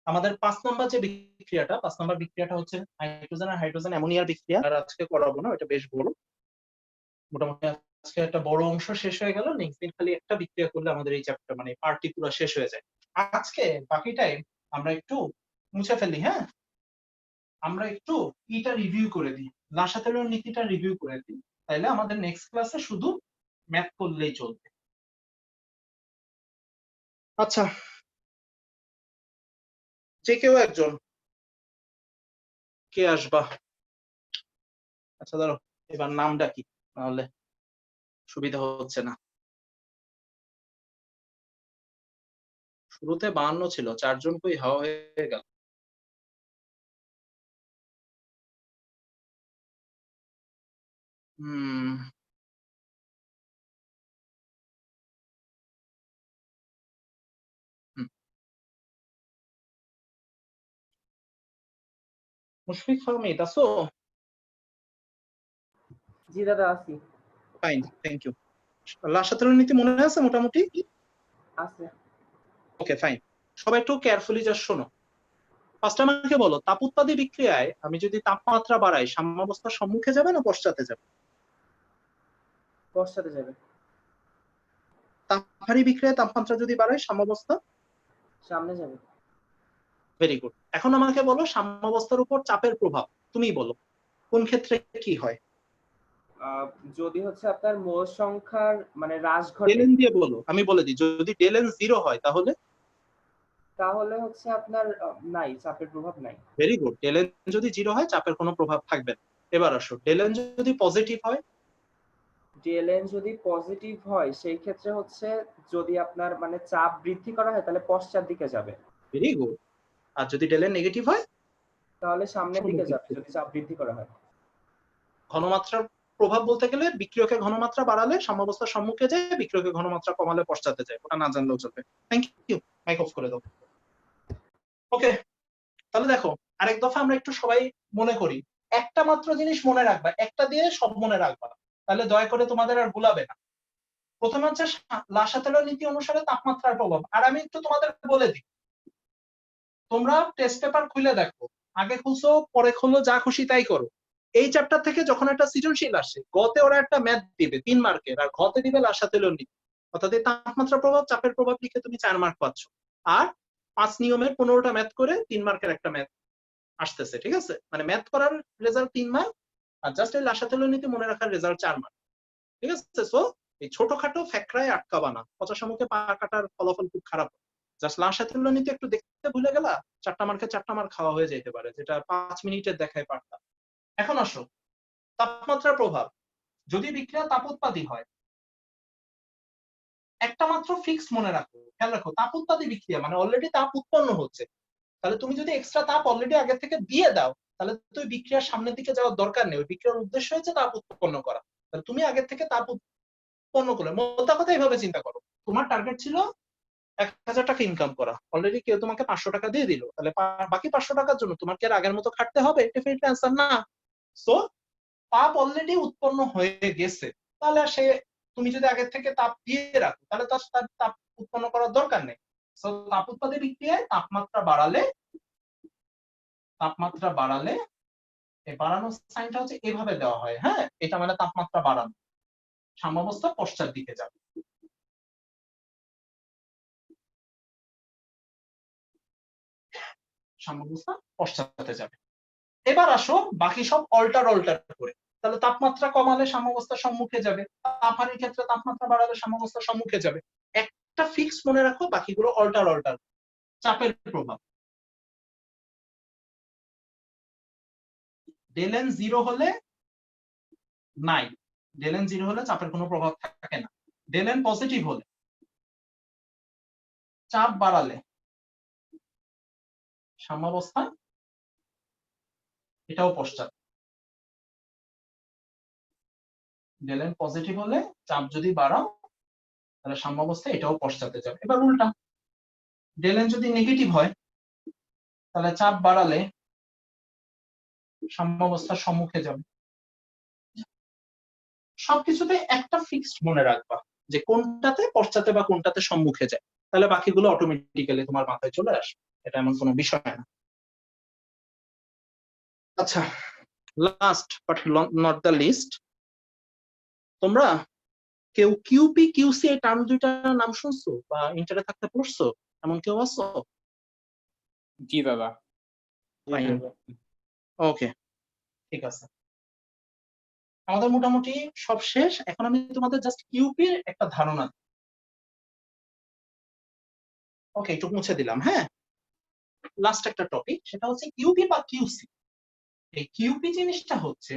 আমাদের 5 নাম্বার যে বিক্রিয়াটা, 5 নাম্বার বিক্রিয়াটা হচ্ছে হাইড্রোজেন আর হাইড্রোজেন অ্যামোনিয়ার বিক্রিয়া। আর আজকে করাবো না, এটা বেশ বড়, মোটামুটি আজকে একটা বড় অংশ শেষ হয়ে গেল। নেক্সট দিন খালি একটা বিক্রিয়া করলে আমাদের এই চ্যাপ্টার মানে পার্টটি পুরো শেষ হয়ে যায়। আজকে বাকি টাইম আমরা একটু মুছে ফেলি। হ্যাঁ, আমরা একটু ইটা রিভিউ করে দিই, লা শাতেলের নীতিটা রিভিউ করে দিই, তাইলে আমাদের নেক্সট ক্লাসে শুধু ম্যাথ করলেই চলবে। আচ্ছা, যে কেউ একজন কে আসবা? আচ্ছা ধরো এবার নামটা কি, নাহলে সুবিধা হচ্ছে না। শুরুতে 52 ছিল, 4 জন কই হাওয়া হয়ে গেল। মুশফিক ফাহমিদ আছো? জি দাদা আছি। Fine, thank you. লা শাতেলের নীতি মনে আছে মোটামুটি? আছে। ওকে ফাইন, সবাই একটু কেয়ারফুলি জাস্ট শোনো। ফার্স্ট আমাকে বলো, তাপ উৎপাদী বিক্রিয়ায় আমি যদি তাপমাত্রা বাড়াই সাম্যাবস্থার সম্মুখে যাবে না পশ্চাতে যাবে? পশ্চাতে যাবে। তাপহারী বিক্রিয়ায় তাপমাত্রা যদি বাড়াই সাম্যাবস্থা সামনে যাবে। Very good. এখন আমাকে বলো সাম্যাবস্থার উপর চাপের প্রভাব তুমিই বলো, কোন ক্ষেত্রে কি হয়? যদি হচ্ছে আপনার মোল সংখ্যার মানে হ্রাস ঘটে। ডেলেন দিয়ে বলো, আমি বলে দিই। যদি ডেলেন 0 হয় তাহলে তাহলে হচ্ছে আপনার নাই, চাপের প্রভাব নাই। Very good. ডেলেন যদি 0 হয় চাপের কোনো প্রভাব থাকবে না। এবার আসো, ডেলেন যদি পজিটিভ হয়? ডেলেন যদি পজিটিভ হয় সেই ক্ষেত্রে হচ্ছে যদি আপনার মানে চাপ বৃদ্ধি করা হয় তাহলে পশ্চাৎ দিকে যাবে। Very good. আর যদি ডেলেন নেগেটিভ হয় তাহলে সামনের দিকে যাবে যদি চাপ বৃদ্ধি করা হয়। ঘনমাত্রার প্রভাব বলতে গেলে বিক্রিয়কের ঘনমাত্রা বাড়ালে সাম্যাবস্থার সম্মুখে যায়, বিক্রিয়কের ঘনমাত্রা কমালে পশ্চাতে যায়। ওটা না জানলেও চলবে। থ্যাংক ইউ, মাইক অফ করে দাও। ওকে, তাহলে দেখো আরেক দফা আমরা একটু সবাই মনে করি। একটা মাত্র জিনিস মনে রাখবা, একটা দিয়ে সব মনে রাখবা, তাহলে দয়া করে তোমাদের আর গুলাবে না। প্রথমে হচ্ছে লা শাতেলের নীতি অনুসারে তাপমাত্রার প্রভাব। আর আমি একটু তোমাদের বলে দিই, তোমরা টেস্ট পেপার খুলে দেখো, আগে খুলছো পরে খুললো, যা খুশি তাই করো। এই চ্যাপ্টার থেকে যখন একটা সৃজনশীল আসে, গতে ওরা একটা ম্যাথ দিবে 3 মার্কের, আর ঘতে দিবে লা শাতেলের নীতি। অর্থাৎ এই তাপমাত্রা প্রভাব চাপের প্রভাব লিখে তুমি 4 মার্ক পাচ্ছ, আর 5 নিয়মের 15টা ম্যাথ করে 3 মার্কের একটা ম্যাথ আসতেছে, ঠিক আছে? মানে ম্যাথ করার রেজাল্ট 3 মার্ক, আর জাস্ট এই লাসাতেল নীতি মনে রাখার রেজাল্ট 4 মার্ক, ঠিক আছে? সো এই ছোটখাটো ফ্যাক্টরায় আটকাবা না, পচা শামুকে পা কাটার ফলাফল খুব খারাপ। জাস্ট লাসাতেল নীতি একটু দেখতে ভুলে গেলা, 4টা মার্কে 4টা মার্ক খাওয়া হয়ে যেতে পারে, যেটা 5 মিনিটের দেখায় পারতাম। এখন আসো তাপমাত্রার প্রভাব। যদি বিক্রিয়া তাপোৎপাদী হয়, একটা মাত্র ফিক্স মনে রাখো, খেয়াল রাখো, তাপোৎপাদী বিক্রিয়া মানে অলরেডি তাপ উৎপন্ন হচ্ছে। তাহলে তুমি যদি এক্সট্রা তাপ অলরেডি আগে থেকে দিয়ে দাও, তাহলে তুই বিক্রিয়ার সামনের দিকে যাওয়ার দরকার নেই। ওই বিক্রিয়ার উদ্দেশ্য হচ্ছে তাপ উৎপন্ন করা। তাহলে তুমি আগে থেকে তাপ উৎপন্ন করলে, মোদ্দা কথা এইভাবে চিন্তা করো, তোমার টার্গেট ছিল 1000 টাকা ইনকাম করা, অলরেডি কেউ তোমাকে 500 টাকা দিয়ে দিল, তাহলে বাকি 500 টাকার জন্য তোমার কি আর আগের মতো খাটতে হবে? ডেফিনেটলি অ্যান্সার না। সো তাপ অলরেডি উৎপন্ন হয়ে গেছে, তাহলে সে তুমি যদি আগে থেকে তাপ দিয়ে রাখো, তাহলে তার তাপ উৎপন্ন করার দরকার নেই। সো তাপ উৎপাদী বিক্রিয়ায় তাপমাত্রা বাড়ালে এই বাড়ানোর সাইনটা হচ্ছে এভাবে দেওয়া হয়, হ্যাঁ, এটা মানে তাপমাত্রা বাড়ানো, সাম্যাবস্থা পশ্চাৎ দিকে যাবে। সাম্যাবস্থা পশ্চাতে যাবে। এবার আসো বাকি সব অল্টার করে, তাহলে তাপমাত্রা কমালে সাম্যাবস্থার সম্মুখে যাবে, তাপহারির ক্ষেত্রে তাপমাত্রা বাড়ালে সাম্যাবস্থার সম্মুখে যাবে। একটা ফিক্স মনে রাখো, বাকিগুলো অল্টার। চাপের প্রভাব, ডেল এন 0 হলে নাই, ডেল এন 0 হলে চাপের কোনো প্রভাব থাকে না। ডেল এন পজিটিভ হলে, চাপ বাড়ালে সাম্যাবস্থা এটাও পশ্চাৎ। ডেল এন পজিটিভ হলে চাপ যদি বাড়াও, তাহলে সাম্যাবস্থা এটাও পশ্চাতে যাবে। এবার উল্টা, ডেল এন যদি নেগেটিভ হয়, তাহলে চাপ বাড়ালে সাম্যাবস্থার সম্মুখে যাবে। সবকিছুতে একটা ফিক্সড মনে রাখবা যে কোনটাতে পশ্চাতে বা কোনটাতে সম্মুখে যায়, তাহলে বাকিগুলো অটোমেটিক্যালি তোমার মাথায় চলে আসে, এটা এমন কোনো বিষয় না। আচ্ছা, last but not the least, তোমরা কেউ কিউপি কিউসি এই টার্ম দুইটার নাম শুনছো বা ইন্টারে থাকতে পড়ছো? এমন কেউ আছো? জি দাদা। ওকে, ঠিক আছে, আমাদের মোটামুটি সব শেষ। এখন আমি তোমাদের জাস্ট কিউপির একটা ধারণা, ওকে, একটু মুছে দিলাম। হ্যাঁ, লাস্ট একটা টপিক, সেটা হচ্ছে কিউপি বা কিউসি। এই কিউপি জিনিসটা হচ্ছে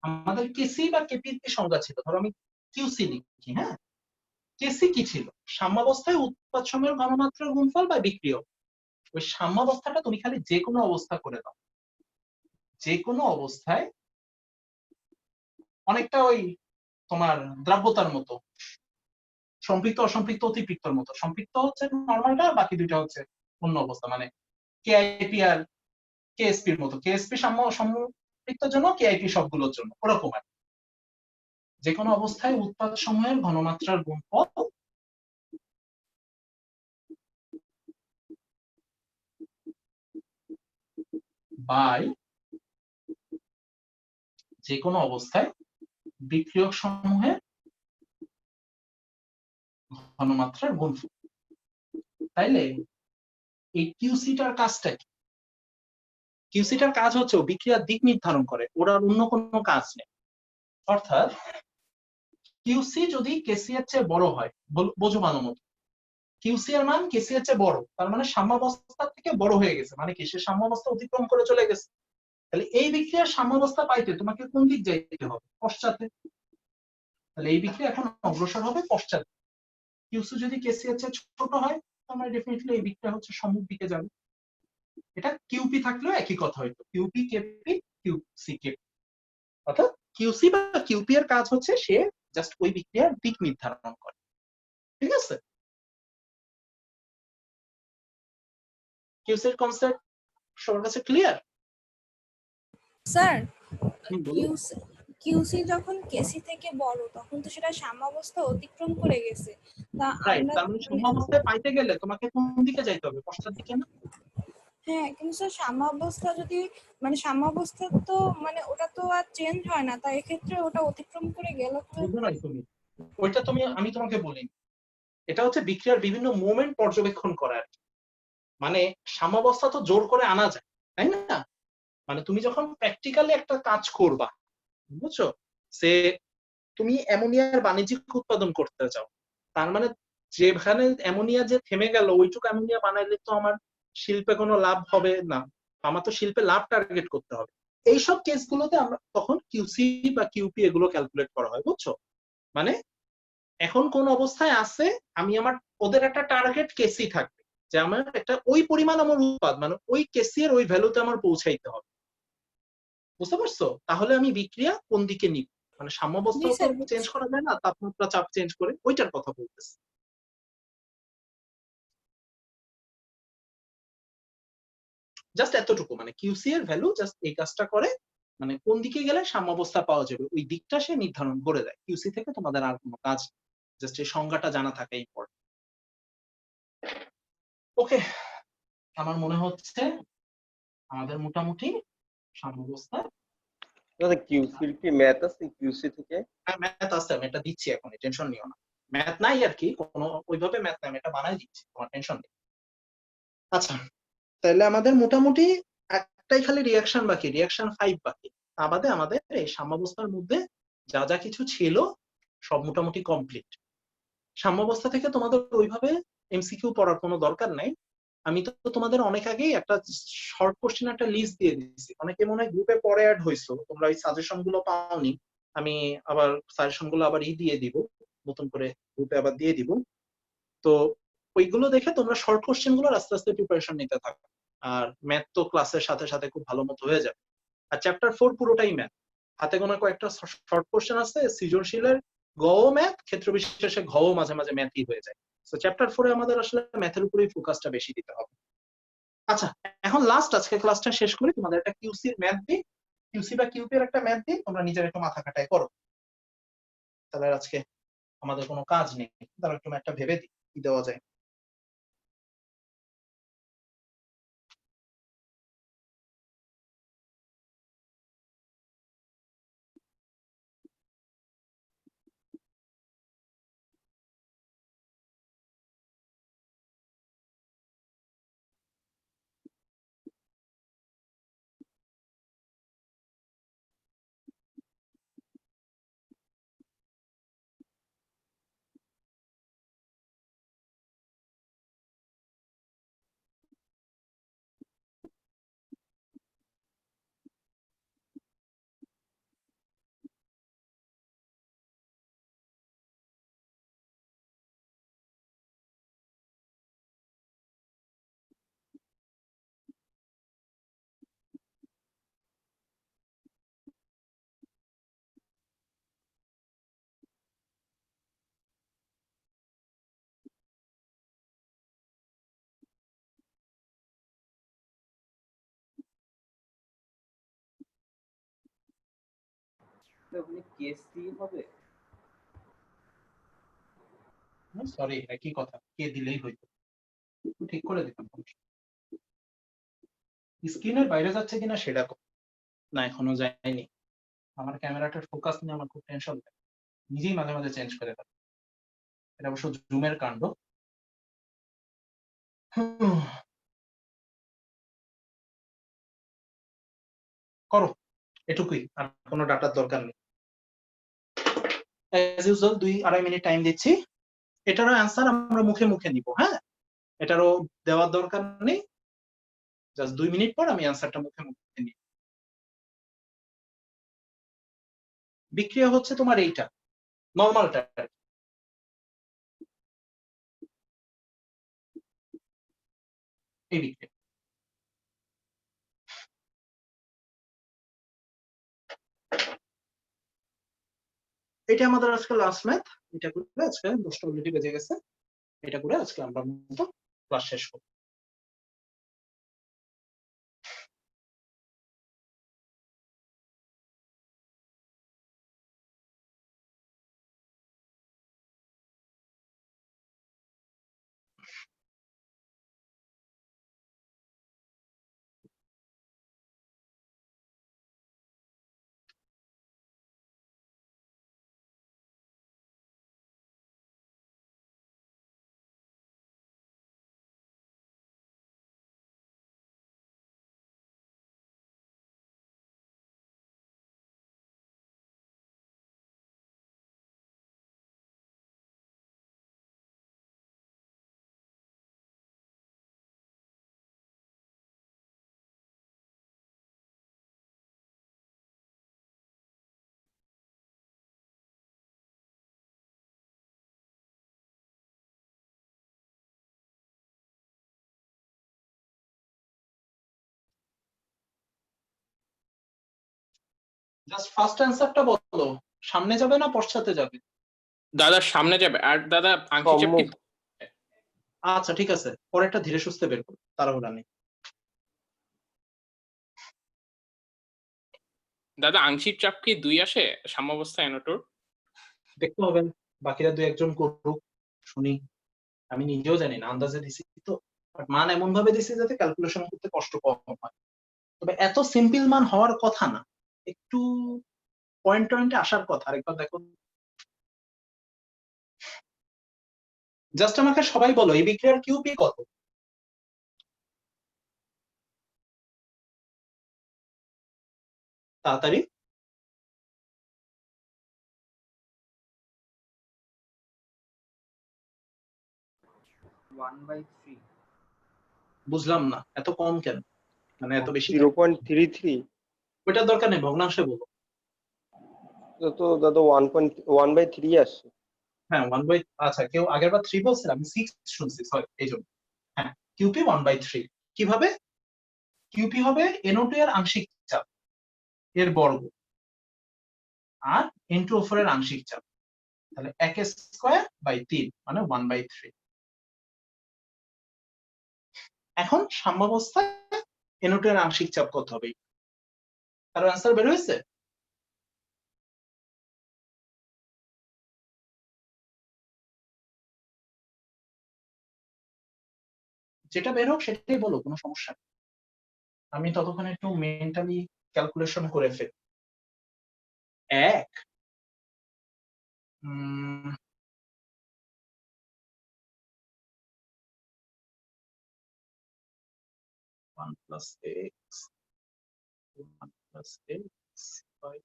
আমাদের কেসি বা কেপির কি সংজ্ঞা ছিল? ধরো আমি কিউসি লিখি, হ্যাঁ, কেসি কি ছিল? সাম্যাবস্থায় উৎপাদ সময়ের ঘনমাত্রার গুণফল বা বিক্রিয়ক। ওই সাম্যাবস্থাটা তুমি খালি যে কোনো অবস্থা করে দাও, যে কোনো অবস্থায়, অনেকটা ওই তোমার দ্রাব্যতার মতো, সম্পৃক্ত অসম্পৃক্ত অতিপৃক্তর মতো। সম্পৃক্ত হচ্ছে নর্মালটা, বাকি দুইটা হচ্ছে অন্য অবস্থা, মানে কেআইপি আর কেএসপির মতো। কেএসপি সম্পৃক্তর জন্য, কেআইপি সবগুলোর জন্য, ওরকম আর যে কোনো অবস্থায় উৎপাদ সমূহের ঘনমাত্রার গুণফল বাই যে কোনো অবস্থায় বিক্রিয়ক সমূহের ঘনমাত্রার গুণফল। তাইলে এই কিউসিটার কাজটা কি? কিউসিটার কাজ হচ্ছে বিক্রিয়ার দিক নির্ধারণ করে, ওর আর অন্য কোনো কাজ নেই। অর্থাৎ কিউসি যদি কেসি এর চেয়ে বড় হয়, বোঝো ভালো মতো, কিউসি এর মান কেসি এর চেয়ে বড়, তার মানে সাম্যাবস্থা থেকে বড় হয়ে গেছে, মানে কি সে সাম্যাবস্থা অতিক্রম করে চলে গেছে। তাহলে এই বিক্রিয়ার সাম্যাবস্থা পাইতে তোমাকে কোন দিক যাইতে হবে? পশ্চাতে। তাহলে এই বিক্রিয়া এখন অগ্রসর হবে পশ্চাতে। কিউসি যদি কেসি এর চেয়ে ছোট হয়, তার মানে ডেফিনেটলি এই বিক্রিয়া হচ্ছে সম্মুখ দিকে যাবে। এটা কিউপি থাকলেও একই কথা হইতো, কিউপি কেপি কিউসি কেপি। অর্থাৎ কিউসি বা কিউপি এর কাজ হচ্ছে সে জাস্ট ওই বিক্রিয়ার দিক নির্ধারণ করে, ঠিক আছে? কিউসির কনসেপ্ট সবার কাছে ক্লিয়ার? স্যার, কিউসি যখন কেসি থেকে বড়, তখন তো সেটা সাম্যাবস্থা অতিক্রম করে গেছে। তা রাইট, আমরা তার মানে সাম্যাবস্থায় পাইতে গেলে তোমাকে কোন দিকে যাইতে হবে? পশ্চাৎ দিকে না? হ্যাঁ, কিন্তু স্যার সাম্যাবস্থা যদি, মানে সাম্যাবস্থা তো মানে ওটা তো আর চেঞ্জ হয় না, তাই এক্ষেত্রে ওটা অতিক্রম করে গেল। বুঝো নাই তুমি? ওইটা আমি তোমাকে বলি, এটা হচ্ছে বিক্রিয়ার বিভিন্ন মোমেন্ট পর্যবেক্ষণ করা আর কি। মানে সাম্যাবস্থা তো জোর করে আনা যায়, তাই না? মানে তুমি যখন প্র্যাকটিক্যালি একটা কাজ করবা, বুঝছো, সে তুমি অ্যামোনিয়ার বাণিজ্যিক উৎপাদন করতে চাও, তার মানে যেখানে অ্যামোনিয়া যে থেমে গেল ওইটুকু অ্যামোনিয়া বানাইলে তো আমার শিল্পে কোনো লাভ হবে না, আমার তো শিল্পে লাভ টার্গেট করতে হবে। এইসব কেসগুলোতে আমরা তখন কিউসি বা কিউপি এগুলো ক্যালকুলেট করা হয়, বুঝছো? মানে এখন কোন অবস্থায় আছে, আমি আমার ওদের একটা টার্গেট কেসি থাকবে যে আমার একটা ওই পরিমাণ আমার উৎপাদ মানে ওই কেসি এর ওই ভ্যালুতে আমার পৌঁছাইতে হবে, বুঝতে পারছো? তাহলে আমি বিক্রিয়া কোন দিকে নিব, মানে সাম্যাবস্থাও তো চেঞ্জ করা যায় না তাপমাত্রা চাপ চেঞ্জ করে, ওইটার কথা বলতেছি। জাস্ট এতটুকু, মানে কিউসি এর ভ্যালু জাস্ট এই কাজটা করে, মানে কোন দিকে গেলে সাম্যাবস্থা পাওয়া যাবে ওই দিকটা সে নির্ধারণ করে দেয়। কিউসি থেকে তোমাদের আর কোনো কাজ, জাস্ট এই সংজ্ঞাটা জানা থাকা ইম্পর্টেন্ট। ওকে, আমার মনে হচ্ছে আমাদের মোটামুটি সাম্যাবস্থা। দাদা কিউসির কি ম্যাথ আছে কিউসি থেকে? হ্যাঁ ম্যাথ আছে, আমি এটা দিচ্ছি এখন, টেনশন নিও না। ম্যাথ নাই আর কি, কোনো ওইভাবে ম্যাথ নাই, আমি এটা বানাই দিচ্ছি, তোমার টেনশন নেই। আচ্ছা, তাহলে আমাদের মোটামুটি একটাই খালি রিঅ্যাকশন বাকি, রিঅ্যাকশন 5 বাকি। তা বাদে আমাদের এই সাম্যাবস্থার মধ্যে যা যা কিছু ছিল সব মোটামুটি কমপ্লিট। সাম্যাবস্থা থেকে তোমাদের ওইভাবে এমসিকিউ পড়ার কোনো দরকার নাই। আমি তো তোমাদের অনেক আগেই একটা শর্ট কোশ্চেন একটা লিস্ট দিয়ে দিয়েছি, অনেকে মনে হয় গ্রুপে পরে অ্যাড হইছো, তোমরা ওই সাজেশন গুলো পাওনি। আমি আবার সাজেশন গুলো আবার দিয়ে দিব, নতুন করে গ্রুপে আবার দিয়ে দিব। তো ওইগুলো দেখে তোমরা শর্ট কোশ্চেন গুলো আস্তে আস্তে প্রিপারেশন নিতে থাকো। আর ম্যাথ তো ক্লাসের সাথে সাথে খুব ভালো মতো হয়ে যাবে। আর চ্যাপ্টার 4 পুরোটাই ম্যাথ, হাতে গোনা কয়েকটা শর্ট কোশ্চেন আছে, সৃজনশীলের গও ম্যাথ, ক্ষেত্র বিশেষে ঘও মাঝে মাঝে ম্যাথই হয়ে যায়। তো চ্যাপ্টার 4 এ আমাদের আসলে ম্যাথের উপরেই ফোকাসটা বেশি দিতে হবে। আচ্ছা, এখন লাস্ট আজকে ক্লাসটা শেষ করি, তোমাদের একটা কিউসি এর ম্যাথ দিই, কিউসি বা কিউপি এর একটা ম্যাথ দিই, তোমরা নিজের একটু মাথা খাটায় করো। তাহলে আজকে আমাদের কোনো কাজ নেই, তাহলে একটু ম্যাথটা ভেবে দিই কি দেওয়া যায়। ওখানে কেসি হবে? সরি, একই কথা, কে দিলেই হইতো, ঠিক করে দিতাম। স্ক্রিনের বাইরে যাচ্ছে কিনা সেটা না, এখনো যায়নি। আমার ক্যামেরাটার ফোকাস নিয়ে আমার খুব টেনশন লাগে, নিজেই মাঝে মাঝে চেঞ্জ করে দেয়। এটা অবশ্য জুমের কাণ্ড। করো, এটুকুই, আর কোনো ডাটার দরকার নেই। অ্যাজ ইউজুয়াল 2-2.5 মিনিট টাইম দিচ্ছি, এটারও অ্যান্সার আমরা মুখে মুখে নিব। হ্যাঁ, এটারও দেওয়ার দরকার নেই, জাস্ট 2 মিনিট পর আমি অ্যান্সারটা মুখে মুখে নিই। বিক্রিয়া হচ্ছে তোমার এইটা, নর্মালটা, এই বিক্রিয়া। এটা আমাদের আজকে লাস্ট ম্যাথ, এটা করে আজকে 10টা অলরেডি বেজে গেছে, এটা করে আজকে আমরা ক্লাস শেষ করব। জাস্ট ফার্স্ট অ্যান্সারটা বলো, সামনে যাবে না পশ্চাতে যাবে? দাদা সামনে যাবে। আর দাদা আংশিক চাপ কি? সম্মুখ। আচ্ছা ঠিক আছে, পরেরটা ধীরে সুস্থে বের করো, তাড়াহুড়া নেই। দাদা আংশিক চাপ কি 2 আসে সাম্যাবস্থা NO2? দেখতে হবে, বাকিরা দুই একজন করুক, শুনি। আমি নিজেও জানি না, আন্দাজে দিছি তো, বাট মান এমন ভাবে দিছি যাতে ক্যালকুলেশন করতে কষ্ট কম হয়। তবে এত সিম্পল মান হওয়ার কথা না, একটু পয়েন্ট পয়েন্টে আসার কথা। আরেকবার দেখো, জাস্ট আমাকে সবাই বলো এই বিক্রিয়ার কিউপি কত? তাড়াতাড়ি। 1/3। বুঝলাম না, এত কম কেন, মানে এত বেশি? 0.33। ওইটার দরকার নেই, ভগ্নাংশে বলো। তো দাদা 1/3 আসছে। হ্যাঁ 1/, আচ্ছা কেউ আগের বার 3 বলছিল, আমি 6 শুনছি, সরি এই জন্য। হ্যাঁ কিউপি 1/3। কিভাবে? কিউপি হবে NO2 এর আংশিক চাপ এর বর্গ আর N2O4 এর আংশিক চাপ, তাহলে 1/3 মানে 1/3। এখন সাম্যাবস্থায় NO2 এর আংশিক চাপ কত হবে? কারো অ্যান্সার বের হয়েছে? যেটা বের হোক সেটাই বলো, কোনো সমস্যা নেই, আমি ততক্ষণ একটু মেন্টালি ক্যালকুলেশন করে ফেলি। 1 1 plus x 1 plus x by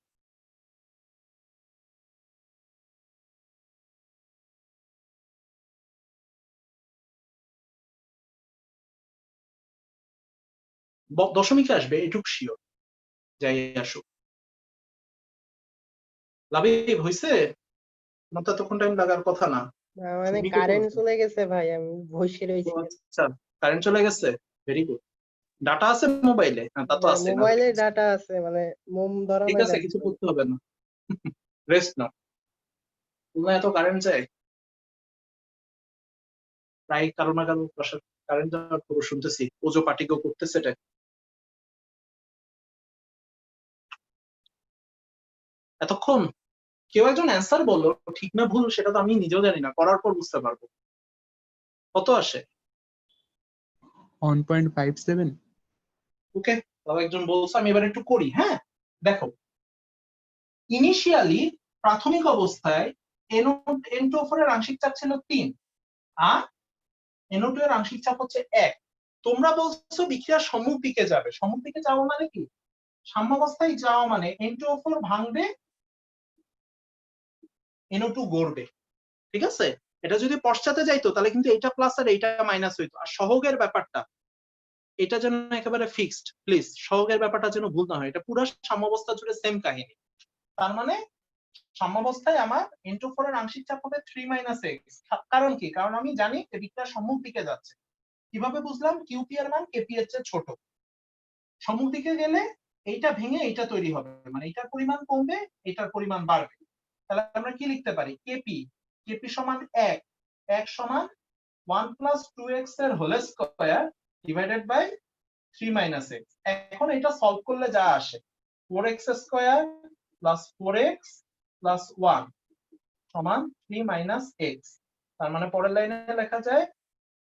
দশমিকে আসবে, এটুক শিওর, যাই আসুক। লাভিব হইছে? আমার তো এতক্ষণ টাইম লাগার কথা না। মানে শুনি কি কারেন্ট বলছো? চলে গেছে ভাই, আমি বসে রয়েছি। আচ্ছা কারেন্ট চলে গেছে, ভেরি গুড। ডাটা আছে মোবাইলে? হ্যাঁ তা তো আছে। মোবাইলে ডাটা আছে, মানে মোম ধরানো ঠিক আছে, কিছু করতে হবে না, রেস্ট নাও। তোমরা এত কারেন্ট যায়, প্রায় কারো না কারো বাসায় কারেন্ট যাওয়ার খবর শুনতেছি, ওজো পার্টিকেও করতেছে এটা। এতক্ষণ কেউ একজন অ্যান্সার বললো, ঠিক না ভুল সেটা তো আমি নিজেও জানি না, করার পর বুঝতে পারবো। কত আসে? 1.57। ওকে, তাও একজন বলছে, আমি এবার একটু করি। হ্যাঁ দেখো, ইনিশিয়ালি প্রাথমিক অবস্থায় N2O4 এর আংশিক চাপ ছিল 3 আর NO2 এর আংশিক চাপ হচ্ছে 1। তোমরা বলছো বিক্রিয়ার সম্মুখ দিকে যাবে, সম্মুখ দিকে যাওয়া মানে কি? সাম্যাবস্থায় যাওয়া মানে N2O4 ভাঙবে, NO2 গড়বে, ঠিক আছে? এটা যদি পশ্চাতে যাইতো তাহলে কিন্তু এটা প্লাস আর এইটা মাইনাস হইতো। আর সহগের ব্যাপারটা, এটা যেন একেবারে ফিক্সড, প্লিজ সহগের ব্যাপারটা যেন ভুল না হয়, এটা পুরো সাম্যাবস্থা জুড়ে সেম কাহিনী। তার মানে সাম্যাবস্থায় আমার N2O4 এর আংশিক চাপ হবে 3 - x। কারণ কি? কারণ আমি জানি যে বিক্রিয়া সম্মুখ দিকে যাচ্ছে। কিভাবে বুঝলাম? কিউপি এর মান কেপি এর চেয়ে ছোট, সম্মুখ দিকে গেলে এইটা ভেঙে এইটা তৈরি হবে, মানে এইটার পরিমাণ কমবে, এইটার পরিমাণ বাড়বে। তাহলে আমরা কি লিখতে পারি? কেপি, কেপি সমান 1, 1 সমান 1 + 2x এর whole square divided by 3 - x। এখন এটা সলভ করলে যা আসে 4x square plus 4x plus 1 সমান 3 - x। তার মানে পরের লাইনে লেখা যায়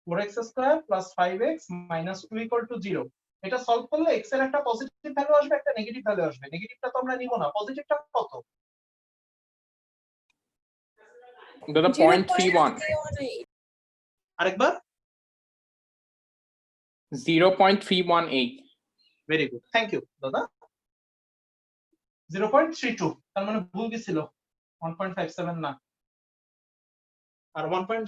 4x square plus 5x minus 2 = 0। এটা সলভ করলে x এর একটা পজিটিভ ভ্যালু আসবে, একটা নেগেটিভ ভ্যালু আসবে। নেগেটিভটা তো আমরা নিব না, পজিটিভটা কত? দাদা 0.31। আরেকবার। 0.318। ভেরি গুড, থ্যাংক ইউ দাদা। 0.32, তার মানে ভুল গেছিল, 1.57 না। আর 1.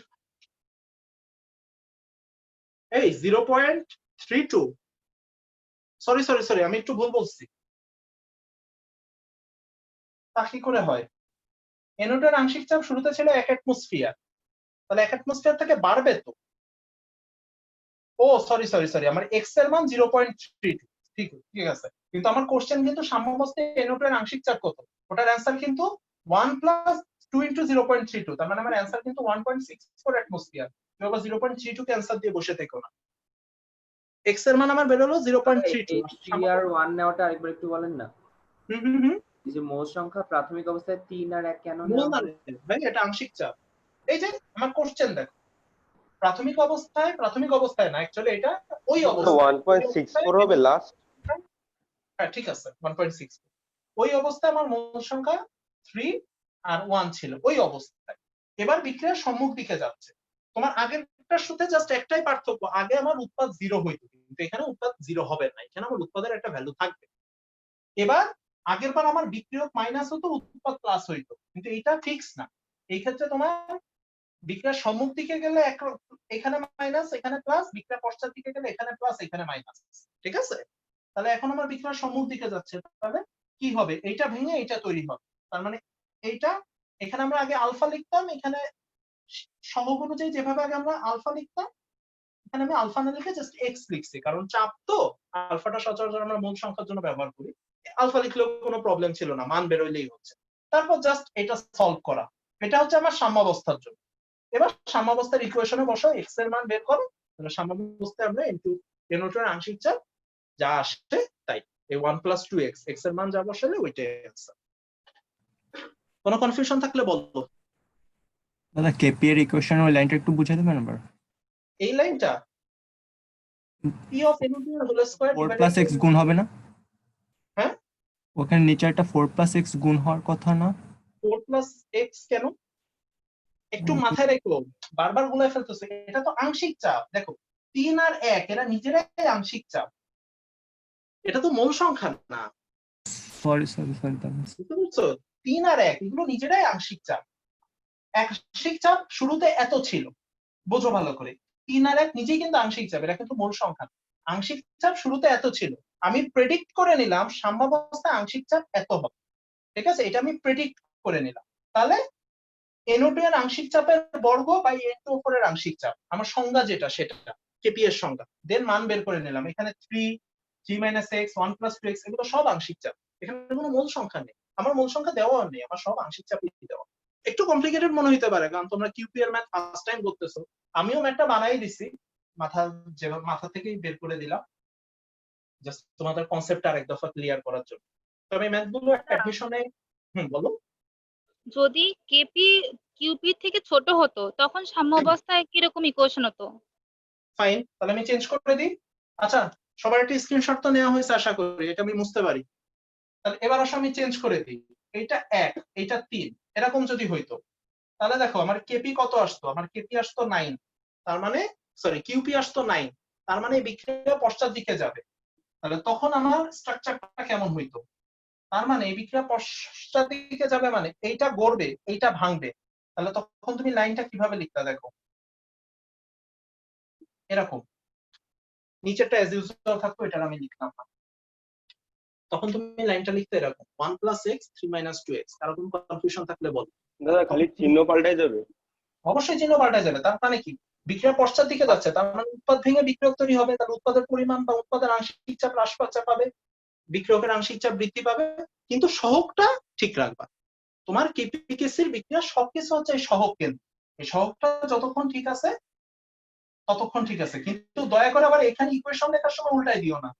এই 0.32, সরি সরি সরি, আমি একটু ভুল বলছি। তা কি করে হয়? NO2 এর আংশিক চাপ শুরুতে ছিল 1 অ্যাটমসফিয়ার, তাহলে 1 অ্যাটমসফিয়ার থেকে বাড়বে তো। ও সরি সরি সরি, আমার x এর মান 0.32, ঠিক ঠিক আছে, কিন্তু আমার কোশ্চেন কিন্তু সাম্যাবস্থায় NO2 এর আংশিক চাপ কত, ওটার অ্যান্সার কিন্তু 1 + 2 × 0.32, তার মানে আমার অ্যান্সার কিন্তু 1.64 অ্যাটমোস্ফিয়ার। তুমি আবার 0.32 কে অ্যান্সার দিয়ে বসে থেকো না। x এর মান আমার বের হলো 0.32। HCl 1 নেওয়াটা আরেকবার একটু বলেন না। হুম। এই যে মোল সংখ্যা প্রাথমিক অবস্থায় 3 আর 1 কেন মূল নেওয়া না হলো? ভাই, এটা আংশিক চাপ। এই যে আমার কোশ্চেন দেখো, প্রাথমিক অবস্থায় না, অ্যাকচুয়ালি এটা ওই অবস্থায় 1.64 হবে লাস্ট। হ্যাঁ ঠিক আছে 1.6। ওই অবস্থায় আমার মোল সংখ্যা 3 আর 1 ছিল ওই অবস্থায়। এবার বিক্রিয়ার সম্মুখ দিকে যাচ্ছে। তোমার আগেরটার সাথে জাস্ট একটাই পার্থক্য, আগে আমার উৎপাদ 0 হইতো, কিন্তু এখানে উৎপাদ 0 হবে না, এখানে আমার উৎপাদের একটা ভ্যালু থাকবে। এবার আগেরবার আমার বিক্রিয়ক মাইনাস হতো, উৎপাদ প্লাস হইতো, কিন্তু এটা ফিক্স না। এই ক্ষেত্রে তোমার বিক্রিয়ার সম্মুখ দিকে গেলে এখানে মাইনাস এখানে প্লাস, বিক্রিয়া পশ্চাৎ দিকে গেলে এখানে প্লাস এখানে মাইনাস, ঠিক আছে? তাহলে এখন আমার বিক্রিয়ার সম্মুখ দিকে যাচ্ছে, তাহলে কি হবে, এইটা ভেঙে এইটা তৈরি হবে। তার মানে এইটা, এখানে আমরা আগে আলফা লিখতাম, এখানে সহগ অনুযায়ী যেভাবে আগে আমরা আলফা লিখতাম, এখানে আমি আলফা না লিখে জাস্ট এক্স লিখছি, কারণ চাপ তো, আলফাটা সচরাচর আমরা মূল সংখ্যার জন্য ব্যবহার করি। আলফা লিখলেও কোনো প্রবলেম ছিল না, মান বেরোইলেই হচ্ছে। তারপর জাস্ট এটা সলভ করা, এটা হচ্ছে আমার সাম্যাবস্থার জন্য। এবার সাম্যাবস্থার ইকুয়েশনে বসাও, এক্স এর মান বের করো, তাহলে সাম্যাবস্থায় আমরা NO2 এর আংশিক চাপ যা আসে তাই, এই 1 + 2x, এক্স এর মান যা বসালে ওইটাই অ্যান্সার। কোনো কনফিউশন থাকলে বলো। দাদা কেপি এর ইকুয়েশন ওই লাইনটা একটু বুঝিয়ে দেবেন আবার। এই লাইনটা P of NO2 whole square 4 + x গুণ হবে না? হ্যাঁ, ওখানে নিচে একটা 4 + x গুণ হওয়ার কথা না? 4 + x কেন, একটু মাথায় রেখো, বারবার গুলাই ফেলতেছে। এটা তো আংশিক চাপ, দেখো 3 আর 1 এরা নিজেরাই আংশিক চাপ, এটা তো মূল সংখ্যা না। সরি বুঝতে পারছো? 3 আর 1 এগুলো নিজেরাই আংশিক চাপ। আংশিক চাপ শুরুতে এত ছিল, বোঝো ভালো করে, 3 আর 1 নিজেই কিন্তু আংশিক চাপ, এটা কিন্তু মূল সংখ্যা। আংশিক চাপ শুরুতে এত ছিল, আমি প্রেডিক্ট করে নিলাম সাম্যাবস্থায় আংশিক চাপ এত হবে, ঠিক আছে? এটা আমি প্রেডিক্ট করে নিলাম। তাহলে NO2 এর আংশিক চাপের বর্গ বাই N2O4 এর আংশিক চাপ, আমার সংজ্ঞা যেটা সেটা কেপি এর সংজ্ঞা, দেন মান বের করে নিলাম। এখানে 3 - x 1 + 2x এগুলো সব আংশিক চাপ, এখানে কোনো মূল সংখ্যা নেই, আমার মূল সংখ্যা দেওয়া নেই, আমার সব আংশিক চাপই দেওয়া। একটু কমপ্লিকেটেড মনে হতে পারে, কারণ তোমরা কিউপি এর ম্যাথ ফার্স্ট টাইম করতেছো, আমিও ম্যাথটা বানাই দিছি, যেভাবে মাথা থেকেই বের করে দিলাম, জাস্ট তোমাদের কনসেপ্ট আর এক দফা ক্লিয়ার করার জন্য। তবে ম্যাথগুলো অ্যাডমিশনে বলো। যদি কেপি কিউপি থেকে ছোট হতো তখন সাম্য অবস্থায় কিরকম ইকুয়েশন হতো? ফাইন, তাহলে আমি চেঞ্জ করে দিই। আচ্ছা, সবার একটা স্ক্রিনশট তো নেওয়া হয়েছে আশা করি, এটা আমি বুঝতে পারি। তাহলে এবার আসো আমি চেঞ্জ করে দিই, এইটা 1 এইটা 3 এরকম যদি হইতো, তাহলে দেখো আমার কেপি কত আসতো, আমার কেপি আসতো 9, তার মানে সরি কিউপি আসতো 9, তার মানে এই বিক্রিয়া পশ্চাৎ দিকে যাবে। তাহলে তখন আমার স্ট্রাকচারটা কেমন হইতো, তার মানে এই বিক্রিয়া পশ্চাৎ দিকে যাবে মানে এইটা গড়বে এইটা ভাঙবে, তাহলে তখন তুমি লাইনটা কিভাবে লিখতা দেখো, এরকম নিচেরটা অ্যাজ ইউজুয়াল থাকতো, এটা আমি লিখতাম না, তখন তুমি লাইনটা লিখতে এরকম 1 + x 3 - 2x। কারো কোনো কনফিউশন থাকলে বল। দাদা খালি চিহ্ন পাল্টাই যাবে? অবশ্যই চিহ্ন পাল্টায় যাবে, তার মানে কি, বিক্রিয়া পশ্চাৎ দিকে যাচ্ছে, তার মানে উৎপাদ ভেঙে বিক্রিয়ক তৈরি হবে, তাহলে উৎপাদের পরিমাণ বা উৎপাদের আংশিক চাপ হ্রাস পাবে, বিক্রিয়কের আংশিক চাপ বৃদ্ধি পাবে, কিন্তু সহগটা ঠিক রাখবা। তোমার কেপিকেসির বিক্রিয়া সবকিছু হচ্ছে এই সহগ কেন্দ্র, এই সহগটা যতক্ষণ ঠিক আছে ততক্ষণ ঠিক আছে, কিন্তু দয়া করে আবার এখানে ইকুয়েশন লেখার সময় উল্টাই দিও না,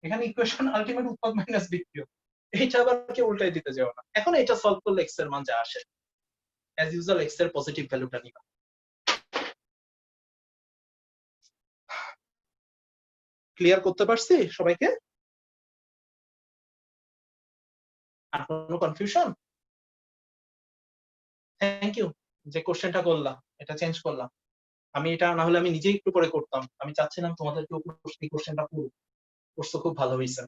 এখানে ইকুয়েশন আলটিমেট উৎপাদ মাইনাস বিক্রিয়ক, এইটা আবার কেউ উল্টাই দিতে যাও না। এখন এটা সলভ করলে এক্স এর মান যা আসে অ্যাজ ইউজুয়াল এক্স এর পজিটিভ ভ্যালুটা নিবা। ক্লিয়ার করতে পারছি সবাইকে? আর কোনো কনফিউশন? থ্যাংক ইউ যে কোশ্চেনটা করলাম, এটা চেঞ্জ করলাম। আমি এটা না হলে আমি নিজেই একটু পরে করতাম, আমি চাচ্ছিলাম তোমাদেরকে এই কোশ্চেনটা করছো, খুব ভালো হয়েছে।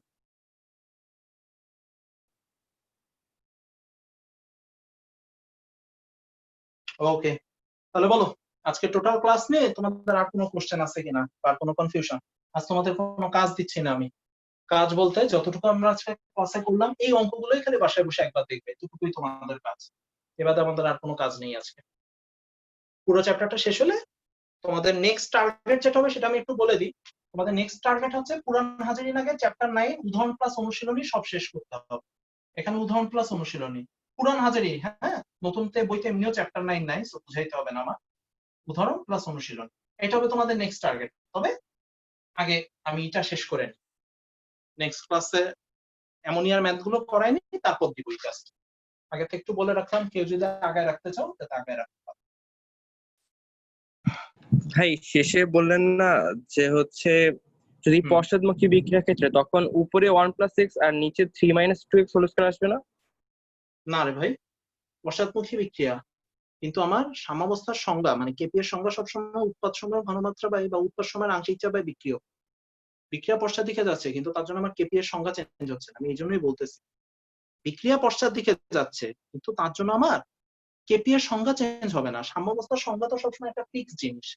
ওকে, তাহলে বলো আজকে টোটাল ক্লাস নিয়ে তোমাদের আর কোনো কোশ্চেন আছে কিনা বা কোনো কনফিউশন? আজ তোমাদের কোনো কাজ দিচ্ছি না আমি, কাজ বলতে যতটুকু আমরা আজকে ক্লাসে করলাম এই অঙ্কগুলোই খালি বাসায় বসে একবার দেখবে, এতটুকুই তোমাদের কাজ। এবারে আমাদের আর কোনো কাজ নেই আজকে। পুরো চ্যাপ্টারটা শেষ হলে তোমাদের নেক্সট টার্গেট যেটা হবে সেটা আমি একটু বলে দিই। তোমাদের নেক্সট টার্গেট হচ্ছে পুরান হাজিরিন আগে চ্যাপ্টার 9 উদাহরণ প্লাস অনুশীলনী সব শেষ করতে হবে। এখানে উদাহরণ প্লাস অনুশীলনী পুরান হাজিরি, হ্যাঁ নতুনতে বইতে এমনিও চ্যাপ্টার 9 নাই, সো বুঝাইতে হবে না আমার। উদাহরণ প্লাস অনুশীলন এটা হবে তোমাদের নেক্সট টার্গেট। তবে আগে আমি এটা শেষ করে নিই, নেক্সট ক্লাসে অ্যামোনিয়ার ম্যাথ গুলো করাইনি, তারপর দিব এই জাস্ট আগে থেকে একটু বলে রাখলাম, কেউ যদি আগায় রাখতে চাও তাহলে আগায় রাখতে পারো। ভাই শেষে বললেন না যে হচ্ছে যদি পশ্চাৎমুখী বিক্রিয়ার ক্ষেত্রে তখন উপরে 1+6 আর নিচে 3 - 2x হোল স্কয়ার আসবে না? না রে ভাই, পশ্চাৎমুখী বিক্রিয়া কিন্তু আমার সাম্যাবস্থার সংজ্ঞা মানে কেপি এর সংজ্ঞা সবসময় উৎপাদ সময়ের ঘনমাত্রা বা উৎপাদ সময়ের আংশিক চাপ বা বিক্রিয়ক। বিক্রিয়া পশ্চাৎ দিকে যাচ্ছে কিন্তু তার জন্য আমার কেপি এর সংজ্ঞা চেঞ্জ হচ্ছে না, আমি এই জন্যই বলতেছি বিক্রিয়া পশ্চাৎ দিকে যাচ্ছে কিন্তু তার জন্য আমার কেপি এর সংজ্ঞা চেঞ্জ হবে না। সাম্যাবস্থার সংজ্ঞা তো সবসময় একটা ফিক্স জিনিস,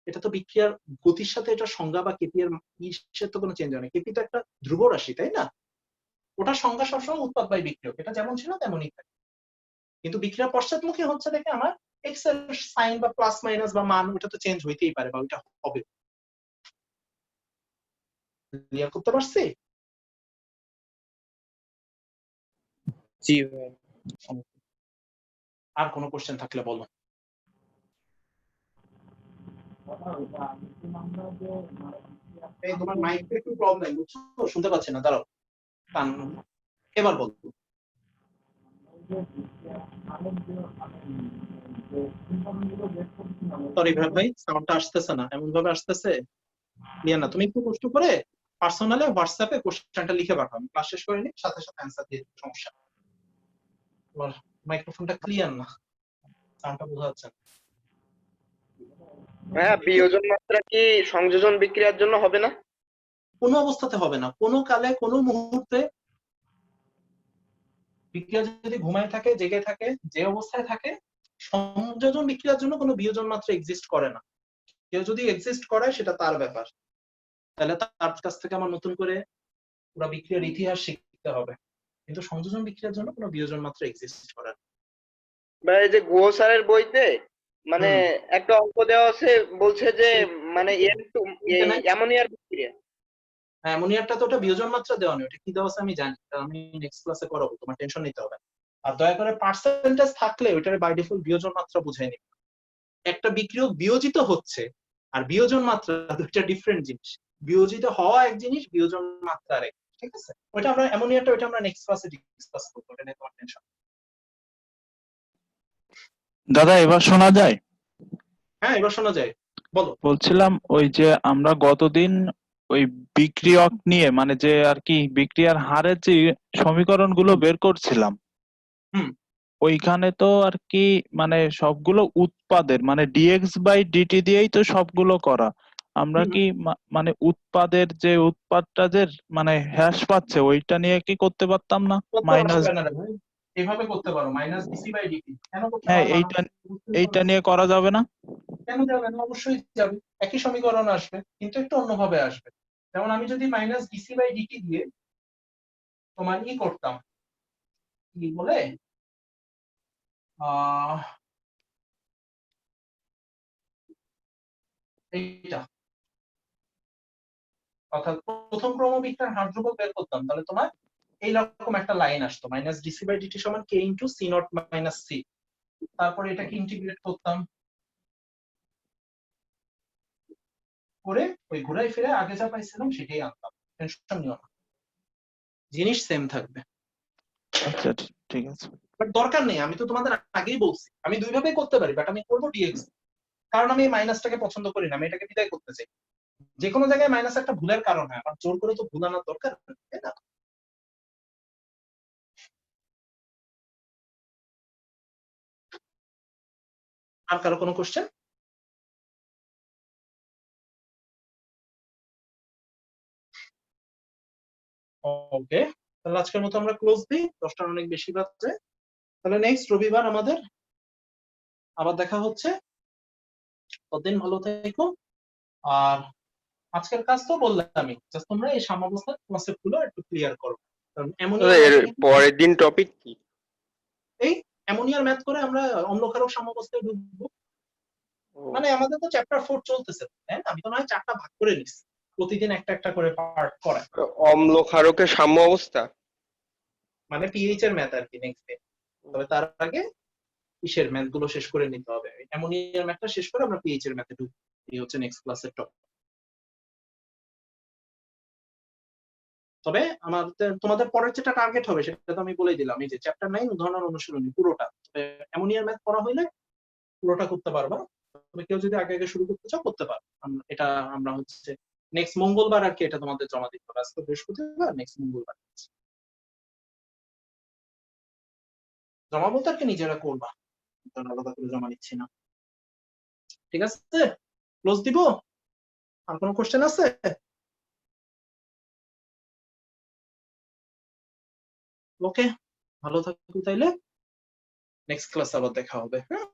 এটা তো বিক্রিয়ার গতির সাথে এটা সংজ্ঞা বা কেপি এর ইসের তো কোনো চেঞ্জ হয় না। কেপি তো একটা ধ্রুব রাশি, তাই না? ওটার সংজ্ঞা সবসময় উৎপাদ বাই বিক্রিয়ক, এটা যেমন ছিল তেমনই থাকে। কিন্তু বিক্রিয়া পশ্চাৎমুখী হচ্ছে দেখে আমার এক্স এর সাইন বা প্লাস মাইনাস বা মান ওটা তো চেঞ্জ হইতেই পারে বা ওটা হবে। ক্লিয়ার করতে পারছি? জি ভাই। আর কোনো কোশ্চেন থাকলে বলো। এই তোমার মাইকে একটু প্রবলেম, বুঝছো? শুনতে পাচ্ছি না, দাঁড়াও কান এবার বলো। সরি ভাই সাউন্ডটা আসতেছে না, এমন ভাবে আসতেছে ক্লিয়ার না। তুমি একটু কষ্ট করে পার্সোনালে হোয়াটসঅ্যাপে কোশ্চেনটা লিখে পাঠাও, আমি ক্লাস শেষ করে নিই, সাথে সাথে অ্যানসার দিয়ে দিই, সমস্যা। তোমার মাইক্রোফোনটা ক্লিয়ার না, সাউন্ডটা বোঝা যাচ্ছে না। হ্যাঁ, বিয়োজন মাত্রা কি সংযোজন বিক্রিয়ার জন্য হবে না? কোনো অবস্থাতে হবে না, কোনো কালে কোনো মুহূর্তে বিক্রিয়া যদি ঘুমায় থাকে জেগে থাকে যে অবস্থায় থাকে, সংযোজন বিক্রিয়ার জন্য কোনো বিয়োজন মাত্রা এক্সিস্ট করে না। কেউ যদি এক্সিস্ট করে সেটা তার ব্যাপার, তাহলে তার কাছ থেকে আমার নতুন করে পুরো বিক্রিয়ার ইতিহাস শিখতে হবে, কিন্তু সংযোজন বিক্রিয়ার জন্য কোনো বিয়োজন মাত্রা এক্সিস্ট করে না। বা এই যে গুহ স্যারের বইতে মানে একটা অঙ্ক দেওয়া আছে, বলছে যে মানে অ্যামোনিয়ার বিক্রিয়া। হ্যাঁ, অ্যামোনিয়ারটা তো ওটা বিয়োজন মাত্রা দেওয়া নেই, ওটা কি দেওয়া আছে আমি জানি, আমি নেক্সট ক্লাসে করাবো, তোমার টেনশন নিতে হবে। আর দয়া করে পার্সেন্টেজ থাকলে ওইটার বাই ডিফল্ট বিয়োজন মাত্রা বুঝাই নিবে। একটা বিক্রিয়ক বিয়োজিত হচ্ছে আর বিয়োজন মাত্রা দুইটা ডিফারেন্ট জিনিস। বিয়োজিত হওয়া এক জিনিস, বিয়োজন মাত্রা আরেক, ঠিক আছে? ওইটা আমরা অ্যামোনিয়ারটা ওইটা আমরা নেক্সট ক্লাসে ডিসকাস করব, এটা নিয়ে তোমার টেনশন। দাদা এবার শোনা যায়? হ্যাঁ এবার শোনা যায়, বলো। বলছিলাম ওই যে আমরা গতদিন ওই বিক্রিয়ক নিয়ে মানে যে আর কি বিক্রিয়ার হারের যে সমীকরণগুলো বের করছিলাম, ওইখানে তো আর কি মানে সবগুলো উৎপাদের মানে ডিএক্স বাই ডিটি দিয়েই তো সবগুলো করা। আমরা কি মানে উৎপাদের যে উৎপাদটা যে মানে হ্রাস পাচ্ছে ওইটা নিয়ে কি করতে পারতাম না? মাইনাস, এভাবে করতে পারো মাইনাস ডিসি বাই ডিটি, কেন করতে হ্যাঁ পারো না? এইটা নিয়ে করা যাবে না? কেন যাবে না? অবশ্যই যাবে, একই সমীকরণ আসবে কিন্তু একটু অন্যভাবে আসবে। যেমন আমি যদি মাইনাস ডিসি বাই ডিটি দিয়ে তোমার ই করতাম, কি বলে এইটা, অর্থাৎ প্রথম ক্রমবিক্রিয়ার হার ধ্রুবক বের করতাম, তাহলে তোমার এইরকম একটা লাইন আসতো মাইনাস ডিসি বাই ডিটি সমান k into c naught minus c. তারপরে এটাকে ইন্টিগ্রেট করতাম করে ওই ঘুরাই ফিরে আগে যা পাইছিলাম সেটাই আনতাম, টেনশন নিও না, জিনিস সেম থাকবে। আচ্ছা ঠিক আছে, বাট দরকার নেই, আমি তো তোমাদের আগেই বলছি আমি দুই ভাবে করতে পারি, বাট আমি করবো ডিএক্স, কারণ আমি এই মাইনাসটাকে পছন্দ করি না, আমি এটাকে বিদায় করতে চাই। যে কোনো জায়গায় মাইনাস একটা ভুলের কারণ হয়, আমার জোর করে তো ভুল আনার দরকার, তাই না? আর কারো কোনো কোশ্চেন? ওকে, তাহলে আজকের মতো আমরা ক্লোজ দিই, 10টার অনেক বেশি বাজছে। তাহলে নেক্সট রবিবার আমাদের আবার দেখা হচ্ছে, ততদিন ভালো থেকো। আর আজকের কাজ তো বললামই, জাস্ট তোমরা এই সাম্যাবস্থার কনসেপ্টগুলো একটু ক্লিয়ার করো। কারণ এর পরের দিন টপিক কি? এই অ্যামোনিয়ার ম্যাথ করে আমরা অম্লক্ষারক সাম্যাবস্থায় ঢুকবো। মানে আমাদের তো চ্যাপ্টার 4 চলতেছে, তাই না? আমি তো নয় 4টা ভাগ করে নিচ্ছি, প্রতিদিন একটা একটা করে পার্ট করায়, অম্ল ক্ষারকের সাম্য অবস্থা, মানে পিএইচ এর ম্যাথ আর কি নেক্সট ডে। তবে তার আগে ইসের ম্যাথ গুলো শেষ করে নিতে হবে, অ্যামোনিয়ার ম্যাথটা শেষ করে আমরা পিএইচ এর ম্যাথে ঢুকবো। এই হচ্ছে নেক্সট ক্লাসের টপিক। তবে আমাদের তোমাদের পরের যেটা টার্গেট হবে সেটা তো আমি বলে দিলাম, এই যে চ্যাপ্টার 9 উদাহরণ অনুশীলনী পুরোটা। তবে অ্যামোনিয়ার ম্যাথ পড়া হইলে পুরোটা করতে পারবা, তবে কেউ যদি আগে আগে শুরু করতে চাও করতে পারো। এটা আমরা হচ্ছে নেক্সট মঙ্গলবার আর কি এটা তোমাদের জমা দিতে হবে। আজকে বৃহস্পতিবার, নেক্সট মঙ্গলবার জমা বলতে আর কি নিজেরা করবা, আলাদা করে জমা নিচ্ছি না। ঠিক আছে, ক্লোজ দিব। আর কোনো কোশ্চেন আছে? ওকে, ভালো থাকো তাইলে, নেক্সট ক্লাস আবার দেখা হবে। হ্যাঁ।